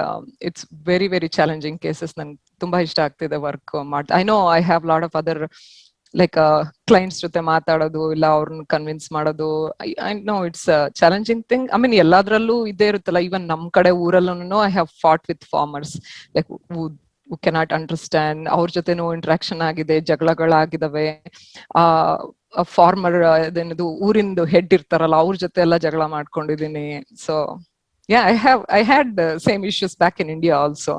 it's very very challenging cases. Nan tumba ishta agtide work ಮಾಡ್ತಾ. I know I have lot of other like clients ಜೊತೆ ಮಾತಾಡೋದು ಇಲ್ಲ ಅವ್ರನ್ನ convince ಮಾಡೋದು. I know it's challenging thing. I mean ಎಲ್ಲಾದ್ರಲ್ಲೂ ಇದೇ ಇರುತ್ತಲ್ಲ. Even ನಮ್ ಕಡೆ ಊರಲ್ಲೂ I have fought with farmers like cannot understand. ಅವ್ರ ಜೊತೆನೂ ಇಂಟ್ರಾಕ್ಷನ್ ಆಗಿದೆ, ಜಗಳಗಳಾಗಿದಾವೆ. ಫಾರ್ಮರ್ ಅದೇನದು ಊರಿಂದು ಹೆಡ್ ಇರ್ತಾರಲ್ಲ ಅವ್ರ ಜೊತೆ ಎಲ್ಲ ಜಗಳ ಮಾಡ್ಕೊಂಡಿದೀನಿ. So I had same issues back in India also.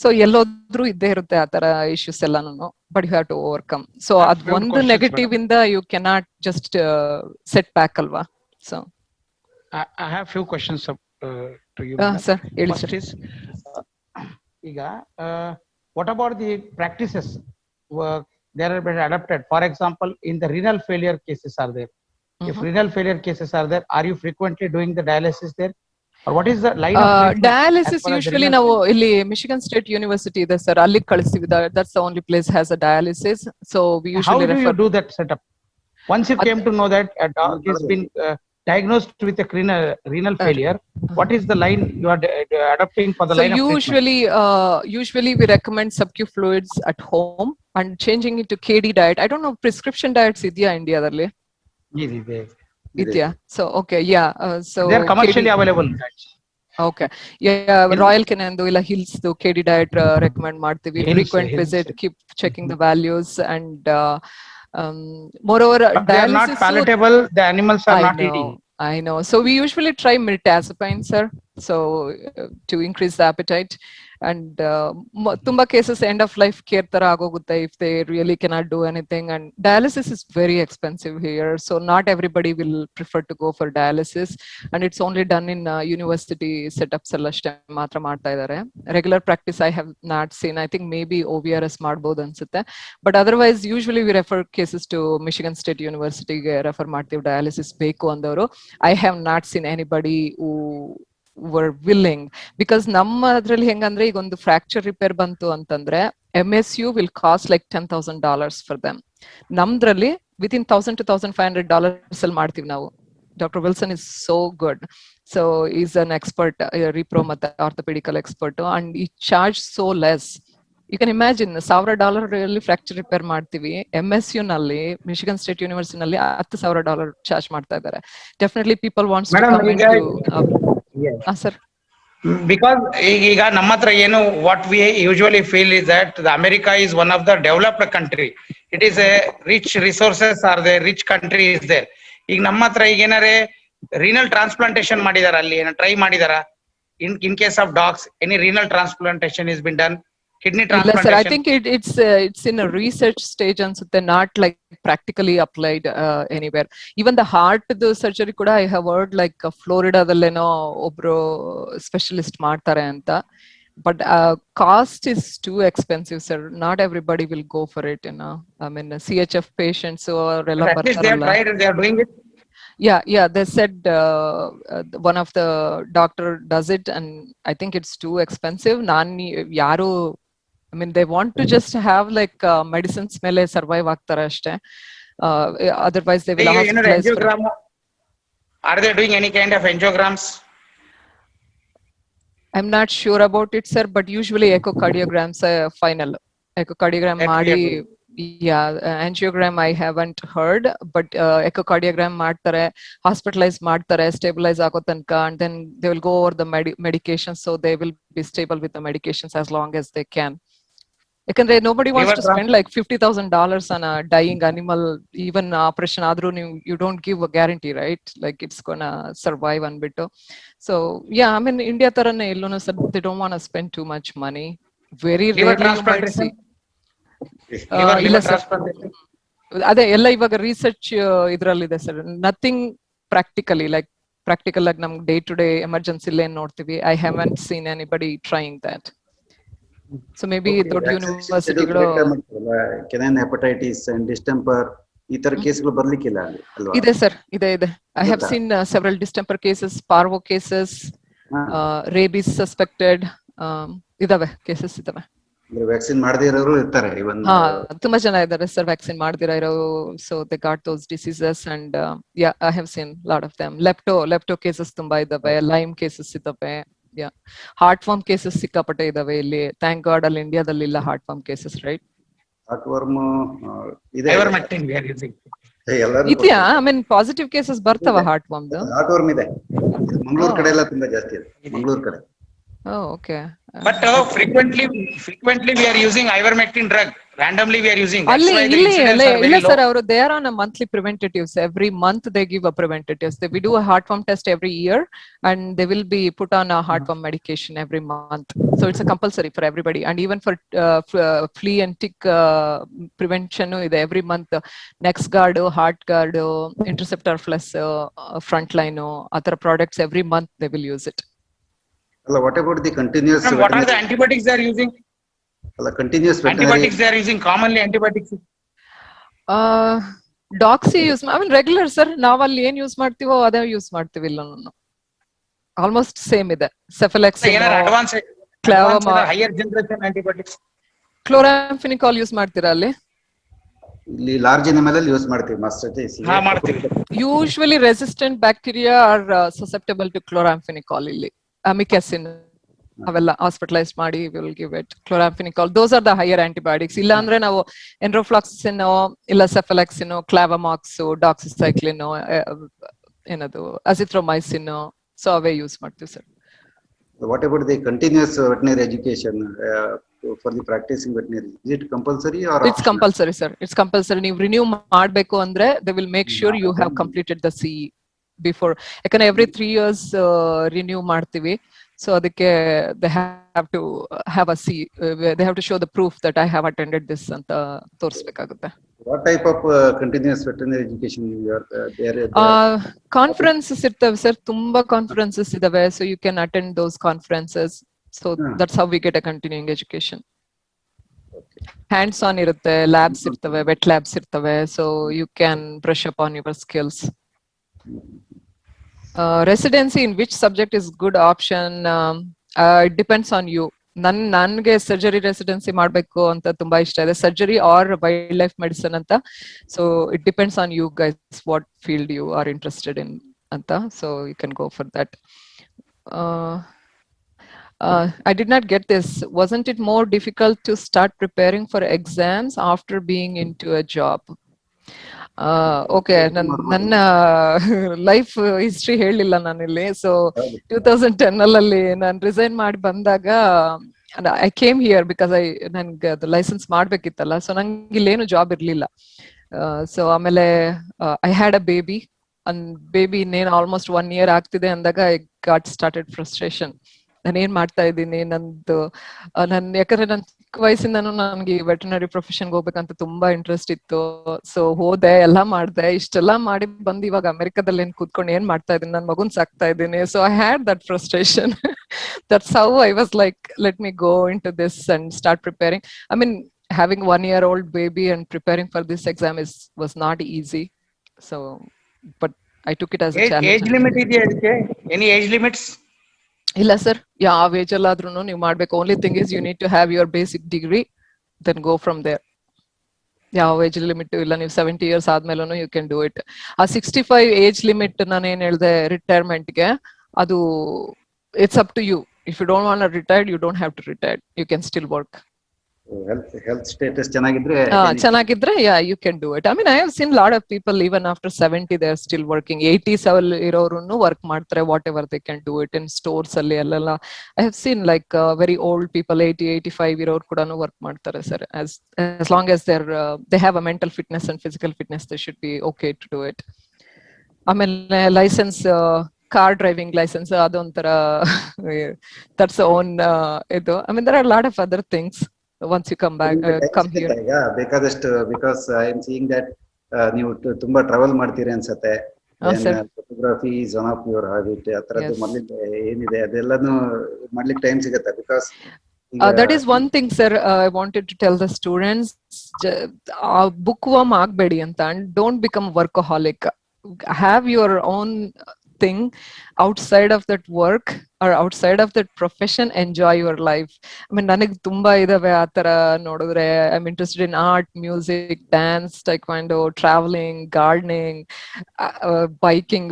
So ಎಲ್ಲೋದ್ರೂ ಇದ್ದೇ ಇರುತ್ತೆ ಆ ತರ ಇಶ್ಯೂಸ್ ಎಲ್ಲಾನು, but you have to overcome. So ಅದ್ Good ಒಂದು questions, ನೆಗೆಟಿವ್ madam. ಇಂದ you cannot just set back ಅಲ್ವಾ. So I have few questions to you, madam. Sir ಹೇಳಿ First sir. is, Iga, what about the practices they are being adapted? For example, in the renal failure cases are there. If renal failure cases are there, are you frequently doing the dialysis there? Or what is the line of treatment as dialysis far as the usually renal ನಾವು failure? ಇಲ್ಲಿ Michigan state university ಇದೆ sir, ಅಲ್ಲಿಗೆ ಕಳಿಸ್ತೀವಿ. That's the only place has a dialysis. So we How usually do you refer. do that setup? Once you came to know that a dog has been diagnosed with a renal failure, what is the line you are adopting for the So line of treatment? usually we recommend subcu fluids at home and changing it to KD diet. I don't know prescription diets idya India dalli idya. So okay, yeah. So They are commercially KD, available. okay, yeah. Royal Canin illa Hills the KD diet recommend ಮಾಡ್ತೀವಿ. Hills, Frequent Hills. visit, keep checking the values, and moreover But they are not dialysis. palatable. The animals are not I eating. know, I know. So we usually try mirtazapine, sir. So to increase the appetite, and tumba cases end of life care ತರ ಆಗೋಗುತ್ತೆ if they really cannot do anything. And dialysis is very expensive here, so not everybody will prefer to go for dialysis. And it's only done in university setups ಎಲ್ಲ ಅಷ್ಟೇ ಮಾತ್ರ ಮಾಡ್ತಾ ಇದ್ದಾರೆ. Regular practice I have not seen. I think maybe OVRS ಮಾಡ್ಬೋದು ಅನ್ಸುತ್ತೆ. But otherwise usually we refer cases to Michigan State University ಗೆ refer ಮಾಡ್ತೀವಿ dialysis ಬೇಕು ಅಂದವರು. I have not seen anybody who were willing, because ನಮ್ಮ ಅದ್ರಲ್ಲಿ ಹೆಂಗಂದ್ರೆ ಈಗ ಒಂದು ಫ್ರಾಕ್ಚರ್ ರಿಪೇರ್ ಬಂತು ಅಂತಂದ್ರೆ MSU will cost like $10,000 for them. ನಮ್ದ್ರಲ್ಲಿ within $1,000 to $1,500 ಅಲ್ಲಿ ಮಾಡ್ತೀವಿ ನಾವು. Dr. Wilson is so good. So he's an expert, repro ಮತ್ತೆ orthopedical expert, and he charged so less. You can imagine $1,000 fracture repair ಮಾಡ್ತೀವಿ. MSU ನಲ್ಲಿ Michigan state university ನಲ್ಲಿ $10,000 charge ಮಾಡ್ತಾ ಇದ್ದಾರೆ. Definitely people wants to Madam, come into sir. Because ಈಗ ನಮ್ಮ ಹತ್ರ ಏನು what we usually feel is that the America is one of the developed country. It is a rich resources are there, rich country is there. ಈಗ ನಮ್ಮ ಹತ್ರ ಈಗ ಏನಾರೆ renal transplantation ಮಾಡಿದಾರ ಅಲ್ಲಿ ಏನೋ ಟ್ರೈ ಮಾಡಿದಾರ? In case of dogs, any renal transplantation has been done? Kidney ಇಲ್ಲ sir, I transplantation? Think it's in a research stage ಅನ್ಸುತ್ತೆ, not like practically applied anywhere. Even the heart surgery ಕೂಡ I have word like ಫ್ಲೋರಿಡಾದಲ್ಲೇನೋ ಒಬ್ರು specialist ಮಾಡ್ತಾರೆ ಅಂತ. But cost is two expensive sir. Not everybody will go for it. I mean CHF patients ಅವರೆಲ್ಲ But at least they have ಬರ್ತಾರಲ್ಲ. tried, they are doing it. Yeah, they said one of the doctor does it, and I think it's too expensive. ಯಾರು, I mean, they want to just have like medicines ಮೇಲೆ survive ಆಗ್ತಾರೆ ಅಷ್ಟೇ. Otherwise they will You know, hospitalize for. angiogram, are they doing any kind of angiograms? I'm not sure about it, sir, but usually echocardiograms final. Echocardiogram ಮಾಡಿ, yeah, angiogram I haven't heard, but echocardiogram ಮಾಡ್ತಾರೆ, hospitalize ಮಾಡ್ತಾರೆ stabilize ಆಗೋ ತನಕ, and then they will go over the medications, so they will be stable with the medications as long as they can. ಯಾಕಂದ್ರೆ nobody wants to spend like $50,000 on a dying animal. Even operation ಆದ್ರೂ you don't give a guarantee, right? Like it's gonna survive ಅಂದ್ಬಿಟ್ಟು. So yeah, I mean India ತರನೇ ಎಲ್ಲೂನು sir, they don't want to spend too much money. Very rarely you might see. ಇಲ್ಲ sir, ಅದೇ ಎಲ್ಲ ಇವಾಗ research ಇದ್ರಲ್ಲಿದೆ sir. Nothing practically like practical ಆಗಿ ನಮ್ಗೆ day to day emergency ಏನ್ ನೋಡ್ತೀವಿ. I haven't seen anybody trying that. So maybe ದೊಡ್ಡ ಯೂನಿವರ್ಸಿಟಿಗಳು ಕೆನೈನ್ ಹೆಪಟೈಟಿಸ್ ಅಂಡ್ ಡಿಸ್ಟೆಂಪರ್ ಈ ತರ ಕೇಸ್ಗಳು ಬರ್ಲಿಕ್ಕಿಲ್ಲ ಅಲ್ಲಿ ಅಲ್ವಾ? ಇದೆ ಸರ್, ಇದೆ. I have seen several distemper cases, parvo cases, rabies suspected ಇದಾವೆ, ಕೇಸಸ್ ಇದಾವೆ. ವ್ಯಾಕ್ಸಿನ್ ಮಾಡದೇ ಇರೋರು ಇರ್ತಾರೆ ಇವನ್. ತುಂಬಾ ಜನ ಇದ್ದಾರೆ ಸರ್ ವ್ಯಾಕ್ಸಿನ್ ಮಾಡ್ದಿರಾ ಇರೋ. So they got those diseases and yeah, I have seen lot of them. Lepto cases ತುಂಬಾ ಇದಾವೆ, ಲೈಮ್ ಕೇಸಸ್ ಇದಾವೆ, ಯಾ, ಹಾರ್ಟ್ ಫಾರ್ಮ್ ಕೇಸಸ್ ಸಿಕ್ಕಾಪಟ್ಟೆ ಇದಾವೆ ಇಲ್ಲಿ. ಥ್ಯಾಂಕ್ ಗಾಡ್ ಅಲ್ಲಿ ಇಂಡಿಯಾದಲ್ಲಿ ಇಲ್ಲ ಹಾರ್ಟ್ ಫಾರ್ಮ್ ಕೇಸಸ್, ರೈಟ್? ಹಾರ್ಟ್ ವರ್ಮ್ ಇದೆ, Ivermectin we are using. ಎಲ್ಲರೂ ಇದ್ಯಾ? ಐ ಮೀನ್ ಪಾಸಿಟಿವ್ ಕೇಸಸ್ ಬರ್ತಾವ ಹಾರ್ಟ್ ವರ್ಮ್ದು? ಹಾರ್ಟ್ ವರ್ಮ್ ಇದೆ. ಮಂಗಳೂರು ಕಡೆ ಎಲ್ಲ ತುಂಬಾ ಜಾಸ್ತಿ ಇದೆ, ಮಂಗಳೂರು ಕಡೆ. Okay. But frequently we are using ivermectin drug. Randomly we are using. That's ಅಲ್ಲಿ why the ಇಲ್ಲಿ incidence are ಇಲ್ಲ very low. ಸರ್, ಅವರು they are on a monthly preventatives. Every month they give a preventatives. We do a heartworm test every year and they will be put on a heartworm medication every month. So it's a compulsory for everybody and even for flea and tick prevention ಇದೆ every month. NexGard, Heartgard, Interceptor Plus, Frontline, ಆ ತರ products every month they will use it. ಅಲ್ಲ, what about the continuous? And what are the antibiotics they are using? ಅಲ್ಲ, continuous Antibiotics they are using, commonly antibiotics. Doxy use, I mean regular sir, ನಾವಲ್ಲಿ ಏನ್ use ಮಾಡ್ತೀವೋ ಅದೇ use ಮಾಡ್ತೀವಿ. ಇಲ್ಲ almost same ಇದೆ. ಸೆಫಲೆಕ್ಸಿನ್, ಏನಾರ advance higher generation antibiotics. Chloramphenicol use ಮಾಡ್ತೀರಾ ಅಲ್ಲಿ? ಇಲ್ಲಿ ಲಾರ್ಜ್ ಎನಿಮಲ್ ಅಲ್ಲಿ ಯೂಸ್ ಮಾಡ್ತೀವಿ ಮಾಸ್ಟರ್ಟೈಸ್. ಹಾ, ಮಾಡ್ತೀವಿ. Usually resistant bacteria are susceptible to chloramphenicol ಇಲ್ಲಿ. Amikacin ಅವೆಲ್ಲ ಹಾಸ್ಪಿಟಲೈಸ್ ಮಾಡಿ will give it chloramphenicol. Those are the higher antibiotics. ಇಲ್ಲ ಅಂದ್ರೆ ನಾವು ಎಂಡ್ರೋಫ್ಲಾಕ್ಸಿನ್ ಇಲ್ಲ ಸೆಫಲೆಕ್ಸಿನ್, ಕ್ಲಾವಮಾಕ್ಸ್, ಡಾಕ್ಸಿಸೈಕ್ಲಿನ್, ಏನದು ಅಸಿಥ್ರೊಮೈಸಿನ್, ಸೊ ಅವೇ ಯೂಸ್ ಮಾಡ್ತೀವಿ sir. What about the continuous veterinary education for the practising veterinary? Is it compulsory or? It's compulsory sir, it's compulsory. ನೀವು renew ಮಾಡ್ಬೇಕು ಅಂದ್ರೆ they will make sure you have completed the C before. ಯಾಕಂದ್ರೆ every 3 years renew ಮಾಡ್ತೀವಿ. So ಅದಕ್ಕೆ they have to have a C, they have to show the proof that I have attended this ಅಂತ ತೋರಿಸ್ಬೇಕಾಗುತ್ತೆ. What type of continuous veterinary education you are there? Conferences ಇರ್ತವೆ sir, ತುಂಬಾ conferences ಇದಾವೆ. So you can attend those conferences. So that's how we get a continuing education. Hands on ಇರುತ್ತೆ, labs ಇರ್ತವೆ, wet labs ಇರ್ತವೆ. So you can brush up on your skills. Residency in which subject is good option? It depends on you. ನನ್ಗೆ surgery residency ಮಾಡ್ಬೇಕು ಅಂತ ತುಂಬಾ ಇಷ್ಟ ಇದೆ, surgery or wildlife medicine ಅಂತ. So it depends on you guys what field you are interested in ಅಂತ. So you can go for that. I did not get this. Wasn't it more difficult to start preparing for exams after being into a job? Okay, ನನ್ನ life history ಹೇಳಿಲ್ಲ ನಾನಿಲ್ಲಿ. So 2010 ಅಲ್ಲಿ ನಾನು resign ಮಾಡಿ ಬಂದಾಗ I came here because ನನ್ಗೆ ಅದು licence ಮಾಡ್ಬೇಕಿತ್ತಲ್ಲ. So ನಂಗೆ ಇಲ್ಲೇನು ಜಾಬ್ ಇರ್ಲಿಲ್ಲ. ಸೊ ಆಮೇಲೆ I had a baby. Baby ಇನ್ನೇನು ಆಲ್ಮೋಸ್ಟ್ 1 year ಆಗ್ತಿದೆ ಅಂದಾಗ ಐ ಗಾಟ್ ಸ್ಟಾರ್ಟೆಡ್ ಫ್ರಸ್ಟ್ರೇಷನ್. ನಾನು ಏನ್ ಮಾಡ್ತಾ ಇದ್ದೀನಿ, ಯಾಕಂದ್ರೆ ನನ್ ಚಿಕ್ಕ ವಯಸ್ಸಿಂದನೂ ನನ್ಗೆ ವೆಟರ್ನರಿ ಪ್ರೊಫೆಷನ್ಗೆ ಹೋಗ್ಬೇಕಂತ ತುಂಬಾ ಇಂಟ್ರೆಸ್ಟ್ ಇತ್ತು. ಸೊ ಹೋದೆ, ಎಲ್ಲಾ ಮಾಡ್ದೆ, ಇಷ್ಟೆಲ್ಲಾ ಮಾಡಿ ಬಂದು ಇವಾಗ ಅಮೆರಿಕದಲ್ಲಿ ಏನ್ ಕೂತ್ಕೊಂಡು ಏನ್ ಮಾಡ್ತಾ ಇದ್ದೀನಿ, ನನ್ ಮಗುನ್ ಸಾಕ್ತಾ ಇದ್ದೀನಿ. So I had that frustration. That's how I was like, let me go into this and start preparing. I mean having 1-year-old baby and preparing for this exam was not easy. So but I took it as a challenge. Age limit ಇದೆಯಾ ಇದಕ್ಕೆ? Any age limits? ಇಲ್ಲ sir, ಯಾವ age ಅಲ್ಲಾದ್ರೂ ನೀವು ಮಾಡ್ಬೇಕು. Only thing is you need to have your basic degree, then go from there. ಯಾವ age limit ಇಲ್ಲ. ನೀವು 70 years ಆದ್ಮೇಲೂ ಯು ಕ್ಯಾನ್ ಡೂ ಇಟ್. ಆ 65 ಏಜ್ ಲಿಮಿಟ್ ನಾನು ಏನ್ ಹೇಳ್ದೆ ರಿಟೈರ್ಮೆಂಟ್ಗೆ, ಅದು it's up to you. If you don't want retired, you don't have to retired. You can still work. Health status ಚೆನ್ನಾಗಿದ್ರೆ yeah, you can do it. I mean, I have seen a lot of people even after 70 they are still working. 80s ಇರೋರುನ್ನು work ಮಾಡ್ತಾರೆ, whatever they can do it in stores ಅಲ್ಲಿ ಅಲ್ಲೆಲ್ಲ. I have seen like very old people 80-85 ಇರೋರು ಕೂಡ work ಮಾಡ್ತಾರೆ sir. as long as they have a mental fitness and physical fitness, they should be okay to do it. ಆಮೇಲೆ licence, car driving licence, ಅದೊಂಥರ that's own ಇದು. I mean, there are a lot of other things. Once you come back, come here. ಈಗ ಬೇಕಾದಷ್ಟು, because I am seeing that ನೀವು ತುಂಬಾ travel ಮಾಡ್ತೀರಿ ಅನ್ಸತ್ತೆ. Photography is one of your habit. ಆ ತರದ್ದು ಮೊದಲಿಂದ ಏನಿದೆ ಅದೆಲ್ಲಾನು ಮಾಡ್ಲಿಕ್ಕೆ ಟೈಮ್ ಸಿಗತ್ತೆ. Because that is one thing, sir. I wanted to tell the students, bookworm ಆಗ್ಬೇಡಿ ಅಂತ, and don't become workaholic. Have your own thing outside of that work or outside of that profession. Enjoy your life. I mean, ನನಗೆ ತುಂಬಾ ಇದಾವೆ ಆ ತರ ನೋಡಿದ್ರೆ. I'm interested in art, music, dance, taekwondo, traveling, gardening, biking.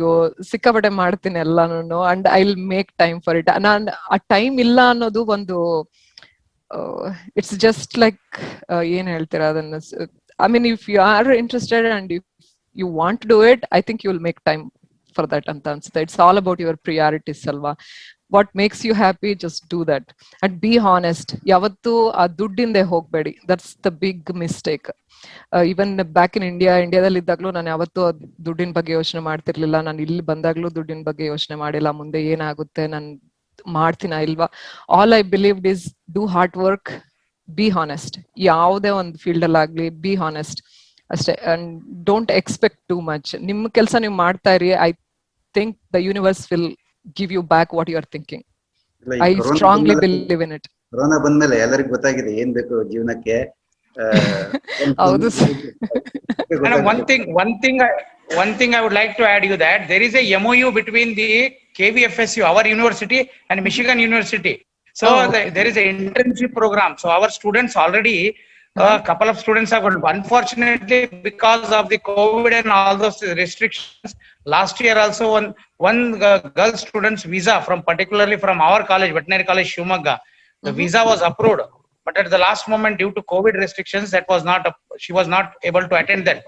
ಸಿಕ್ಕಾಪಟ್ಟೆ ಮಾಡ್ತೀನಿ ಎಲ್ಲಾನು, and I'll make time for it. ನಾನು ಆ ಟೈಮ್ ಇಲ್ಲ ಅನ್ನೋದು ಒಂದು it's just like ಏನ್ ಹೇಳ್ತೀರಾ ಅದನ್ನ I mean, if you are interested and if you want to do it, I think you will make time for that ಅಂತ ಅನ್ಸುತ್ತೆ. It's all about your priorities ಅಲ್ವಾ. What makes you happy, just do that and be honest. ಯಾವತ್ತು ಆ ದುಡ್ಡಿಂದೆ ಹೋಗ್ಬೇಡಿ. That's the big mistake. Even back in ಇಂಡಿಯಾದಲ್ಲಿ ಇದ್ದಾಗ್ಲೂ ನಾನು ಯಾವತ್ತೂ ದುಡ್ಡಿನ ಬಗ್ಗೆ ಯೋಚನೆ ಮಾಡ್ತಿರ್ಲಿಲ್ಲ. ನಾನು ಇಲ್ಲಿ ಬಂದಾಗ್ಲೂ ದುಡ್ಡಿನ ಬಗ್ಗೆ ಯೋಚನೆ ಮಾಡಿಲ್ಲ. ಮುಂದೆ ಏನಾಗುತ್ತೆ, ನಾನು ಮಾಡ್ತೀನ ಇಲ್ವಾ. All I believed is do hard work, be honest. ಯಾವುದೇ ಒಂದು ಫೀಲ್ಡ್ ಅಲ್ಲಿ ಆಗ್ಲಿ, ಬಿ ಹಾನೆಸ್ಟ್ ಅಷ್ಟೇ. And don't expect too much. ನಿಮ್ ಕೆಲಸ ನೀವು ಮಾಡ್ತಾ ಇರಿ. I think the universe will give you back what you are thinking. I strongly believe in it. Corona ಬಂದ್ಮೇಲೆ ಎಲ್ಲರಿಗೂ ಗೊತ್ತಾಗಿದೆ ಏನ್ ಬೇಕು ಜೀವನಕ್ಕೆ. ಹೌದು Madam, one thing I would like to add you that there is a MOU between the KVFSU, our university, and Michigan University. So there is an internship program. So our students already, a couple of students have gone. Unfortunately, because of the COVID and all those restrictions, last year also one girl student's visa from particularly from our college, Veterinary College, Shumagga, the visa was approved. But at the last moment, due to COVID restrictions, that was not, she was not able to attend that.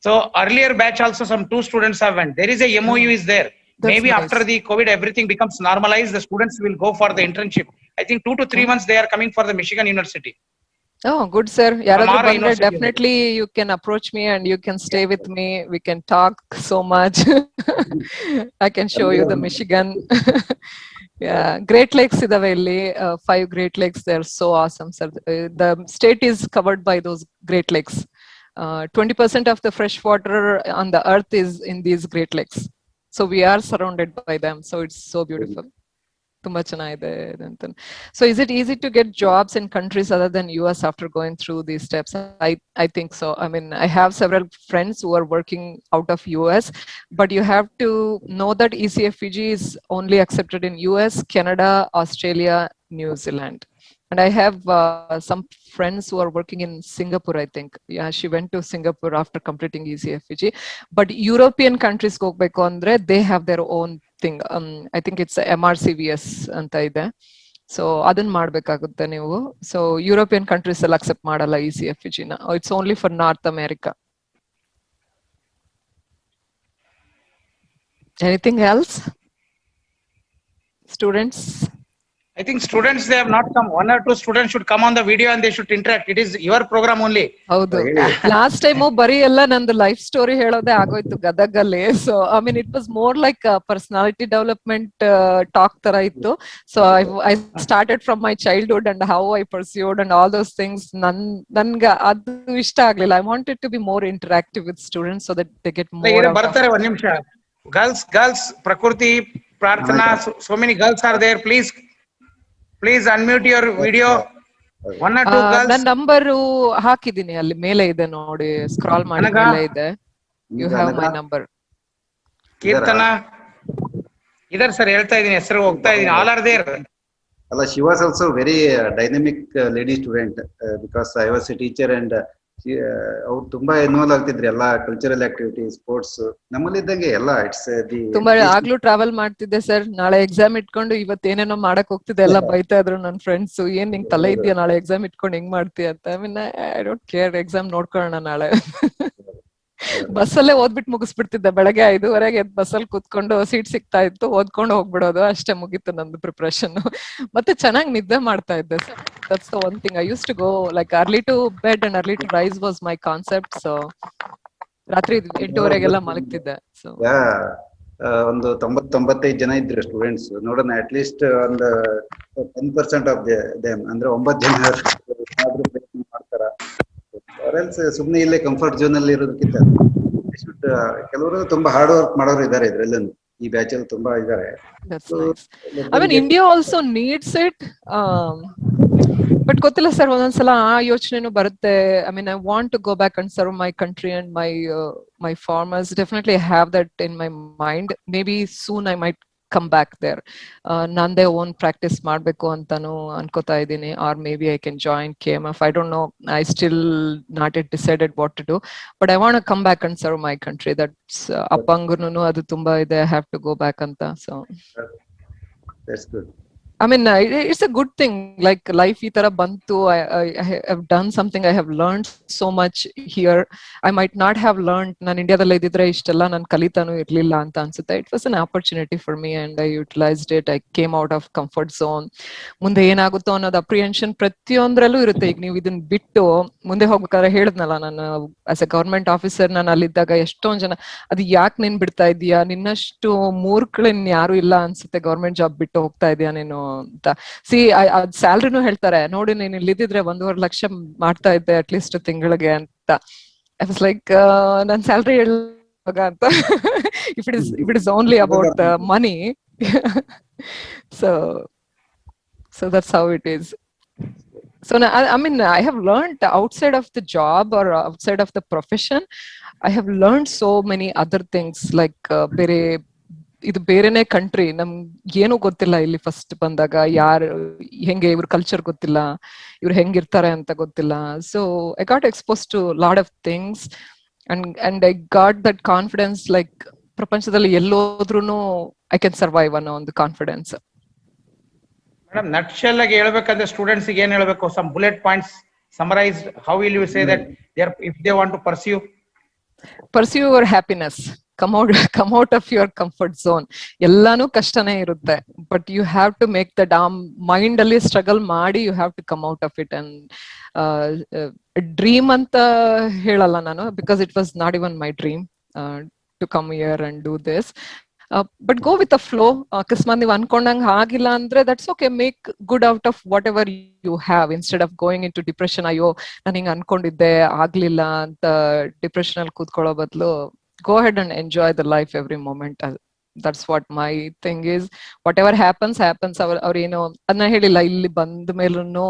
So earlier batch also some 2 students have went. There is a MOU is there. That's Maybe nice. after the COVID, everything becomes normalized. The students will go for the internship. I think 2 to 3 months they are coming for the Michigan University. Oh, good, sir. ಯಾರಾದ್ರೂ Amara ಬಂದ್ರೆ University. definitely you can approach me and you can stay with me. We can talk so much. I can show you the Michigan. Yeah, Great Lakes idave illi. 5 Great Lakes. They are so awesome, sir. The state is covered by those Great Lakes. 20% of the fresh water on the earth is in these Great Lakes. So we are surrounded by them. So it's so beautiful. ತುಂಬಾ ಚೆನ್ನಾಗಿದೆ ಅಂತ. So is it easy to get jobs in countries other than US after going through these steps? I think so. I mean, I have several friends who are working out of US, but you have to know that ECFPG is only accepted in US, Canada, Australia, New Zealand. And I have some friends who are working in Singapore, I think. Yeah, she went to Singapore after completing ECFPG. But European countries ಹೋಗ್ಬೇಕು ಅಂದ್ರೆ they have their own thing. I think it's MRCVS ಅಂತ ಇದೆ. So ಅದನ್ನ ಮಾಡ್ಬೇಕಾಗುತ್ತೆ ನೀವು. So European countries ಎಲ್ಲ accept ಮಾಡಲ್ಲ ECFPG ನ. It's only for north America. Anything else students? I think students, they have not come. 1 or 2 students should come on the video and they should interact. It is your program only. ಹೌದು. Last time ಬರೀ ಎಲ್ಲ ನಂದು life story ಹೇಳೋದೇ ಆಗೋಯ್ತು ಗದಗಲ್ಲಿ. So I mean it was more like personality development talk ತರ ಇತ್ತು. So I started from my childhood and how I pursued and all those things. ನನ್ಗೆ ಅದು ಇಷ್ಟ ಆಗ್ಲಿಲ್ಲ. I wanted to be more interactive with students so that they get more. ಬರ್ತಾರೆ ಒಂದ್ ನಿಮಿಷ. Girls, Prakriti, Prarthana, so many girls are there. Please unmute your video. 1 or 2 girls. ನನ್ನ number ಹಾಕಿದೀನಿ ಅಲ್ಲಿ ಮೇಲೆ ಇದೆ ನೋಡಿ, ಸ್ಕ್ರಾಲ್ ಮಾಡಿ ಮೇಲೆ ಇದೆ. You have my number. Keerthana ಇದರ್ ಸರ್, ಹೇಳ್ತಾ ಇದೀನಿ, ಹೆಸರು ಹೋಗ್ತಾ ಇದೀನಿ. All are there. ಅಲ್ಲ, she was also very dynamic lady student because I was a teacher and ಅವ್ರು ತುಂಬಾ ಇನ್ವಾಲ್ವ್ ಆಗ್ತಿದ್ರಿ ಎಲ್ಲ ಕಲ್ಚರಲ್ ಆಕ್ಟಿವಿಟಿ, ಸ್ಪೋರ್ಟ್ಸ್. ನಮ್ಮಲ್ಲಿ ಇದ್ದಂಗೆ ಎಲ್ಲ ಇಟ್ಸ್ ದಿ ತುಂಬಾ ಆಗ್ಲೂ ಟ್ರಾವೆಲ್ ಮಾಡ್ತಿದ್ದೆ ಸರ್. ನಾಳೆ ಎಕ್ಸಾಮ್ ಇಟ್ಕೊಂಡು ಇವತ್ತೇನೇನೋ ಮಾಡಕ್ ಹೋಗ್ತಿದ್ದೆ. ಎಲ್ಲ ಬೈತಾ ಇದ್ರು ನನ್ನ ಫ್ರೆಂಡ್ಸ್, ಏನ್ ನಿಂಗ್ ತಲೆ ಇದೆಯಾ ನಾಳೆ ಎಕ್ಸಾಮ್ ಇಟ್ಕೊಂಡು ಹೆಂಗ್ ಮಾಡ್ತೀಯ ಅಂತ. I mean I don't care, exam ನೋಡ್ಕೊಳ್ಳೋಣ ನಾಳೆ. ಬಸ್ಸಲ್ಲೇ ಓದ್ಬಿಟ್ಟು ಮುಗಿಸ್ಬಿಡ್ತಿದ್ದೆ. ಬೆಳಗ್ಗೆ 5:30 ಬಸ್ಸಲ್ಲಿ ಕೂತ್ಕೊಂಡು ಸೀಟ್ ಸಿಗ್ತಾ ಇತ್ತು, ಓದ್ಕೊಂಡು ಹೋಗ್ಬಿಡೋದು, ಅಷ್ಟೇ ಮುಗೀತು ನಂದು ಪ್ರಿಪ್ರೇಷನ್. ಮತ್ತೆ ಚೆನ್ನಾಗಿ ನಿದ್ದೆ ಮಾಡ್ತಾ ಇದ್ದೆ sir. That's the one thing. I used to go like early to bed and early to rise was my concept. So ರಾತ್ರಿ 8:30 ಮಲಗ್ತಿದ್ದೆ. ಸೊ ಒಂದು 90-95 ಜನ ಇದ್ರು ಸ್ಟೂಡೆಂಟ್ಸ್. ನೋಡೋಣ ಅಟ್ ಲೀಸ್ಟ್ ಒಂದು 10% ಆಫ್ ದೇಮ್ ಅಂದ್ರೆ 9 ಜನ ಪ್ರಯತ್ನ ಮಾಡ್ತಾರ. ಸುಮ್ನೆ ಇಲ್ಲೇ ಕಂಫರ್ಟ್ ಝೋನ್ ಅಲ್ಲಿ ಇರೋದಕ್ಕಿಂತ ಕೆಲವರು ತುಂಬಾ ಹಾರ್ಡ್ ವರ್ಕ್ ಮಾಡೋರು ಇದಾರೆ ಇದ್ರಲ್ಲಿ. ಈ ಬ್ಯಾಚ್ ಅಲ್ಲಿ ತುಂಬಾ ಇದಾರೆ. that's nice. I mean India also needs it. But ಗೊತ್ತಿಲ್ಲ ಸರ್, ಒಂದೊಂದ್ಸಲ ಆ ಯೋಚನೆನೂ ಬರುತ್ತೆ. I mean I want to go back and serve my country and my farmers. Definitely I have that in my mind. Maybe soon I might come back there. ನಂದೇ own practice ಮಾಡ್ಬೇಕು ಅಂತಾನು ಅನ್ಕೋತಾ ಇದ್ದೀನಿ. Or maybe I can join KMF. I don't know, I still not it decided what to do, but I want come back and serve my country. That's ಅಪ್ಪಂಗುನು ಅದು ತುಂಬಾ ಇದೆ, I have to go back ಅಂತ. So That's good. I mean, it's a good thing. Like life ಈ ತರ ಬಂತು. I have done something. I have learned so much here. I might not have learned. ನಾನು ಇಂಡಿಯಾದಲ್ಲೇ ಇದ್ದಿದ್ರೆ ಇಷ್ಟೆಲ್ಲ ನಾನು ಕಲಿತಾನೂ ಇರ್ಲಿಲ್ಲ ಅಂತ ಅನ್ಸುತ್ತೆ. It was an opportunity for me and I utilized it. I came out of comfort zone. ಮುಂದೆ ಏನಾಗುತ್ತೋ ಅನ್ನೋದು ಅಪ್ರಿಯೆನ್ಷನ್ ಪ್ರತಿಯೊಂದ್ರಲ್ಲೂ ಇರುತ್ತೆ. ಈಗ ನೀವು ಇದನ್ನ ಬಿಟ್ಟು ಮುಂದೆ ಹೋಗ್ಬೇಕಾದ್ರೆ ಹೇಳಿದ್ನಲ್ಲ, ನಾನು ಆಸ್ ಎ ಗವರ್ಮೆಂಟ್ ಆಫೀಸರ್ ನಾನು ಅಲ್ಲಿದ್ದಾಗ ಎಷ್ಟೊಂದ್ ಜನ ಅದು ಯಾಕೆ ನೀನ್ ಬಿಡ್ತಾ ಇದೀಯಾ, ನಿನ್ನಷ್ಟು ಮೂರ್ಖಳಿನ್ ಯಾರು ಇಲ್ಲ ಅನ್ಸುತ್ತೆ ಗವರ್ಮೆಂಟ್ ಜಾಬ್ ಬಿಟ್ಟು ಹೋಗ್ತಾ ಇದೀಯಾ ನೀನು ಅಂತ. ಅದ್ ಸ್ಯಾಲ್ರಿನೂ ಹೇಳ್ತಾರೆ, ನೋಡಿ ನೀನ್ ಇಲ್ಲಿದ್ರೆ 1.5 ಲಕ್ಷ ಮಾಡ್ತಾ ಇದ್ದೆ ಅಟ್ಲೀಸ್ಟ್ ತಿಂಗಳಿಗೆ ಅಂತ. ಐ ವಾಸ್ ಲೈಕ್ ನನ್ ಸ್ಯಾಲ್ರಿ ಹೇಳುವಾಗ ಅಂತ. If it is only about the money. So that's how it is. So I mean, I have learned outside of the job or outside of the profession, I have learned so many other things like ಬೇರೆ ಇದು ಬೇರೆನೆ country, ನಮ್ಗೆ ಏನು ಗೊತ್ತಿಲ್ಲ ಇಲ್ಲಿ first ಬಂದಾಗ. ಯಾರು ಹೆಂಗೆ ಇವ್ರ ಕಲ್ಚರ್ ಗೊತ್ತಿಲ್ಲ, ಇವ್ರು ಹೆಂಗಿರ್ತಾರೆ ಅಂತ ಗೊತ್ತಿಲ್ಲ. So I got expose to lot of things and I got that confidence, like ಪ್ರಪಂಚದಲ್ಲಿ ಎಲ್ಲೋದ್ರೂ ಐ ಕ್ಯಾನ್ ಸರ್ವೈವ್ ಅನ್ನೋ ಒಂದು ಕಾನ್ಫಿಡೆನ್ಸ್. ಮೇಡಮ್, ನಟ್ಶೆಲ್ ಆಗಿ ಹೇಳ್ಬೇಕಂದ್ರೆ ಸ್ಟೂಡೆಂಟ್ಸ್ ಏನ್ ಹೇಳ್ಬೇಕು? Some bullet points summarised, how will you say that if they want to pursue your happiness, come out of your comfort zone. ಎಲ್ಲಾನು ಕಷ್ಟನೇ ಇರುತ್ತೆ, but you have to make that mind ಅಲ್ಲಿ struggle ಮಾಡಿ you have to come out of it. And dream ಅಂತ ಹೇಳಲ್ಲ ನಾನು, because it was not even my dream to come here and do this. But go with a flow. ಅಕಸ್ಮಾತ್ ನೀವು ಅನ್ಕೊಂಡಂಗ್ ಆಗಿಲ್ಲ ಅಂದ್ರೆ that's okay, make good out of whatever you have instead of going into depression. ಅಯ್ಯೋ ನಾನು ಹಿಂಗ್ ಅನ್ಕೊಂಡಿದ್ದೆ ಆಗ್ಲಿಲ್ಲ ಅಂತ ಡಿಪ್ರೆಷನ್ ಅಲ್ಲಿ ಕೂತ್ಕೊಳ್ಳೋ ಬದಲು go ahead and enjoy the life every moment. That's what my thing is. Whatever happens ಅವ್ರು ಏನೋ ಅದನ್ನ ಹೇಳಿಲ್ಲ. ಇಲ್ಲಿ ಬಂದ ಮೇಲೂ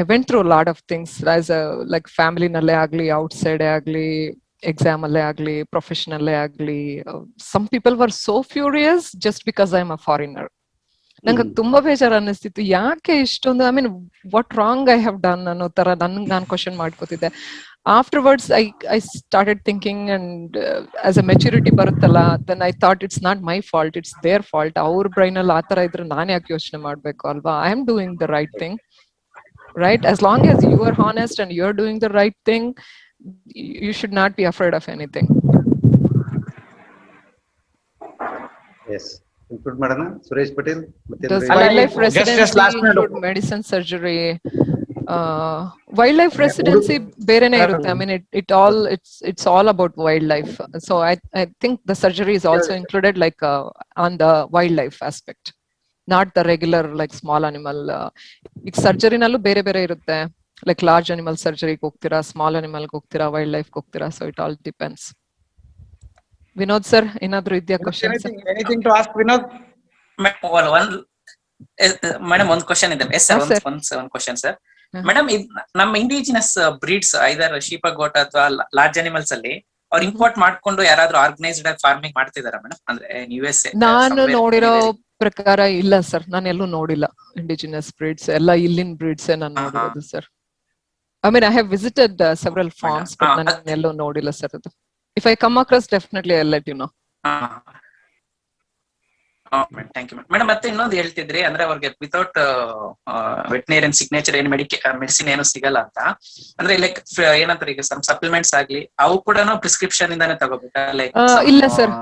I went through a lot of things as a like family ನಲ್ಲೇ ಆಗ್ಲಿ, ಔಟ್ಸೈಡ್ ಆಗ್ಲಿ, ಎಕ್ಸಾಮ್ ಅಲ್ಲೇ ಆಗ್ಲಿ, ಪ್ರೊಫೆಷನಲ್ಲೇ ಆಗ್ಲಿ. some people were so furious just because I'm a foreigner. ನಂಗೆ ತುಂಬಾ ಬೇಜಾರು ಅನ್ನಿಸ್ತಿತ್ತು, ಯಾಕೆ ಇಷ್ಟೊಂದು, I mean what wrong I have done ಅನ್ನೋ ತರ ನನ್ಗೆ ನಾನು ಕ್ವಶನ್ ಮಾಡ್ಕೋತಿದ್ದೆ. Afterwards I started thinking and as a maturity ಬರುತ್ತಲ್ಲ, then I thought it's not my fault, it's their fault. ಅವ್ರ ಬ್ರೈನ್ ಅಲ್ಲಿ ಆತರ ಇದ್ರೆ ನಾನು ಯಾಕೆ ಯೋಚನೆ ಮಾಡ್ಬೇಕು ಅಲ್ವಾ? I am doing the right thing, right? as long as you are honest and you're doing the right thing, you should not be afraid of anything. Yes. Include Madana, Suresh Patel. Does Just wildlife residency last minute. include medicine, surgery? Wildlife residency ಬೇರೆನೇ ಇರುತ್ತೆ. I mean, it's all about wildlife. So I think the surgery is also included, like on the wildlife aspect, not the regular like small animal. ಈಗ surgery ನಲ್ಲೂ ಬೇರೆ ಬೇರೆ ಇರುತ್ತೆ, like large animal surgery ಹೋಗ್ತೀರಾ, small animal ಹೋಗ್ತೀರಾ, wildlife ಹೋಗ್ತೀರಾ. So it all depends. Vinod sir, ಏನಾದ್ರು ಇದೆಯಾ questions? Anything to ask, Vinod? Madam ಒಂದ್ ಕ್ವಶನ್ ಇದೆ. ಎಸ್ ಸರ್, ಒಂದ್ ಕ್ವಶನ್ ಸರ್. ಮೇಡಮ್, ನಮ್ಮ ಇಂಡಿಜಿನಸ್ ಬ್ರೀಡ್ಸ್ ಐದರ್ ಶೀಪ, ಗೋಟ್ ಅಥವಾ ಲಾರ್ಜ್ ಅನಿಮಲ್ಸ್ ಅಲ್ಲಿ ಅವ್ರು ಇಂಪೋರ್ಟ್ ಮಾಡ್ಕೊಂಡು ಯಾರಾದ್ರೂ ಆರ್ಗನೈಸ್ಡ್ ಫಾರ್ಮಿಂಗ್ ಮಾಡ್ತಿದಾರ ಮೇಡಮ್? ಅಂದ್ರೆ USA ನಾನು ನೋಡಿರೋ ಪ್ರಕಾರ ಇಲ್ಲ ಸರ್, ನಾನು ಎಲ್ಲೂ ನೋಡಿಲ್ಲ ಇಂಡಿಜಿನಸ್ ಬ್ರೀಡ್ಸ್. ಎಲ್ಲ ಇಲ್ಲಿನ ಬ್ರೀಡ್ಸ್ ನಾನು ನೋಡಿರೋದು sir. I mean, I have visited several farms, but ನಾನು ಎಲ್ಲೂ ನೋಡಿಲ್ಲ ಸರ್ ಅದು. If I come across, definitely I'll let you know. Thank you madam. ಮತ್ತೆ ಇನ್ನೊಂದು ಹೇಳ್ತಿದ್ರಿ, ಅಂದ್ರೆ ಅವ್ರಿಗೆ ವಿತೌಟ್ ವೆಟನರಿಯನ್ ಸಿಗ್ನೇಚರ್ ಏನು ಮೆಡಿಸಿನ್ ಏನು ಸಿಗಲ್ಲ ಅಂತ. ಅಂದ್ರೆ ಲೈಕ್ ಏನಂತಾರೆ, ಈಗ ಸಪ್ಲಿಮೆಂಟ್ಸ್ ಆಗ್ಲಿ ಅವು ಕೂಡ ಪ್ರಿಸ್ಕ್ರಿಪ್ಷನ್ ಇಂದಾನೆ ತಗೋಬೇಕಾ? ಲೈಕ್ ಇಲ್ಲ ಸರ್,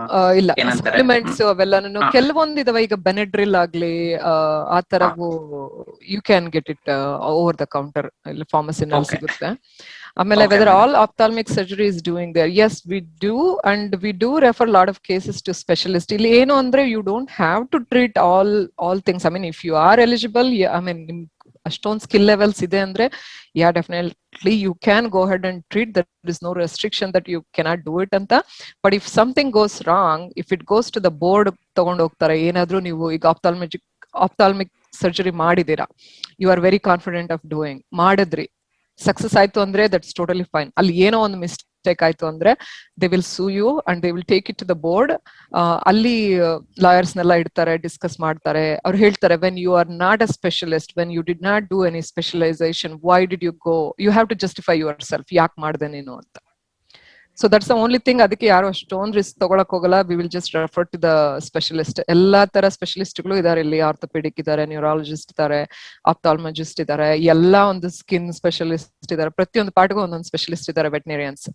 ಇಲ್ಲ. ಸಪ್ಲಿಮೆಂಟ್ಸ್ ಅವೆಲ್ಲ ಕೆಲವೊಂದು ಇದಾವೆ. ಈಗ ಬೆನೆಡ್ರಿಲ್ ಆಗ್ಲಿ ಆ ತರವು you can get it over the counter, ಇಲ್ಲಿ ಫಾರ್ಮಸಿನಲ್ಲಿ ಸಿಗುತ್ತೆ. ಆಮೇಲೆ whether all ophthalmic surgery is doing there, yes we do, and we do refer a lot of cases to specialist. ಇಲ್ಲಿ ಏನು ಅಂದ್ರೆ you don't have to treat all things. I mean, if you are eligible, I mean ಅಷ್ಟೊಂದು skill levels ಇದೆ ಅಂದ್ರೆ definitely you can go ahead and treat. There is no restriction that you cannot do it ಅಂತ. But if something goes wrong, if it goes to the board ತಗೊಂಡು ಹೋಗ್ತಾರೆ, ಏನಾದ್ರೂ ನೀವು ಈಗ ophthalmic surgery ಮಾಡಿದೀರಾ, you are very confident of doing, ಮಾಡಿದ್ರಿ, success ಆಯ್ತು ಅಂದ್ರೆ ದಟ್ಸ್ ಟೋಟಲಿ ಫೈನ್. ಅಲ್ಲಿ ಏನೋ ಒಂದು ಮಿಸ್ಟೇಕ್ ಆಯ್ತು ಅಂದ್ರೆ they will sue you and they will take it to the board. ಅಲ್ಲಿ ಲಾಯರ್ಸ್ ನೆಲ್ಲ ಇಡ್ತಾರೆ, ಡಿಸ್ಕಸ್ ಮಾಡ್ತಾರೆ. ಅವ್ರು ಹೇಳ್ತಾರೆ, when you are not a specialist, when you did not do any specialisation, why did you go, you have to justify yourself, ಯಾಕೆ ಮಾಡ್ದೆ ನೀನು ಅಂತ. So that's the only thing. ಅದಕ್ಕೆ ಯಾರು ಅಷ್ಟೊಂದು ರಿಸ್ಕ್ ತಗೊಳಕ್ ಹೋಗಲ್ಲ. We will just refer to the specialist. ಎಲ್ಲಾ ತರ ಸ್ಪೆಷಲಿಸ್ಟ್ಗಳು ಇದಾರೆ ಇಲ್ಲಿ. ಆರ್ಥೋಪೆಡಿಕ್ ಇದಾರೆ, ನ್ಯೂರಾಲಜಿಸ್ಟ್ ಇದಾರೆ, ಆಪ್ಥಾಲ್ಮಜಿಸ್ಟ್ ಇದಾರೆ, ಎಲ್ಲಾ ಒಂದು ಸ್ಕಿನ್ ಸ್ಪೆಷಲಿಸ್ಟ್ ಇದಾರೆ. ಪ್ರತಿಯೊಂದು ಪಾರ್ಟ್ಗೂ ಒಂದೊಂದು ಸ್ಪೆಷಲಿಸ್ಟ್ ಇದಾರೆ ವೆಟನರಿಯನ್ಸ್.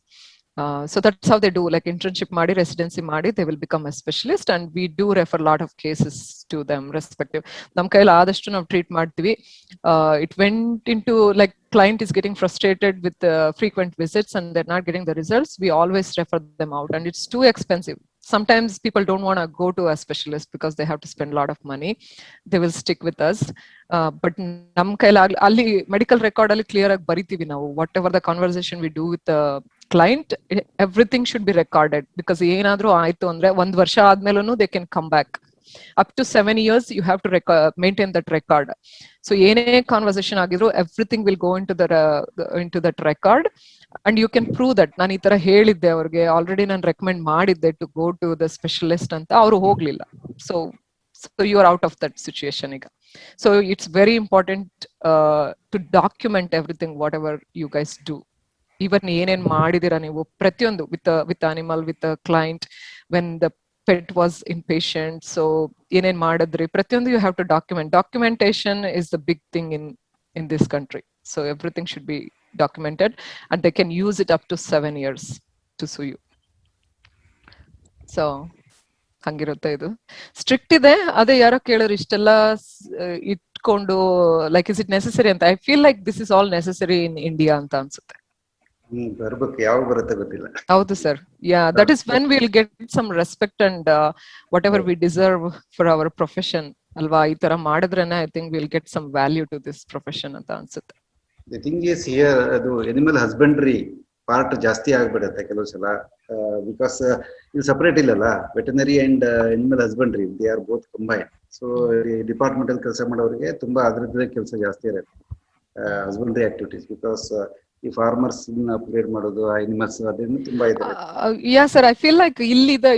So that's how they do, like internship ಮಾಡಿ, residency ಮಾಡಿ, they will become a specialist, and we do refer lot of cases to them respective. ನಮ್ ಕೈಲಿ ಆದಷ್ಟು ನಾವು ಟ್ರೀಟ್ ಮಾಡ್ತೀವಿ. It went into like client is getting frustrated with frequent visits and they're not getting the results. We always refer them out, and it's too expensive. Sometimes people don't want to go to a specialist because they have to spend a lot of money. They will stick with us. But ನಮ್ ಕೈಲಿ ಅಲ್ಲಿ medical record ಅಲ್ಲಿ clear ಆಗಿ ಬರಿತೀವಿ ನಾವು. What ever the conversation we do with client, everything should be recorded, because ಏನಾದ್ರೂ ಆಯ್ತು ಅಂದ್ರೆ 1 ವರ್ಷ ಆದ್ಮೇಲೂ they can come back. Up to 7 years you have to maintain that record. So ಏನೇ ಕಾನ್ವರ್ಸೇಷನ್ ಆಗಿದ್ರು everything will go into that record, and you can prove that ನಾನು ಈ ತರ ಹೇಳಿದ್ದೆ ಅವ್ರಿಗೆ, ಆಲ್ರೆಡಿ ನಾನು ರೆಕಮೆಂಡ್ ಮಾಡಿದ್ದೆ to go to the specialist ಅಂತ, ಅವರು ಹೋಗ್ಲಿಲ್ಲ. So you are out of that situation ಈಗ. So it's very important to document everything whatever you guys do. Even ಏನೇನ್ ಮಾಡಿದಿರಾ ನೀವು ಪ್ರತಿಯೊಂದು with animal, with the client, when the pet was inpatient, so ಏನೇನ್ ಮಾಡಿದ್ರಿ ಪ್ರತಿಯೊಂದು you have to document. Documentation is the big thing in this country. So everything should be documented, and they can use it up to 7 years to sue you. So ಹಂಗಿರುತ್ತೆ. ಇದು strict ಇದೆ. ಅದೇ ಯಾರೋ ಕೇಳೋರು ಇಷ್ಟೆಲ್ಲ ಇಟ್ಕೊಂಡು ಲೈಕ್ ಇಸ್ ಇಟ್ ನೆಸೆಸರಿ ಅಂತ. I feel like this is all necessary in India ಅಂತ ಅನ್ಸುತ್ತೆ. ಬರ್ಬೇಕು, ಯಾವಾಗ ಬರುತ್ತೆ ಗೊತ್ತಿಲ್ಲ. ಹೌದು ಸರ್. Yeah, that is when will get some respect and whatever we deserve for our profession ಅಲ್ವಾ. ಈ ತರ ಮಾಡಿದ್ರೇನೆ I think will get some value to this profession ಅಂತ ಅನ್ಸುತ್ತೆ. ದಿ ಥಿಂಗ್ ಇಸ್ ಹಿಯರ್, ಅದು ಎನಿಮಲ್ ಹಸ್ಬೆಂಡ್ರಿ ಪಾರ್ಟ್ ಜಾಸ್ತಿ ಆಗ್ಬಿಡುತ್ತೆ ಕೆಲವು ಸಲ. ಬಿಕಾಸ್ ಇದು ಸಪರೇಟ್ ಇಲ್ಲಲ್ಲ, veterinary and animal husbandry they are both combined. So departmental ಕೆಲಸ ಮಾಡೋರಿಗೆ ತುಂಬಾ ಅದ್ರದ್ದೇ ಕೆಲಸ ಜಾಸ್ತಿ ಇರುತ್ತೆ, ಹಸ್ಬೆಂಡ್ರಿ ಆಕ್ಟಿವಿಟೀಸ್. ಬಿಕಾಸ್ ಈ ಫಾರ್ಮರ್ಸ್ ಅಪ್ಗ್ರೇಡ್ ಮಾಡೋದು, ಅನಿಮಲ್ಸ್ ಅದೇನು ತುಂಬಾ ಇದೆ. Yeah sir, I feel like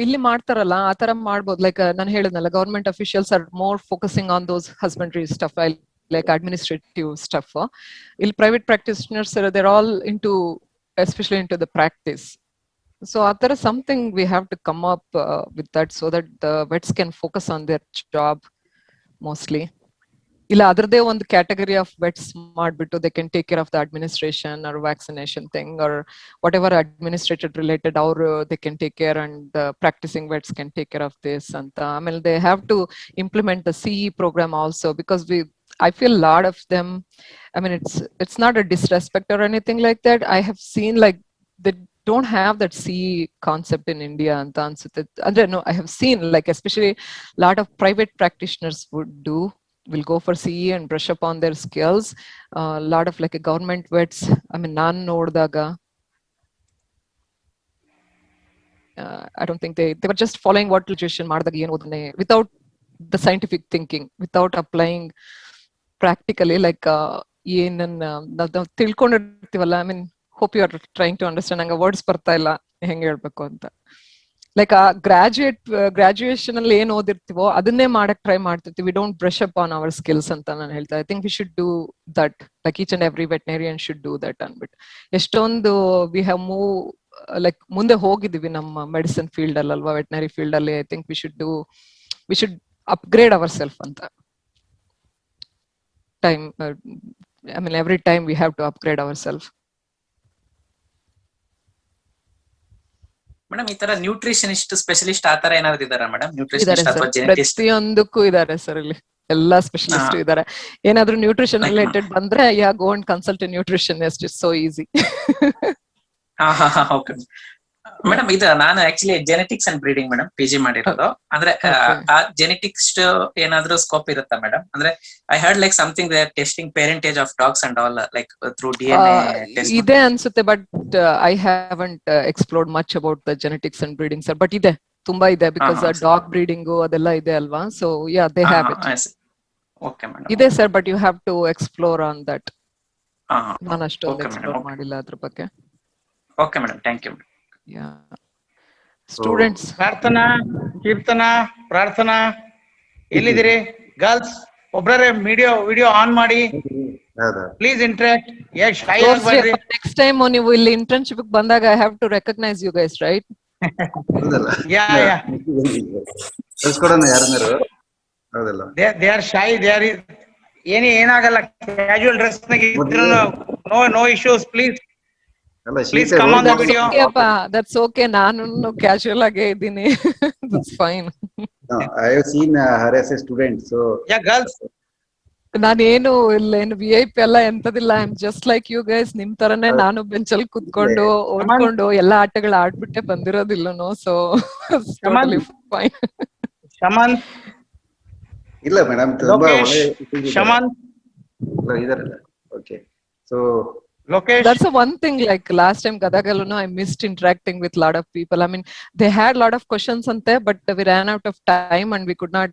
ಇಲ್ಲಿ ಮಾಡ್ತಾರಲ್ಲ ಆ ತರ ಮಾಡ್ಬೋದು. ಲೈಕ್ ನಾನು ಹೇಳಿದ್ನಲ್ಲ, government officials are more focusing on those husbandry stuff, like administrative stuff. ಇಲ್ಲಿ private practitioners, they're all into, especially into the practice. So there is something we have to come up with that, so that the vets can focus on their job mostly. ಇಲ್ಲ ಅದ್ರದೇ ಒಂದು category of vets ಮಾಡ್ಬಿಟ್ಟು they can take care of the administration or vaccination thing or whatever administrative related, or they can take care, and the practicing vets can take care of this ಅಂತ. ಆಮೇಲೆ they have to implement the CE program also, because I feel a lot of them, I mean it's not a disrespect or anything like that. I have seen like they don't have that CE concept in India ಅಂತ ಅನ್ಸುತ್ತೆ. ಅಂದ್ರೆ no, I have seen like especially a lot of private practitioners will go for CE and brush up on their skills. A lot of like a government vets, I mean nan noddaga I don't think they were just following what legislation ಮಾಡಿದಾಗ ಏನು ಓದನೆ, without the scientific thinking, without applying practically, like ಏನನ್ನ ನಾವು ತಿಳ್ಕೊಂಡಿರ್ತೀವಲ್ಲ. I mean hope you are trying to understand. ನಂಗೆ words ಬರ್ತಾ ಇಲ್ಲ ಹೆಂಗೆ ಹೇಳ್ಬೇಕು ಅಂತ. ಲೈಕ್ ಆ ಗ್ರಾಜುಯೇಷನ್ ಅಲ್ಲಿ ಏನ್ ಓದಿರ್ತೀವೋ ಅದನ್ನೇ ಮಾಡಕ್ ಟ್ರೈ ಮಾಡ್ತಿರ್ತೀವಿ. We don't brush up on our skills ಅಂತ ನಾನು ಹೇಳ್ತಾ. I think we should do that, like each and every veterinarian should do that ಅನ್ಬಿಟ್ಟು. ಎಷ್ಟೊಂದು ವಿ ಹ್ಯಾವ್ ಮೂವ್ ಲೈಕ್ ಮುಂದೆ ಹೋಗಿದೀವಿ ನಮ್ಮ ಮೆಡಿಸಿನ್ ಫೀಲ್ಡ್ ಅಲ್ಲಿ ಅಲ್ವಾ, ವೆಟನರಿ ಫೀಲ್ಡ್ ಅಲ್ಲಿ. I think we should upgrade ourself ಅಂತ. Time, I mean every time we have to upgrade ourself. Madam ಈ ತರ ನ್ಯೂಟ್ರಿಷನಿಸ್ಟ್ ಸ್ಪೆಷಲಿಸ್ಟ್ ಆ ತರ ಏನಾದ್ರು ಇದಾರಾ ಮೇಡಮ್? ನ್ಯೂಟ್ರಿಷನಿಸ್ಟ್ ಅಥವಾ ಜೆನೆಟಿಸ್ಟ್? ಪ್ರತಿಯೊಂದಕ್ಕೂ ಇದಾರೆ ಸರ್, ಇಲ್ಲಿ ಎಲ್ಲಾ ಸ್ಪೆಷಲಿಸ್ಟ್ ಇದಾರೆ. ಏನಾದ್ರೂ ನ್ಯೂಟ್ರಿಷನ್ ರಿಲೇಟೆಡ್ ಬಂದ್ರೆ go and consult nutritionist, it's so easy. Okay madam, ಇದು ನಾನು actually genetics and breeding madam PG ಮಾಡಿರೋದು. ಅಂದ್ರೆ ಆ ಜೆನೆಟಿಕ್ಸ್ ಏನಾದ್ರೂ ಸ್ಕೋಪ್ ಇರುತ್ತಾ ಮೇಡಮ್? ಅಂದ್ರೆ I heard like something they are testing parentage of dogs and all, like through DNA test ಇದೆ ಅನ್ಸುತ್ತೆ. But I haven't explored much about the genetics and breeding sir. But ಇದೆ, ತುಂಬಾ ಇದೆ, because dog breeding ಅದೆಲ್ಲ ಇದೆ ಅಲ್ವಾ. So yeah, they have it. Okay madam, ಇದೆ sir, but you have to explore on that. ನಾನು ಅಷ್ಟೊಂದು ಎಕ್ಸ್ಪ್ಲೋರ್ ಮಾಡಿಲ್ಲ ಅದ್ರ ಬಗ್ಗೆ. Okay madam, thank you. Students, ಪ್ರಾರ್ಥನಾ, ಕೀರ್ತನಾ, ಪ್ರಾರ್ಥನಾ ಎಲ್ಲಿದ್ದೀರಿ? ಗರ್ಲ್ಸ್ ಒಬ್ರೇ ವಿಡಿಯೋ ಆನ್ ಮಾಡಿ. ಹೌದಾ Please interact. Yeah, shy ಆಗ್ಬೇಡ್ರಿ. ನೆಕ್ಸ್ಟ್ ಟೈಮ್ ನೀವು ಇಲ್ಲಿ ಇಂಟರ್ನ್ಶಿಪ್ ಬಂದಾಗ I have to recognize you guys, right? ಹೌದಲ್ಲ Yeah, yeah. ಕಳ್ಸ್ಕೊಡೋಣ ಯಾರನ್ನಾರು. ಹೌದಲ್ಲ They are shy. They are ಏನಾಗಲ್ಲ. Casual dress ನಾಗ ಇದ್ರು no issues. ಅಲ್ಲ Please ಶೀತೆ come on the roll video. That's okay, ನಾನು ಕ್ಯಾಶುಯಲ್ ಆಗೇ ಇದ್ದೀನಿ. That's fine. I have seen her as a student so Yeah, girls. ನಾನೇನು ಏನು VIP ಎಲ್ಲ ಎಂತದಿಲ್ಲ. I am just like you guys. ನಿಮ್ ತರನೇ ನಾನು ಬೆಂಚಲ್ಲಿ ಕುತ್ಕೊಂಡು ಓದ್ಕೊಂಡು ಎಲ್ಲಾ ಆಟಗಳು ಆಡ್ಬಿಟ್ಟೆ ಬಂದಿರೋದಿಲ್ಲನು. So totally fine. ಶಮಂತ್, ಇಲ್ಲ ಮೇಡಮ್ ತುಂಬಾ ಲೋಕೇಶ್, ಒಳ್ಳೆ ಶಮಂತ್, ಇದಾರಲ್ಲ. Okay so Lokesh. That's the one thing, like last time Gadagalunu, I missed interacting with a lot of people. I mean, they had a lot of questions ante, but we ran out of time and we could not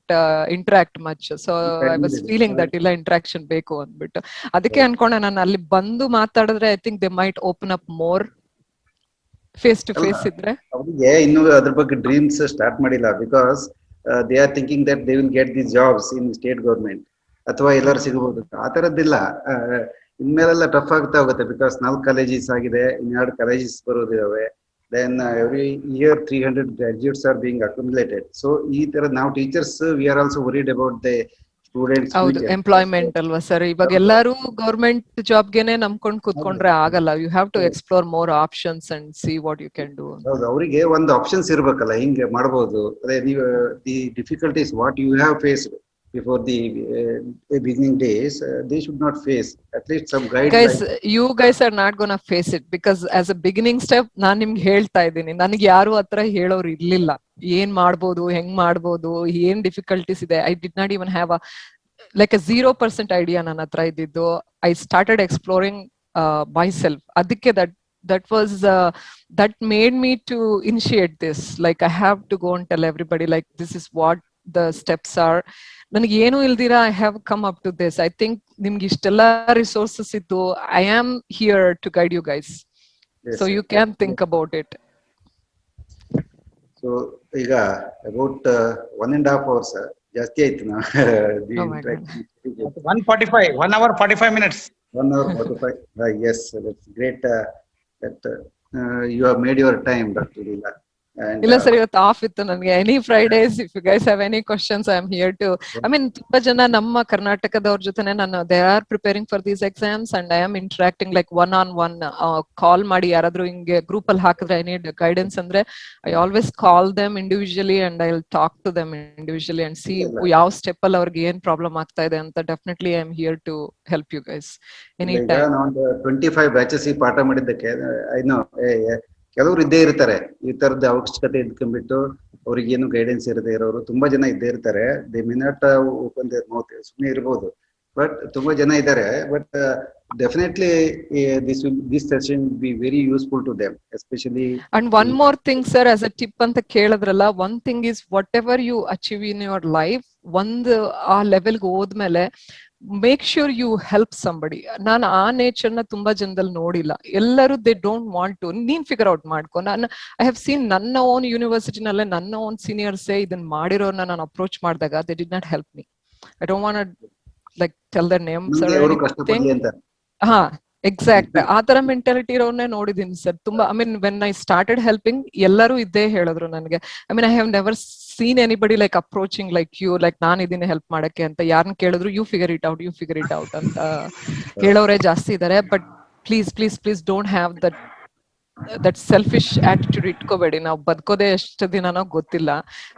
interact much. So I was feeling that illa interaction beku anbittu. Adike ankonde nanu alli bandu maatadidre I think they might open up more face to face idre. ಅವ್ರಿಗೆ ಇನ್ನು ಅದ್ರ ಬಗ್ಗೆ dreams start ಮಾಡಿಲ್ಲ. Because they R thinking that they will get this jobs in state government ಅಥವಾ ಎಲ್ಲರೂ ಸಿಗಬಹುದು. ಆ ತರದ್ದಿಲ್ಲ. ಇನ್ಮೇಲೆಲ್ಲ tough ಆಗ್ತಾ ಹೋಗುತ್ತೆ. ಬಿಕಾಸ್ 4 ಕಾಲೇಜಸ್ ಆಗಿದೆ, 2 ಕಾಲೇಜಸ್ ಬರೋದಿದಾವೆ. Then every year 300 graduates are being accumulated. So ಈ ತರ ನಾವು teachers we are also worried about the students. ಹೌದು, ಎಂಪ್ಲಾಯ್ಮೆಂಟ್ ಅಲ್ವಾ ಸರ್? ಇವಾಗ ಎಲ್ಲರೂ ಗವರ್ಮೆಂಟ್ ಜಾಬ್ಗೆನೆ ನಂಬ್ಕೊಂಡು ಕೂತ್ಕೊಂಡ್ರೆ ಆಗಲ್ಲ. You have to explore more options and see what you can do. ಹೌದು, ಅವರಿಗೆ ಒಂದು ಆಪ್ಷನ್ಸ್ ಇರ್ಬೇಕಲ್ಲ, ಹಿಂಗೆ ಮಾಡಬಹುದು. ಅದೇ ನೀವು the difficulties what you have faced before the beginning days, they should not face. At least some guidelines. Guys, you guys are not gonna face it because as a beginning step ನಾನು ನಿಮ್ಗೆ ಹೇಳ್ತಾ ಇದ್ದೀನಿ, ನನಗೆ ಯಾರು ಹತ್ರ ಹೇಳೋರು ಇರ್ಲಿಲ್ಲ. ಏನ್ ಮಾಡ್ಬೋದು, ಹೆಂಗ್ ಮಾಡ್ಬೋದು, ಏನ್ ಡಿಫಿಕಲ್ಟೀಸ್ ಇದೆ. I did not even have like a 0% idea ನನ್ನ ಹತ್ರ ಇದ್ದಿದ್ದು. I started exploring myself. ಅದಕ್ಕೆ that was that made me to initiate this. Like I have to go and tell everybody like this is what the steps are. ನನಗೆ ಏನು ಇಲ್ದಿರಾ I have come up to this. I think ನಿಮ್ಗೆ ಇಷ್ಟೆಲ್ಲ resources ಇದ್ದು I am here to guide you guys. So you can think about it. So ಈಗ about 1.5 hours ಜಾಸ್ತಿ ಆಯ್ತು. ನಾವು 1:45, 1 hour 45 minutes. 1 hour 45. Yes, that's great that you have made your time, Dr. Leela. ಇಲ್ಲ ಸರ್, ಇವತ್ತು off ಇತ್ತು ನನಗೆ. Any Fridays if you guys have any questions I am here to. I mean ತುಂಬಾ ಜನ ನಮ್ಮ ಕರ್ನಾಟಕದವ್ರ ಜೊತೆನೆ ನಾನು they are preparing for these exams and I am interacting like one on one. Call ಮಾಡಿ ಯಾರಾದ್ರೂ ಹಿಂಗೆ ಗ್ರೂಪ್ ಅಲ್ಲಿ ಹಾಕಿದ್ರೆ ಐ ನೀಡ್ ಗೈಡೆನ್ಸ್ ಅಂದ್ರೆ I always call them individually and I will talk to them individually and see ಯಾವ step ಅಲ್ಲಿ ಅವ್ರಿಗೆ ಏನ್ ಪ್ರಾಬ್ಲಮ್ ಆಗ್ತಾ ಇದೆ ಅಂತ. Definitely I am here to help you guys any time. ನಾವು 25 ಬ್ಯಾಚಸ್ ಪಾಠ ಮಾಡಿದ್ದಕ್ಕೆ ಐನೋ ಕೆಲವರು ಇದ್ದೇ ಇರ್ತಾರೆ ಈ ತರದ ಅವಶ್ಯಕತೆ ಇದ್ಕೊಂಡ್ಬಿಟ್ಟು ಅವ್ರಿಗೆ ಏನು ಗೈಡೆನ್ಸ್ ಇರದೇ ಇರೋರು ತುಂಬಾ ಜನ ಇದ್ದೇ ಇರ್ತಾರೆ. They may not open their mouth, ಸುಮ್ಮನೆ ಇರ್ಬೋದು, ಬಟ್ ತುಂಬಾ ಜನ ಇದ್ದಾರೆ. But definitely this session will be very useful to them especially. And one more thing sir, as a tip ಅಂತ ಕೇಳಿದ್ರಲ್ಲ, one thing is whatever you achieve in your life, ಒಂದು ಆ ಲೆವೆಲ್ಗೆ ಹೋದ್ಮೇಲೆ make sure you help somebody. ನಾನು ಆ nature ನ ತುಂಬಾ ಜನದಲ್ಲಿ ನೋಡಿಲ್ಲ. ಎಲ್ಲರೂ ದೇ ಡೋಂಟ್ ವಾಂಟ್ ಟು. ನೀನ್ ಫಿಗರ್ ಔಟ್ ಮಾಡ್ಕೊ. ನಾನು ಐ ಹ್ಯಾವ್ ಸೀನ್ ನನ್ನ ಓನ್ ಯೂನಿವರ್ಸಿಟಿನಲ್ಲೇ ನನ್ನ ಓನ್ ಸೀನಿಯರ್ಸೇ ಇದನ್ನ ಮಾಡಿರೋರ್ನ ನಾನು ಅಪ್ರೋಚ್ ಮಾಡಿದಾಗ they did not help me. I don't want like tell their names or anything. ಹಾ, ಎಕ್ಸಾಕ್ಟ್. ಆ ತರ ಮೆಂಟಾಲಿಟಿ ಇರೋರ್ನೇ ನೋಡಿದೀನಿ ಸರ್ ತುಂಬಾ. I mean when I started helping ಎಲ್ಲರೂ ಇದ್ದೇ ಹೇಳಿದ್ರು ನನಗೆ. I mean I have never seen anybody like approaching like you, like ನಾನು ಇದನ್ನ ಹೆಲ್ಪ್ ಮಾಡಕ್ಕೆ ಅಂತ. ಯಾರನ್ನ ಕೇಳಿದ್ರು ಯು ಫಿಗರ್ ಇಟ್ ಔಟ್ ಅಂತ ಹೇಳೋರೇ ಜಾಸ್ತಿ ಇದಾರೆ. But please please please don't have that selfish attitude ಇಟ್ಕೋಬೇಡಿ. ನಾವು ಬದುಕೋದೇ ಎಷ್ಟು ದಿನನೋ ಗೊತ್ತಿಲ್ಲ.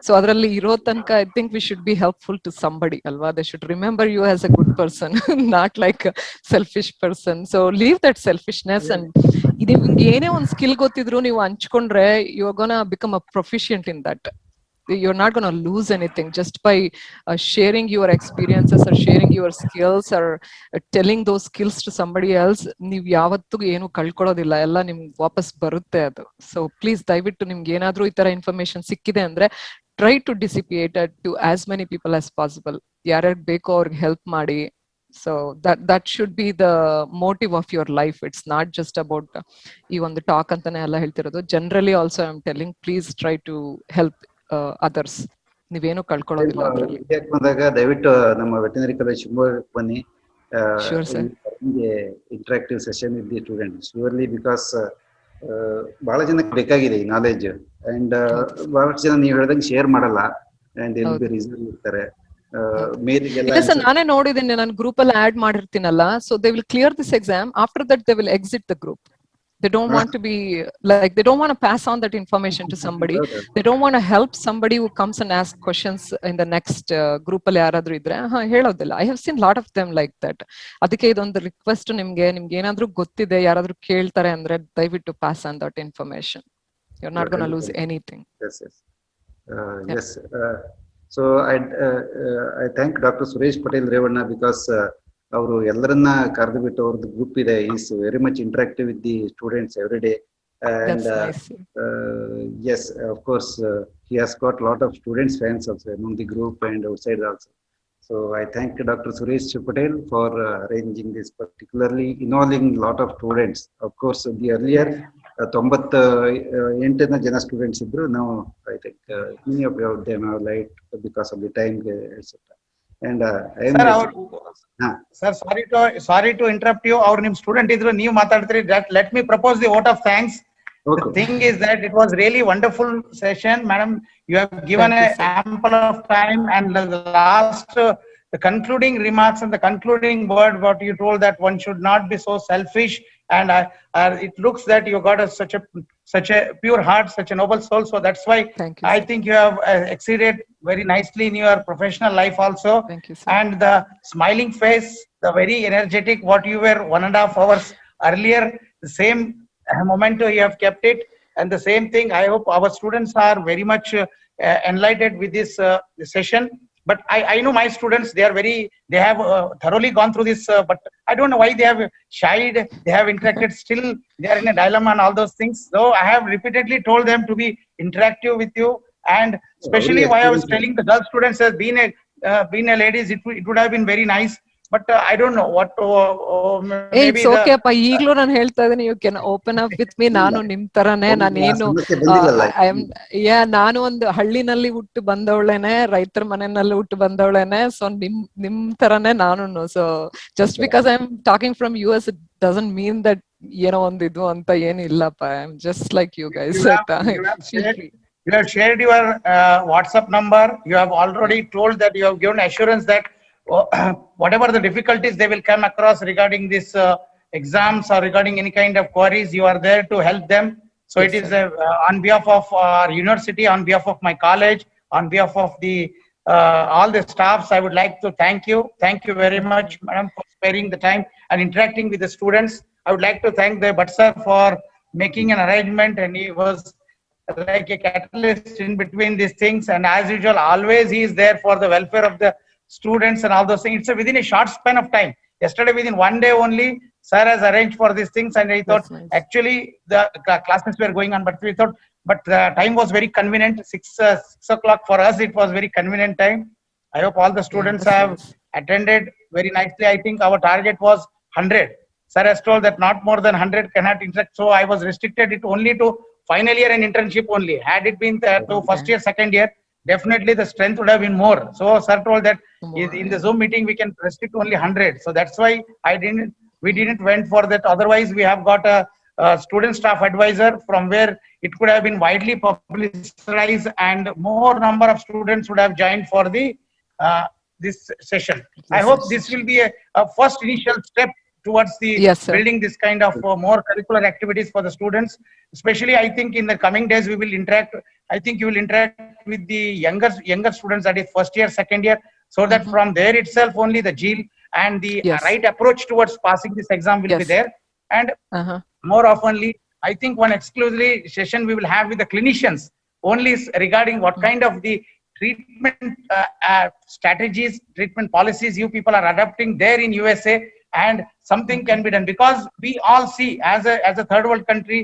ಸೊ ಅದರಲ್ಲಿ ಇರೋ ತನಕ I think we should be helpful to somebody ಅಲ್ವಾ. They should remember you as a good person, not like selfish person. So leave that selfishness and ನಿಮ್ಗೆ ಏನೇ ಒಂದು ಸ್ಕಿಲ್ ಗೊತ್ತಿದ್ರು ನೀವು ಹಂಚ್ಕೊಂಡ್ರೆ you are gonna become a proficient in that. You're not going to lose anything just by sharing your experiences or sharing your skills or telling those skills to somebody else. ನೀವು ಯಾವತ್ತಿಗೂ ಏನು ಕಳ್ಕೊಳ್ಳೋದಿಲ್ಲ, ಎಲ್ಲ ನಿಮ್ಗೆ ವಾಪಸ್ ಬರುತ್ತೆ ಅದು. ಸೊ ಪ್ಲೀಸ್ ದಯವಿಟ್ಟು ನಿಮ್ಗೆ ಏನಾದ್ರೂ ಈ ತರ ಇನ್ಫಾರ್ಮೇಶನ್ ಸಿಕ್ಕಿದೆ ಅಂದ್ರೆ try to dissipate to as many people as possible. ಯಾರ್ಯಾರು ಬೇಕೋ ಅವ್ರಿಗೆ ಹೆಲ್ಪ್ ಮಾಡಿ. So that should be the motive of your life. It's not just about ಈ ಒಂದು ಟಾಕ್ ಅಂತಾನೆ ಎಲ್ಲ ಹೇಳ್ತಿರೋದು. Generally also I'm telling, please try to help others. ನೀವೇನು ಕಳ್ಕೊಳ್ಳೋದಿಲ್ಲ ಅದರಲ್ಲಿ. ಬಂದಾಗ ದಯವಿಟ್ಟು ನಮ್ಮ ವೆಟನರಿ ಕಾಲೇಜ್ ಶಿವಮೊಗ್ಗಕ್ಕೆ ಬನ್ನಿ. Sure sir. ಹಿಂಗೆ interactive session with the student surely because ಬಹಳ ಜನಕ್ಕೆ ಬೇಕಾಗಿದೆ ಈ ನಾಲೆಜ್ ಅಂಡ್ ಬಹಳಷ್ಟು ಜನ ನೀವು ಹೇಳ್ದಂಗೆ ಶೇರ್ ಮಾಡಲ್ಲ ಅಂಡ್ ಎಲ್ಲಿ ಬಿ ರಿಸರ್ವ್ ಇರ್ತಾರೆ ಮೇಲಿಗೆಲ್ಲ ಇಲ್ಲ ಸರ್, ನಾನೇ ನೋಡಿದ್ದೀನಿ, ನಾನು ಗ್ರೂಪ್ ಅಲ್ಲಿ ಆಡ್ ಮಾಡಿರ್ತೀನಲ್ಲ. So they will clear this exam, after that they will exit the group. They don't want to be like, they don't want to pass on that information to somebody. They don't want to help somebody who comes and asks questions in the next group ಅಲ್ಲಿ ಯಾರಾದ್ರೂ ಇದ್ರೆ ಹೇಳೋದಿಲ್ಲ. I have seen lot of them like that. ಅದಕ್ಕೆ ಇದೊಂದು request, ನಿಮ್ಗೆ ಏನಾದ್ರೂ ಗೊತ್ತಿದೆ, ಯಾರಾದ್ರೂ ಕೇಳ್ತಾರೆ ಅಂದ್ರೆ ದಯವಿಟ್ಟು pass on that information. You're not going to lose anything. Yes. So I thank Dr. Suresh Patel Revanna because ಅವರು ಎಲ್ಲರನ್ನ ಕರೆದು ಬಿಟ್ಟು ಅವ್ರದ್ದು ಗ್ರೂಪ್ ಇದೆ, is very much interactive with the students every day and yes, of course he has got lot of students fans also among the group and outside also. So I thank Dr. Suresh Patel for arranging this, particularly involving lot of students. Of course the earlier 98 ಜನ students ಇದ್ರು. ನಾವು I think many of them have light because of the time etc. And I am sir, sorry to interrupt you. Our nim student idru ನೀವು ಮಾತಾಡ್ತೀರಿ. Let me propose the vote of thanks. Okay. The thing is that it was really wonderful session, madam. You have given ample of time, and the last the concluding remarks and the concluding word what you told, that one should not be so selfish, and it looks that you got such a pure heart, such a noble soul. So that's why I think you have exceeded very nicely in your professional life also. Thank you, sir. And the smiling face, the very energetic what you were 1.5 hours earlier, the same memento you have kept it. And the same thing, I hope our students are very much enlightened with this session. But I know my students, they have thoroughly gone through this, but I don't know why they have shied, they have interacted, still they are in a dilemma and all those things. So I have repeatedly told them to be interactive with you, and especially why I was telling the girl students as being a ladies, it would have been very nice. But I don't know what it's okay appa, ಈಗಲೂ ನಾನು ಹೇಳ್ತಾ ಇದ್ದೀನಿ, you can open up with me. ನಾನು ನಿಮ್ ತರನೇ, ನಾನೇನು ನಾನು ಒಂದು ಹಳ್ಳಿನಲ್ಲಿ ಹುಟ್ಟು ಬಂದವಳೇನೆ, ರೈತರ ಮನೆಯಲ್ಲಿ ಹುಟ್ಟು ಬಂದವಳೇನೆ. ಸೊ ನಿಮ್ ತರನೇ ನಾನು. So just because I am talking from US, it doesn't mean that ಏನೋ ಒಂದು ಇದು ಅಂತ ಏನಿಲ್ಲಪ್ಪ. I am just like you guys. You have shared your WhatsApp number. You have already told that you have given assurance that whatever the difficulties they will come across regarding this exams or regarding any kind of queries, you are there to help them. So yes, it is on behalf of our university, on behalf of my college, on behalf of the all the staffs, I would like to thank you. Thank you very much, madam, for sparing the time and interacting with the students. I would like to thank the Bhatt sir for making an arrangement, and he was like a catalyst in between these things. And as usual, always he is there for the welfare of the students and all those things. It's within a short span of time. Yesterday, within one day only, sir has arranged for these things, and I thought actually the classes were going on, but we thought, but the time was very convenient. 6 o'clock for us, it was very convenient time. I hope all the students have attended very nicely. I think our target was 100. Sir has told that not more than 100 cannot interact, so I was restricted it only to final year and internship only. Had it been to first year, second year, definitely the strength would have been more. So sir told that in the Zoom meeting we can restrict only 100. So that's why we didn't went for that. Otherwise we have got a student staff advisor from where it could have been widely publicized, and more number of students would have joined for the this session. I hope this will be a first initial step towards the building this kind of more curricular activities for the students. Especially I think in the coming days we will interact. I think you will interact with the younger students, that is first year, second year, so that from there itself only the GEAL and the right approach towards passing this exam will be there. And more oftenly, I think one exclusively session we will have with the clinicians only regarding what kind of the treatment strategies, treatment policies you people are adopting there in USA, and something can be done, because we all see as a third world country,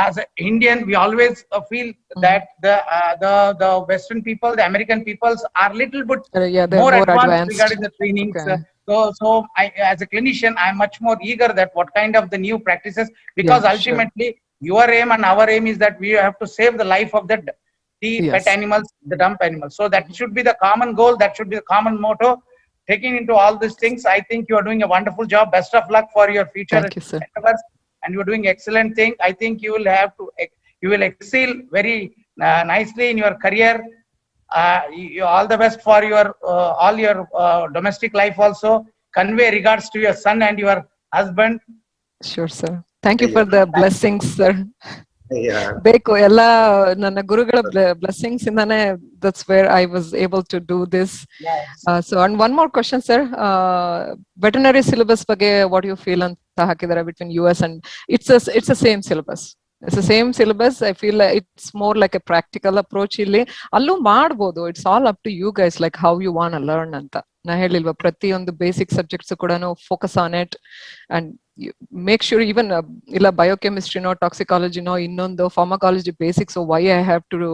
as an Indian, we always feel that the Western people, the American peoples are little bit more advanced regarding the trainings. So I, as a clinician, I am much more eager that what kind of the new practices, because ultimately your aim and our aim is that we have to save the life of the pet animals, the dump animals. So that should be the common goal. That should be the common motto. taking into all these things. I think you are doing a wonderful job. Best of luck for your future Thank you, sir. endeavors, and you are doing excellent thing. I think you will have to, you will excel very nicely in your career. All the best for your all your domestic life also. Convey regards to your son and your husband. Sure, sir. Thank you for the blessings, sir. Yeah. ಬೇಕು ಎಲ್ಲ ನನ್ನ ಗುರುಗಳ blessings ಇಂದಾನೆ that's where I was able to do this. So and one more question, sir. Veterinary syllabus ಬಗ್ಗೆ what do you feel ಅಂತ ಹಾಕಿದ್ದಾರೆ between US and it's the same syllabus. It's the same syllabus. I feel like it's more like a practical approach ಇಲ್ಲಿ ಅಲ್ಲೂ ಮಾಡ್ಬೋದು. It's all up to you guys, like how you want to learn ಅಂತ. ನಾ ಹೇಳಿಲ್ವಾ ಪ್ರತಿಯೊಂದು basic subjects ಕೂಡ focus on it and make sure even ಇಲ್ಲ ಬಯೋಕೆಮಿಸ್ಟ್ರಿನೋ ಟಾಕ್ಸಿಕಾಲಜಿನೋ ಇನ್ನೊಂದು pharmacology basics why I have to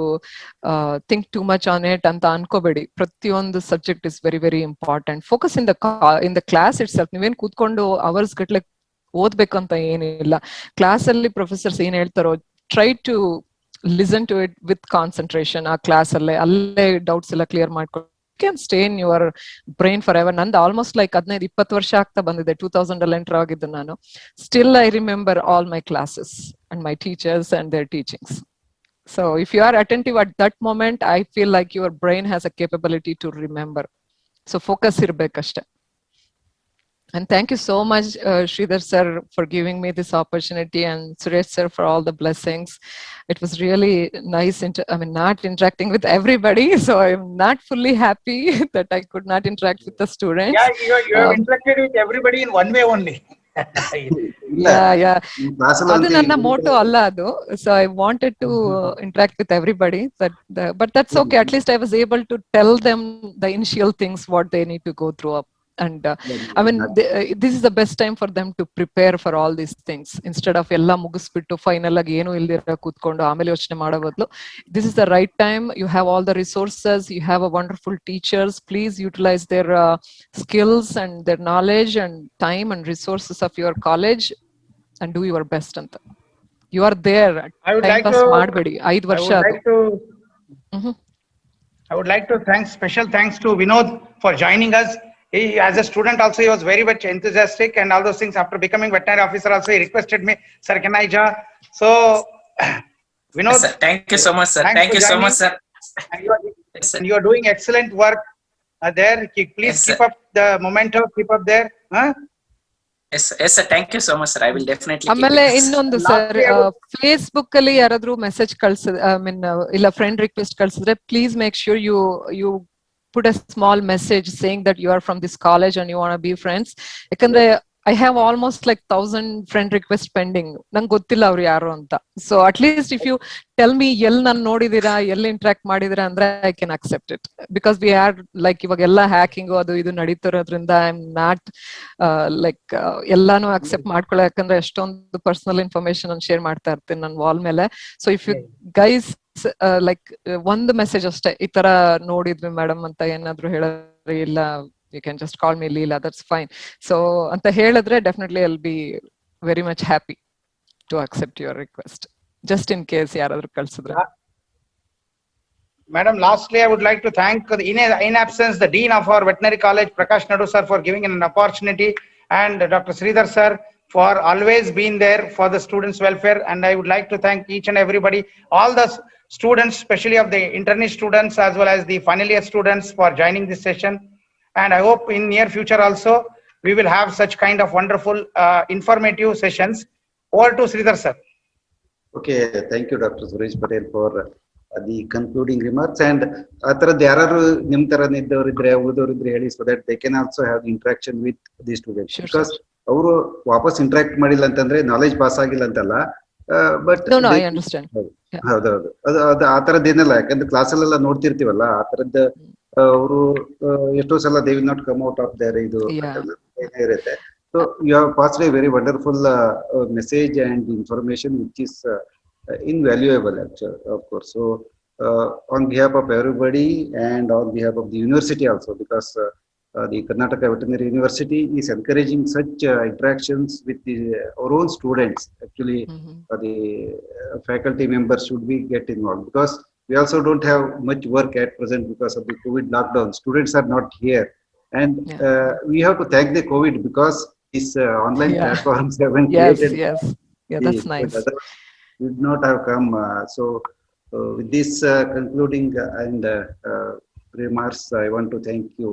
think too much on it ಅಂತ ಅನ್ಕೋಬೇಡಿ. ಪ್ರತಿಯೊಂದು subject is very very important. Focus in the class itself. ನೀವೇನ್ ಕೂತ್ಕೊಂಡು ಅವರ್ಸ್ ಗಟ್ಲೆ ಓದ್ಬೇಕಂತ ಏನಿಲ್ಲ. ಕ್ಲಾಸ್ ಅಲ್ಲಿ ಪ್ರೊಫೆಸರ್ಸ್ ಏನ್ ಹೇಳ್ತಾರೋ try to listen to it with concentration. ಆ ಕ್ಲಾಸ್ ಅಲ್ಲೇ ಡೌಟ್ಸ್ ಎಲ್ಲ ಕ್ಲಿಯರ್ ಮಾಡ್ಕೊಂಡು can stay in your brain forever. Nandu almost like 15-20 ವರ್ಷ ಆಗ್ತಾ ಬಂದಿದೆ. 2000 ಅಲ್ಲಿ ಎಂಟರ್ ಆಗಿದ್ದು ನಾನು. Still I remember all my classes and my teachers and their teachings. So if you are attentive at that moment, I feel like your brain has a capability to remember. So focus irbekashte. And thank you so much, Sridhar sir, for giving me this opportunity, and Suresh sir for all the blessings. It was really nice. Not interacting with everybody, so I'm not fully happy that I could not interact with the students. Yeah, you have interacted with everybody in one way only. Yeah. Adu nanna motto alla adu. So I wanted to interact with everybody, but that's okay. At least I was able to tell them the initial things what they need to go through up. And this is the best time for them to prepare for all these things instead of ella mugisbittu final agi enu illira kutkondo aamele yochane mado badlu. This is the right time. You have all the resources, you have a wonderful teachers. Please utilize their skills and their knowledge and time and resources of your college and do your best anta. You are there. I would like to ಮಾಡಬೇಡಿ 5 ವರ್ಷ ಅದು. I would like to thank special thanks to Vinod for joining us. He, as a student also, he was very much enthusiastic and all those things. After becoming veterinary officer also, he requested me, sir, can I join? So, Vinod. Yes, sir. Thank you so much, sir. Thank you so much, sir. And you are doing excellent work there. Please Yes, keep up the momentum, keep up there. Yes, sir. Thank you so much, sir. I will definitely. ಆಮೇಲೆ ಇನ್ನೊಂದು sir, Facebook ಅಲ್ಲಿ ಯಾರಾದ್ರೂ message ಇಲ್ಲ friend request ಕಳ್ಸಿದ್ರೆ please make sure you put a small message saying that you are from this college and you want to be friends. Yakandre I have almost like 1000 friend requests pending. Nange gottilla avaru yaru anta. So at least if you tell me ell nan nodidira, ell interact madidira andre I can accept it, because we are like ivagella hacking adu idu naditirodrinda I am not like ellanu accept ಮಾಡ್ಕೊಳ್ಳೋ, ಯಾಕಂದ್ರೆ ಎಷ್ಟೊಂದು personal information ನಾನು share ಮಾಡ್ತಾ ಇರ್ತೀನಿ ನನ್ನ wall ಮೇಲೆ. So if you guys like ಒಂದು message ಅಷ್ಟೇ, ಈ ತರ ನೋಡಿದ್ವಿ ಮೇಡಮ್ ಅಂತ ಏನಾದ್ರು ಹೇಳಿದ್ರೆ, ಇಲ್ಲ you can just call me Leela, that's fine. So anta heladre definitely I'll be very much happy to accept your request, just in case yaradru kalsidre. Madam, lastly, I would like to thank in absence the Dean of our Veterinary College, Prakash Nadu sir, for giving an opportunity, and Dr. Sridhar sir for always being there for the students' welfare. And I would like to thank each and everybody, all the students, especially of the internee students as well as the final year students, for joining this session. And I hope in near future also we will have such kind of wonderful informative sessions. Over to Sridhar sir. Okay, thank you Dr. Suresh Patel for the concluding remarks. And atarad yararu nim tarane iddavar idre ulidavar idre heli, so that they can also have interaction with the students. Sure, because ಅವರು ವಾಪಸ್ interact ಮಾಡಿಲ್ಲ ಅಂತಂದ್ರೆ knowledge pass ಆಗಿಲ್ಲ ಅಂತಲ್ಲ, but No, I understand. ಹೌದೌದು, ಅದು ಆ ತರದ್ದೇನಲ್ಲ. ಯಾಕಂದ್ರೆ ಕ್ಲಾಸಲ್ಲೆಲ್ಲ ನೋಡ್ತಿರ್ತೀವಲ್ಲ ಆ ತರದ್ದು. ಅವರು ಎಷ್ಟೋ ಸಲ they will not come out of their ಇದು ಇರುತ್ತೆ. So you have passed a very wonderful message and information which is invaluable actually, of course. So on behalf of everybody and on behalf of the university also, because the Karnataka Veterinary University is encouraging such interactions with our own students. Actually, the faculty members should be get involved, because we also don't have much work at present because of the COVID lockdown. Students are not here, And Yeah. we have to thank the COVID because these online Yeah. platforms have been Yes, created. yes. Yeah, that's nice. Otherwise would not have come. With this concluding remarks, I want to thank you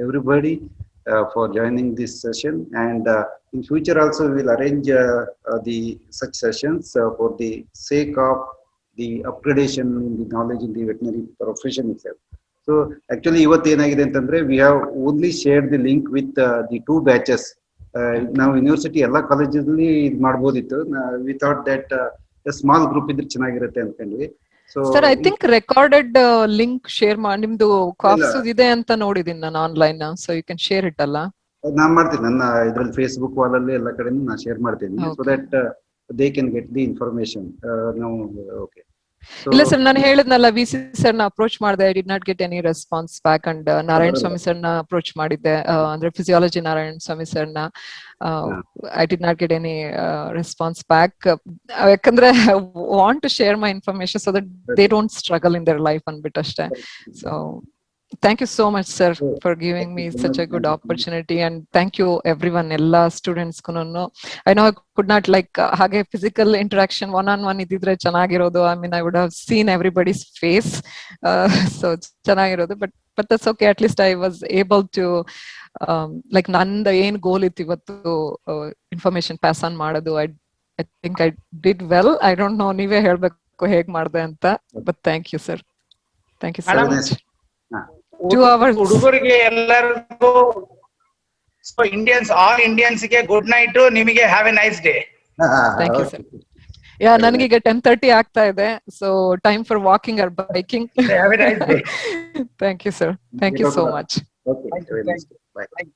everybody for joining this session. And in future also we will arrange the such sessions for the sake of the upgradation in the knowledge in the veterinary profession itself. So actually ಇವತ್ತು ಏನಾಗಿದೆ ಅಂತಂದ್ರೆ we have only shared the link with the 2 batches. ನಾವು university ಎಲ್ಲ ಕಾಲೇಜಲ್ಲಿ ಇದು ಮಾಡ್ಬೋದಿತ್ತು. We thought that a small group ಇದ್ರೆ ಚೆನ್ನಾಗಿರುತ್ತೆ ಅನ್ಕೊಂಡ್ವಿ. So sir I think recorded link share ಮಾಡಿ ನಿಮ್ದು ಕಾಫ್ಸ್ ಇದೆ ಅಂತ ನೋಡಿದೀನಿ ನಾನು online, so you can share it ಅಲ್ಲ? ನಾನ್ ಮಾಡ್ತೀನಿ, ನನ್ನ ಇದ್ರಲ್ಲಿ ಫೇಸ್ಬುಕ್ ವಾಲ್ ಅಲ್ಲಿ ಎಲ್ಲ ಕಡೆ ನಾನು ಶೇರ್ ಮಾಡ್ತೀನಿ, so that they can get the information. ನಾವು ಓಕೆ. ಇಲ್ಲ ಸರ್, ನಾನು ಹೇಳಿದ್ನಲ್ಲ ವಿ.ಸಿ. ಸರ್ ನ ಅಪ್ರೋಚ್ ಮಾಡಿದೆ, I did not get any response back. And Narayana Swamy sir ನ ಅಪ್ರೋಚ್ ಮಾಡಿದ್ದೆ, ಅಂದ್ರೆ ಫಿಸಿಯಾಲಜಿ ನಾರಾಯಣ ಸ್ವಾಮಿ ಸರ್ ನ, I did not get any response back. ಯಾಕಂದ್ರೆ want to share my information so that they don't struggle in their life ಅಂದ್ಬಿಟ್ಟು ಅಷ್ಟೇ. So thank you so much sir for giving me such a good opportunity, and thank you everyone, ella students kunnu. I know I could not hage physical interaction one on one ididre chanagirodu. I mean I would have seen everybody's face, so chanagirodu, but that's okay. At least I was able to nanda ಏನು ಗೋಲ್ ಇತ್ತು ಇವತ್ತು information pass on ಮಾಡೋದು. I think I did well. I don't know, ನೀವೇ ಹೇಳ್ಬೇಕು ಹೇಗ್ ಮಾಡ್ದೆ ಅಂತ, but thank you sir, thank you so much. 2 hours ಹುಡುಗರಿಗೆ ಎಲ್ಲರಿಗೂ, ಸೊ ಇಂಡಿಯನ್ಸ್, ಆಲ್ ಇಂಡಿಯನ್ಸ್ ಗೆ ಗುಡ್ ನೈಟ್, ನಿಮಗೆ have A nice day. Thank you sir. Yeah, ನನಗೀಗ 10:30 ಆಗ್ತಾ ಇದೆ, so time for walking or biking. Have a nice day. Thank you sir, thank you so much. Okay, Thank you. very nice. Bye.